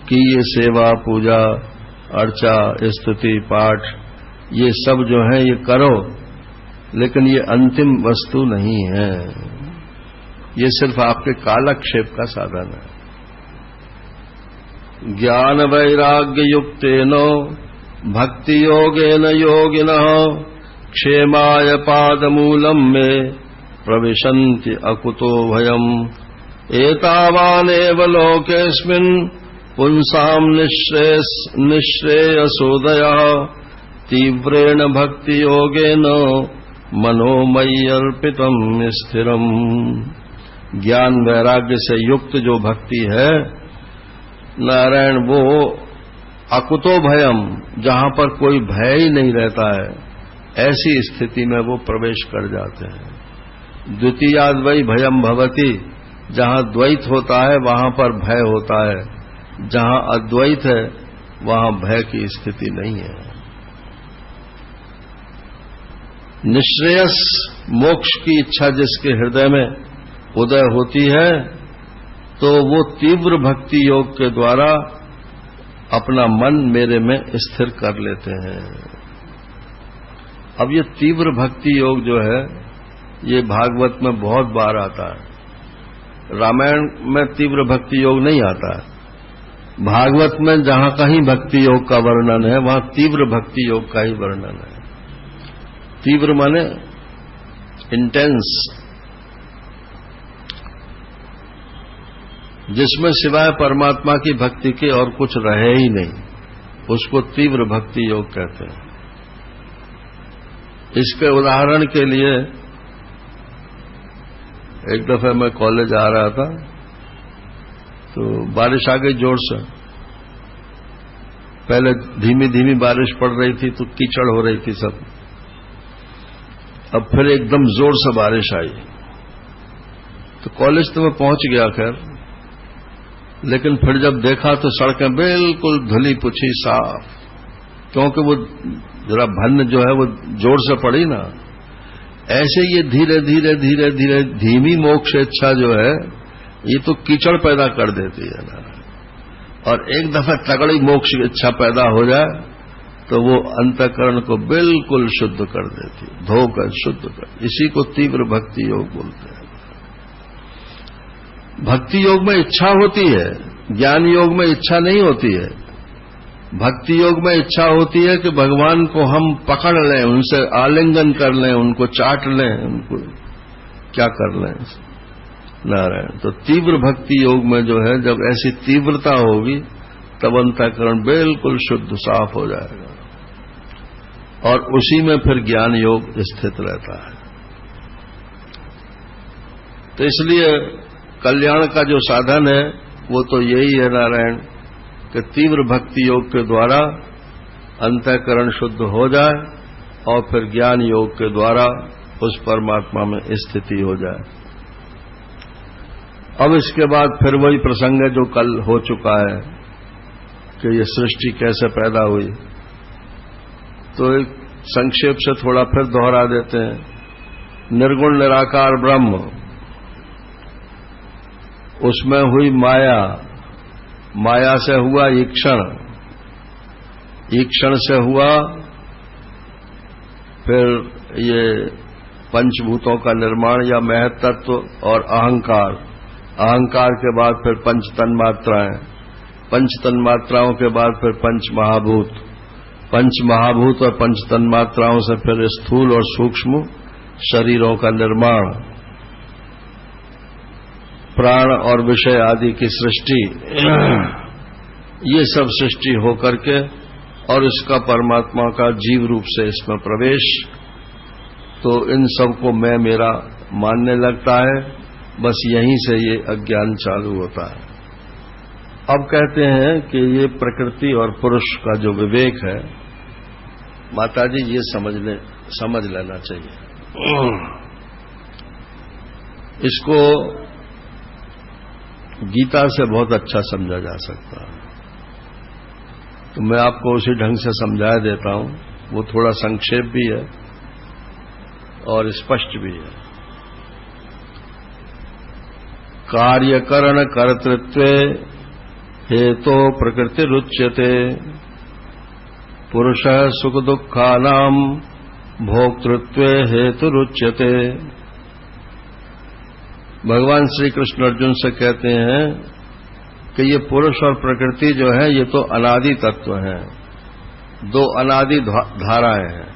की ये सेवा, पूजा, अर्चा, स्तुति, पाठ, ये सब जो है ये करो, लेकिन ये अंतिम वस्तु नहीं है, ये सिर्फ आपके कालक्षेप का साधन है। ज्ञान वैराग्य युक्तेन भक्ति योगेन योगिनः क्षेमाय पादमूलम में प्रविशन्ति अकुतो भयम् एतावानेव लोकेऽस्मिन् पुंसाम् निःश्रेयसोदयः तीव्रेण भक्ति योगेन मनोमयि अर्पितम् स्थिरम्। ज्ञान वैराग्य से युक्त जो भक्ति है नारायण, वो अकुतो भयम, जहां पर कोई भय ही नहीं रहता है, ऐसी स्थिति में वो प्रवेश कर जाते हैं। द्वितीयाद्वै भयम भवति, जहां द्वैत होता है वहां पर भय होता है, जहां अद्वैत है वहां भय की स्थिति नहीं है। निःश्रेयस मोक्ष की इच्छा जिसके हृदय में उदय होती है, तो वो तीव्र भक्ति योग के द्वारा अपना मन मेरे में स्थिर कर लेते हैं। अब ये तीव्र भक्ति योग जो है, ये भागवत में बहुत बार आता है। रामायण में तीव्र भक्ति योग नहीं आता है। भागवत में जहां कहीं भक्ति योग का वर्णन है वहां तीव्र भक्ति योग का ही वर्णन है। तीव्र माने इंटेंस, जिसमें सिवाय परमात्मा की भक्ति के और कुछ रहे ही नहीं, उसको तीव्र भक्ति योग कहते हैं। इसके उदाहरण के लिए एक दफे मैं कॉलेज आ रहा था तो बारिश आ गई जोर से। पहले धीमी धीमी बारिश पड़ रही थी तो कीचड़ हो रही थी सब, अब फिर एकदम जोर से बारिश आई तो कॉलेज तो मैं पहुंच गया खैर, लेकिन फिर जब देखा तो सड़कें बिल्कुल धुली पुछी साफ, क्योंकि वो जरा भन्न जो है वो जोर से पड़ी ना। ऐसे ये धीरे धीरे धीरे धीरे धीमी मोक्ष इच्छा जो है ये तो कीचड़ पैदा कर देती है ना, और एक दफा तगड़ी मोक्ष इच्छा पैदा हो जाए तो वो अंतःकरण को बिल्कुल शुद्ध कर देती, धोकर शुद्ध कर। इसी को तीव्र भक्ति योग बोलते हैं। भक्ति योग में इच्छा होती है, ज्ञान योग में इच्छा नहीं होती है। भक्ति योग में इच्छा होती है कि भगवान को हम पकड़ लें, उनसे आलिंगन कर लें, उनको चाट लें, उनको क्या कर लें नारायण। तो तीव्र भक्ति योग में जो है जब ऐसी तीव्रता होगी तब अंतःकरण बिल्कुल शुद्ध साफ हो जाएगा और उसी में फिर ज्ञान योग स्थित रहता है। तो इसलिए कल्याण का जो साधन है वो तो यही है नारायण कि तीव्र भक्ति योग के द्वारा अंतःकरण शुद्ध हो जाए और फिर ज्ञान योग के द्वारा उस परमात्मा में स्थिति हो जाए। अब इसके बाद फिर वही प्रसंग है जो कल हो चुका है कि ये सृष्टि कैसे पैदा हुई, तो एक संक्षेप से थोड़ा फिर दोहरा देते हैं। निर्गुण निराकार ब्रह्म, उसमें हुई माया, माया से हुआ ईक्षण, ईक्षण से हुआ फिर ये पंचभूतों का निर्माण या महत्त्व और अहंकार, अहंकार के बाद फिर पंच तन्मात्राएं, पंच तन्मात्राओं के बाद फिर पंच महाभूत, पंच महाभूत और पंच तन्मात्राओं से फिर स्थूल और सूक्ष्म शरीरों का निर्माण, प्राण और विषय आदि की सृष्टि, ये सब सृष्टि होकर के और इसका परमात्मा का जीव रूप से इसमें प्रवेश, तो इन सब को मैं मेरा मानने लगता है। बस यहीं से ये अज्ञान चालू होता है। अब कहते हैं कि ये प्रकृति और पुरुष का जो विवेक है माताजी ये समझ लेना चाहिए। इसको गीता से बहुत अच्छा समझा जा सकता है, तो मैं आपको उसी ढंग से समझा देता हूं। वो थोड़ा संक्षेप भी है और स्पष्ट भी है। कार्यकरण कर्तृत्वे हेतो प्रकृतिरुच्यते, पुरुषः सुख दुःखानां भोक्तृत्वे हेतुरुच्यते। भगवान श्री कृष्ण अर्जुन से कहते हैं कि ये पुरुष और प्रकृति जो है ये तो अनादि तत्व हैं, दो अनादि धाराएं हैं।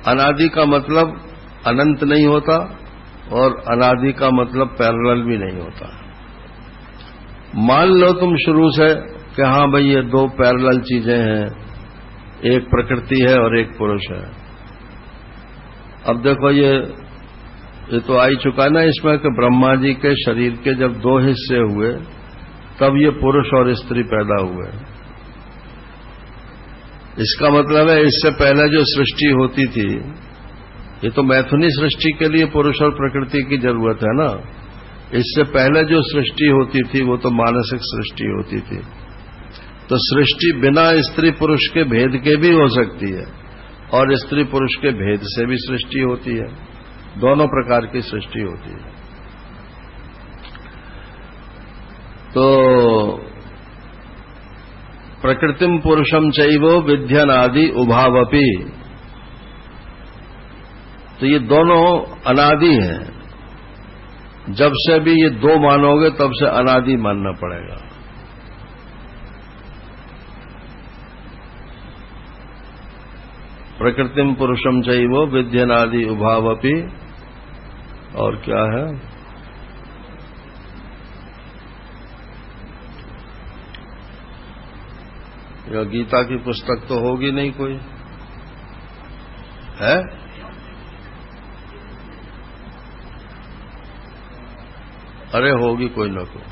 अनादि का मतलब अनंत नहीं होता और अनादि का मतलब पैरेलल भी नहीं होता। मान लो तुम शुरू से कि हाँ भाई ये दो पैरेलल चीजें हैं, एक प्रकृति है और एक पुरुष है। अब देखो ये तो आ ही चुका ना इसमें कि ब्रह्मा जी के शरीर के जब दो हिस्से हुए तब ये पुरुष और स्त्री पैदा हुए। इसका मतलब है इससे पहले जो सृष्टि होती थी, ये तो मैथुनी सृष्टि के लिए पुरुष और प्रकृति की जरूरत है ना। इससे पहले जो सृष्टि होती थी वो तो मानसिक सृष्टि होती थी। तो सृष्टि बिना स्त्री पुरुष के भेद के भी हो सकती है और स्त्री पुरुष के भेद से भी सृष्टि होती है। दोनों प्रकार की सृष्टि होती है। तो प्रकृतिम पुरुषम चैवो विध्यनादि उभावपि, तो ये दोनों अनादि हैं। जब से भी ये दो मानोगे तब से अनादि मानना पड़ेगा। प्रकृतिम पुरुषम चैव विद्यनादि उभावपि, और क्या है, यह गीता की पुस्तक तो होगी नहीं कोई है? अरे होगी कोई ना कोई,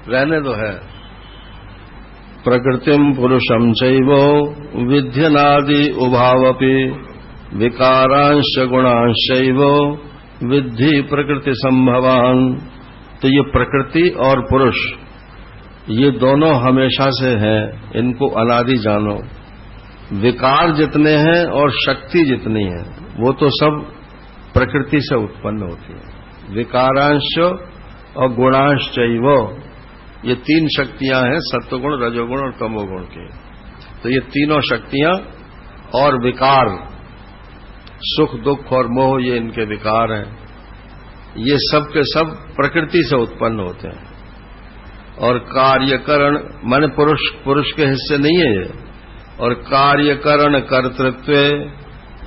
रहने दो है। प्रकृतिम पुरुषम चैव विद्यनादि उभावपि विकारांश गुणांशैव विद्धि प्रकृति संभवान। तो ये प्रकृति और पुरुष ये दोनों हमेशा से हैं, इनको अनादि जानो। विकार जितने हैं और शक्ति जितनी है वो तो सब प्रकृति से उत्पन्न होती है। विकारांश और गुणांश चैव, ये तीन शक्तियां हैं, सत्वगुण, रजोगुण और तमोगुण की। तो ये तीनों शक्तियां और विकार, सुख दुख और मोह, ये इनके विकार हैं। ये सब के सब प्रकृति से उत्पन्न होते हैं। और कार्यकरण माने पुरुष के हिस्से नहीं है ये। और कार्यकरण कर्तृत्व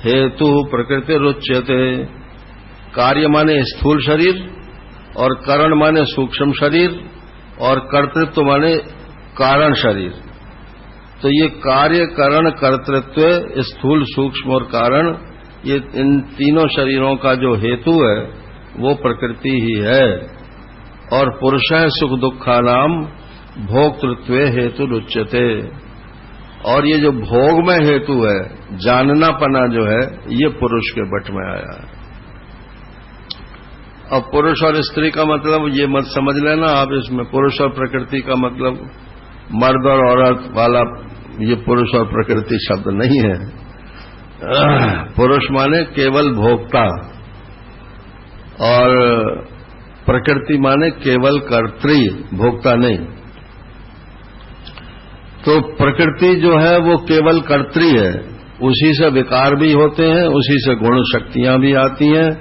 हेतु प्रकृति रुच्यते। कार्य माने स्थूल शरीर, और करण माने सूक्ष्म शरीर, और कर्तृत्व माने कारण शरीर। तो ये कार्य, करण, कर्तृत्व, स्थूल, सूक्ष्म और कारण, ये इन तीनों शरीरों का जो हेतु है वो प्रकृति ही है। और पुरुष सुख दुखानाम भोक्तृत्व हेतु रुच्यते। और ये जो भोग में हेतु है, जाननापना जो है, ये पुरुष के बट में आया है। अब पुरुष और स्त्री का मतलब ये मत समझ लेना आप इसमें, पुरुष और प्रकृति का मतलब मर्द और औरत वाला ये पुरुष और प्रकृति शब्द नहीं है। पुरुष माने केवल भोक्ता और प्रकृति माने केवल कर्त्री, भोक्ता नहीं। तो प्रकृति जो है वो केवल कर्त्री है, उसी से विकार भी होते हैं, उसी से गुण शक्तियां भी आती हैं।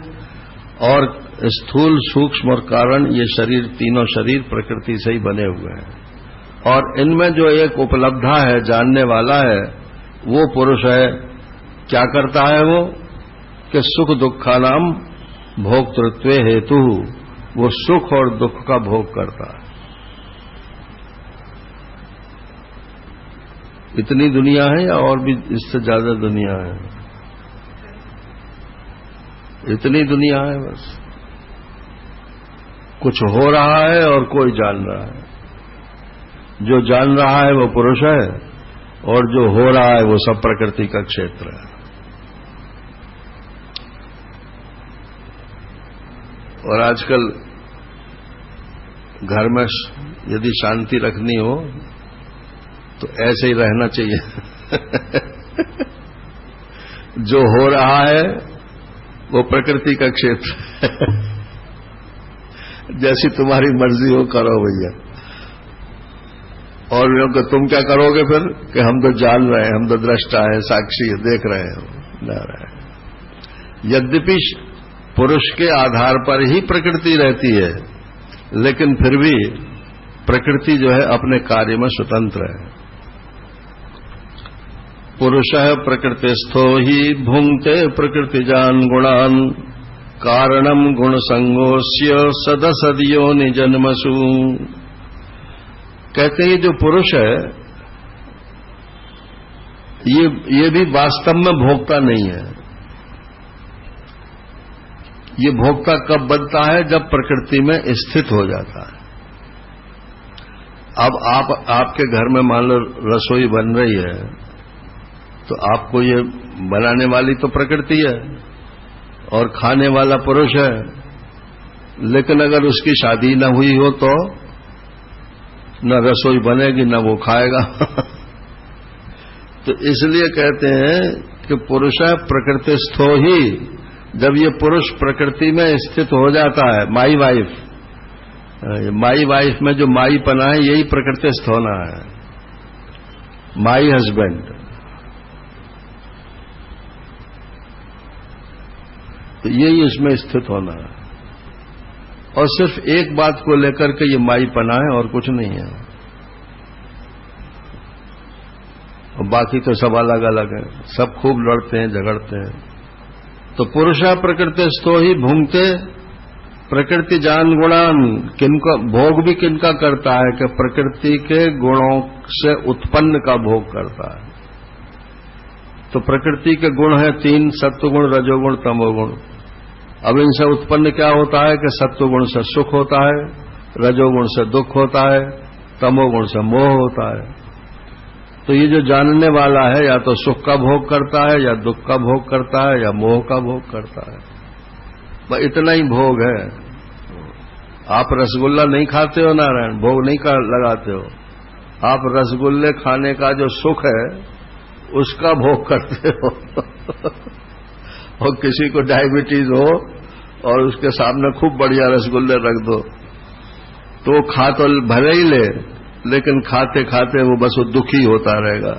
और स्थूल, सूक्ष्म और कारण, ये शरीर, तीनों शरीर प्रकृति से ही बने हुए हैं। और इनमें जो एक उपलब्धा है, जानने वाला है, वो पुरुष है। क्या करता है वो? कि सुख दुखानाम भोक्तृत्व हेतु, वो सुख और दुख का भोग करता है। इतनी दुनिया है या और भी इससे ज्यादा दुनिया है? इतनी दुनिया है बस। कुछ हो रहा है और कोई जान रहा है। जो जान रहा है वो पुरुष है, और जो हो रहा है वो सब प्रकृति का क्षेत्र है। और आजकल घर में यदि शांति रखनी हो तो ऐसे ही रहना चाहिए। जो हो रहा है वो प्रकृति का क्षेत्र है। जैसी तुम्हारी मर्जी हो करो भैया। और लोग तुम क्या करोगे फिर? कि हम तो जान रहे हैं, हम तो दृष्टा है, साक्षी है, देख रहे हैं, ना रहे हैं। यद्यपि पुरुष के आधार पर ही प्रकृति रहती है, लेकिन फिर भी प्रकृति जो है अपने कार्य में स्वतंत्र है। पुरुषः प्रकृतिस्थो ही भुंक्ते प्रकृतिजान गुणान कारणम गुण संगोस्य सदसदियो निजन्मसु। कहते हैं जो पुरुष है ये भी वास्तव में भोक्ता नहीं है। ये भोक्ता कब बनता है? जब प्रकृति में स्थित हो जाता है। अब आपके घर में मान लो रसोई बन रही है, तो आपको ये बनाने वाली तो प्रकृति है और खाने वाला पुरुष है। लेकिन अगर उसकी शादी न हुई हो तो न रसोई बनेगी, न वो खाएगा। तो इसलिए कहते हैं कि पुरुष प्रकृतिस्थो ही। जब ये पुरुष प्रकृति में स्थित हो जाता है, माई वाइफ में जो माई पना है, यही प्रकृतिस्थ होना है। माई हस्बैंड, तो यही इसमें स्थित होना है। और सिर्फ एक बात को लेकर के ये माई पना है और कुछ नहीं है, और बाकी तो सब अलग अलग है, सब खूब लड़ते हैं झगड़ते हैं। तो पुरुषा प्रकृतिस्थो ही भुंगते प्रकृति जान गुणान, किनका भोग भी किनका करता है कि प्रकृति के गुणों से उत्पन्न का भोग करता है। तो प्रकृति के गुण है 3, सत्वगुण, रजोगुण, तमोगुण। अब इनसे उत्पन्न क्या होता है कि सत्वगुण से सुख होता है, रजोगुण से दुख होता है, तमोगुण से मोह होता है। तो ये जो जानने वाला है या तो सुख का भोग करता है, या दुख का भोग करता है, या मोह का भोग करता है। बस इतना ही भोग है। आप रसगुल्ला नहीं खाते हो नारायण, भोग नहीं लगाते हो, आप रसगुल्ले खाने का जो सुख है उसका भोग करते हो। और किसी को डायबिटीज हो और उसके सामने खूब बढ़िया रसगुल्ले रख दो तो वो खा तो भले ही ले, लेकिन खाते खाते वो बस वो दुखी होता रहेगा,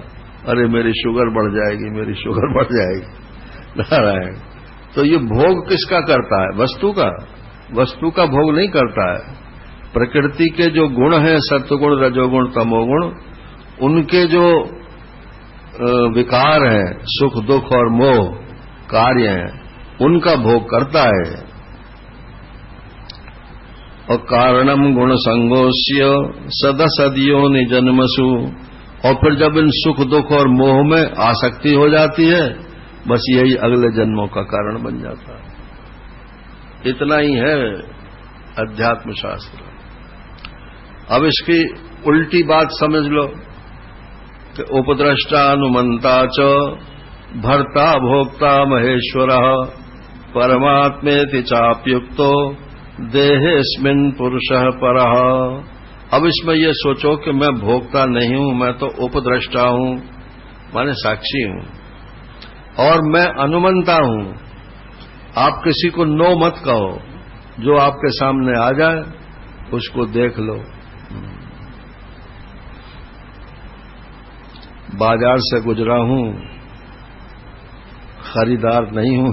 अरे मेरी शुगर बढ़ जाएगी, मेरी शुगर बढ़ जाएगी। नारायण, तो ये भोग किसका करता है? वस्तु का। वस्तु का भोग नहीं करता है। प्रकृति के जो गुण हैं, सत्वगुण, रजोगुण, तमोगुण, उनके जो विकार हैं, सुख दुख और मोह कार्य हैं, उनका भोग करता है। और कारणम गुण संगोष्य सदसदियों निजन्मसु, और फिर जब इन सुख दुख और मोह में आसक्ति हो जाती है, बस यही अगले जन्मों का कारण बन जाता है। इतना ही है अध्यात्म शास्त्र। अब इसकी उल्टी बात समझ लो कि उपद्रष्टा अनुमंता च भर्ता भोक्ता महेश्वरः परमात्मेति चाप्युक्तो देहेस्मिन् पुरुषः परः। अब इसमें यह सोचो कि मैं भोक्ता नहीं हूं, मैं तो उपद्रष्टा हूं, माने साक्षी हूं, और मैं अनुमंता हूं। आप किसी को नो मत कहो, जो आपके सामने आ जाए उसको देख लो। बाजार से गुजरा हूं, खरीदार नहीं हूं।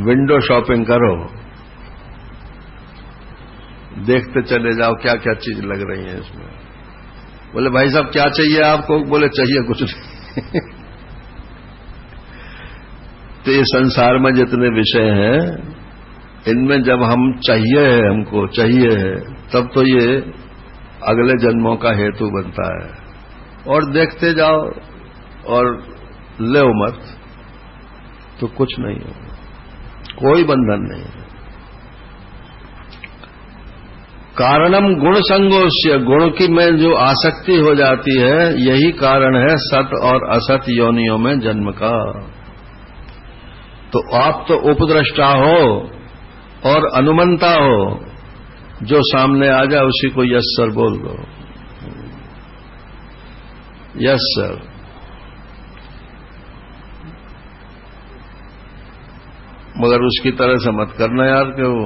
विंडो शॉपिंग करो, देखते चले जाओ क्या क्या चीज लग रही है इसमें। बोले भाई साहब क्या चाहिए आपको? बोले चाहिए कुछ नहीं। तो ये संसार में जितने विषय हैं, इनमें जब हम चाहिए है, हमको चाहिए है, तब तो ये अगले जन्मों का हेतु बनता है। और देखते जाओ और ले मत, तो कुछ नहीं है, कोई बंधन नहीं है। कारणम गुण संगोष्य, गुण की में जो आसक्ति हो जाती है, यही कारण है सत और असत योनियों में जन्म का। तो आप तो उपद्रष्टा हो और अनुमंता हो, जो सामने आ जाए उसी को यस सर बोल दो, यस सर। मगर उसकी तरह से मत करना यार कि वो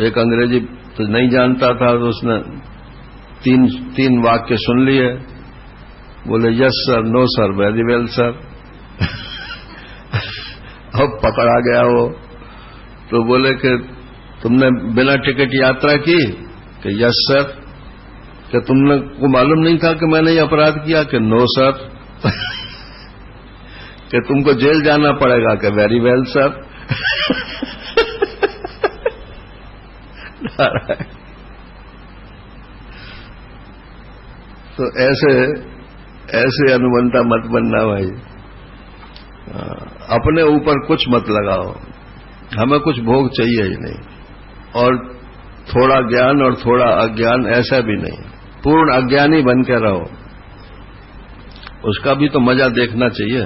एक अंग्रेजी तो नहीं जानता था, तो उसने तीन वाक्य सुन लिए, बोले yes sir, no sir, very well sir. अब पकड़ा गया वो, तो बोले कि तुमने बिना टिकट यात्रा की? कि यस सर। कि तुमने को मालूम नहीं था कि मैंने ये अपराध किया? कि नो सर। कि तुमको जेल जाना पड़ेगा? कि वेरी वेल सर। तो ऐसे अनुमंता मत बनना भाई। अपने ऊपर कुछ मत लगाओ, हमें कुछ भोग चाहिए ही नहीं, और थोड़ा ज्ञान और थोड़ा अज्ञान ऐसा भी नहीं, पूर्ण अज्ञानी बन के रहो, उसका भी तो मजा देखना चाहिए।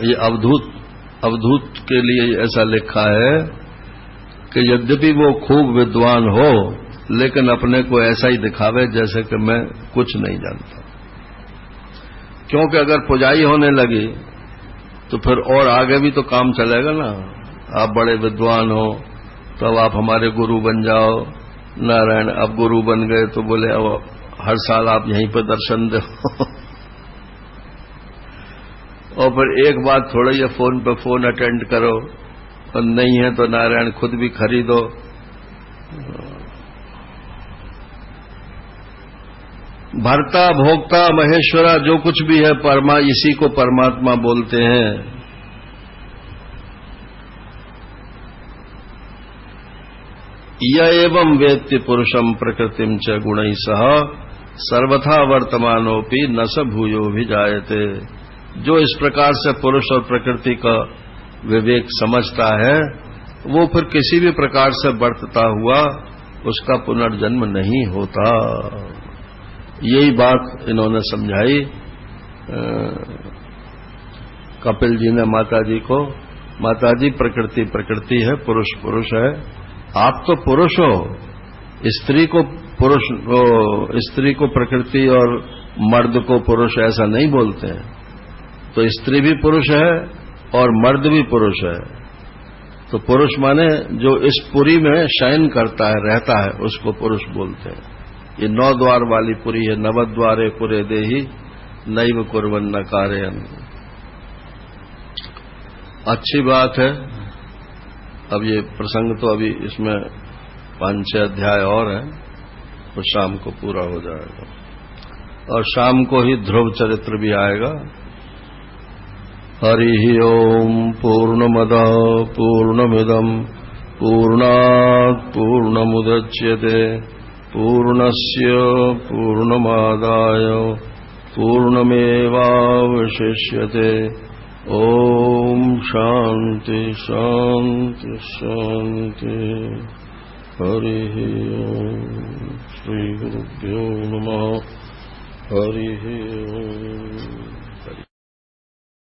ये अवधूत के लिए ऐसा लिखा है कि यद्यपि वो खूब विद्वान हो, लेकिन अपने को ऐसा ही दिखावे जैसे कि मैं कुछ नहीं जानता। क्योंकि अगर पुजाई होने लगी तो फिर और आगे भी तो काम चलेगा ना। आप बड़े विद्वान हो तब आप हमारे गुरु बन जाओ। नारायण, अब गुरु बन गए तो बोले अब हर साल आप यहीं पर दर्शन दो। और फिर एक बात थोड़ा ये फोन पे फोन अटेंड करो, और नहीं है तो नारायण खुद भी खरीदो। भर्ता भोक्ता महेश्वरा जो कुछ भी है परमा, इसी को परमात्मा बोलते हैं। य एवं वेत्ति पुरुषम प्रकृतिम च गुणैः सह सर्वथा वर्तमानोपि न स भूयोऽभिजायते। जो इस प्रकार से पुरुष और प्रकृति का विवेक समझता है, वो फिर किसी भी प्रकार से बरतता हुआ उसका पुनर्जन्म नहीं होता। यही बात इन्होंने समझाई कपिल जी ने माता जी को। माता जी प्रकृति प्रकृति है, पुरुष पुरुष है। आप तो पुरुष हो, स्त्री को पुरुष, स्त्री को प्रकृति और मर्द को पुरुष ऐसा नहीं बोलते हैं। तो स्त्री भी पुरुष है और मर्द भी पुरुष है। तो पुरुष माने जो इस पुरी में शयन करता है, रहता है, उसको पुरुष बोलते हैं। ये 9 द्वार वाली पुरी है। नवद्वारे पुरे देहि नैव कुर्वन्न कारयन्। अच्छी बात है। अब ये प्रसंग तो अभी इसमें 5-6 अध्याय और हैं, तो शाम को पूरा हो जाएगा। और शाम को ही ध्रुव चरित्र भी आएगा। हरि ओम पूर्णमदः पूर्णमिदं पूर्णात् पूर्णमुदच्यते पूर्णस्य पूर्णमादाय पूर्णमेवावशिष्यते। ओम शांति शांति शांति। हरि ओम। श्री गुरुभ्यो नमः। हरि ओम।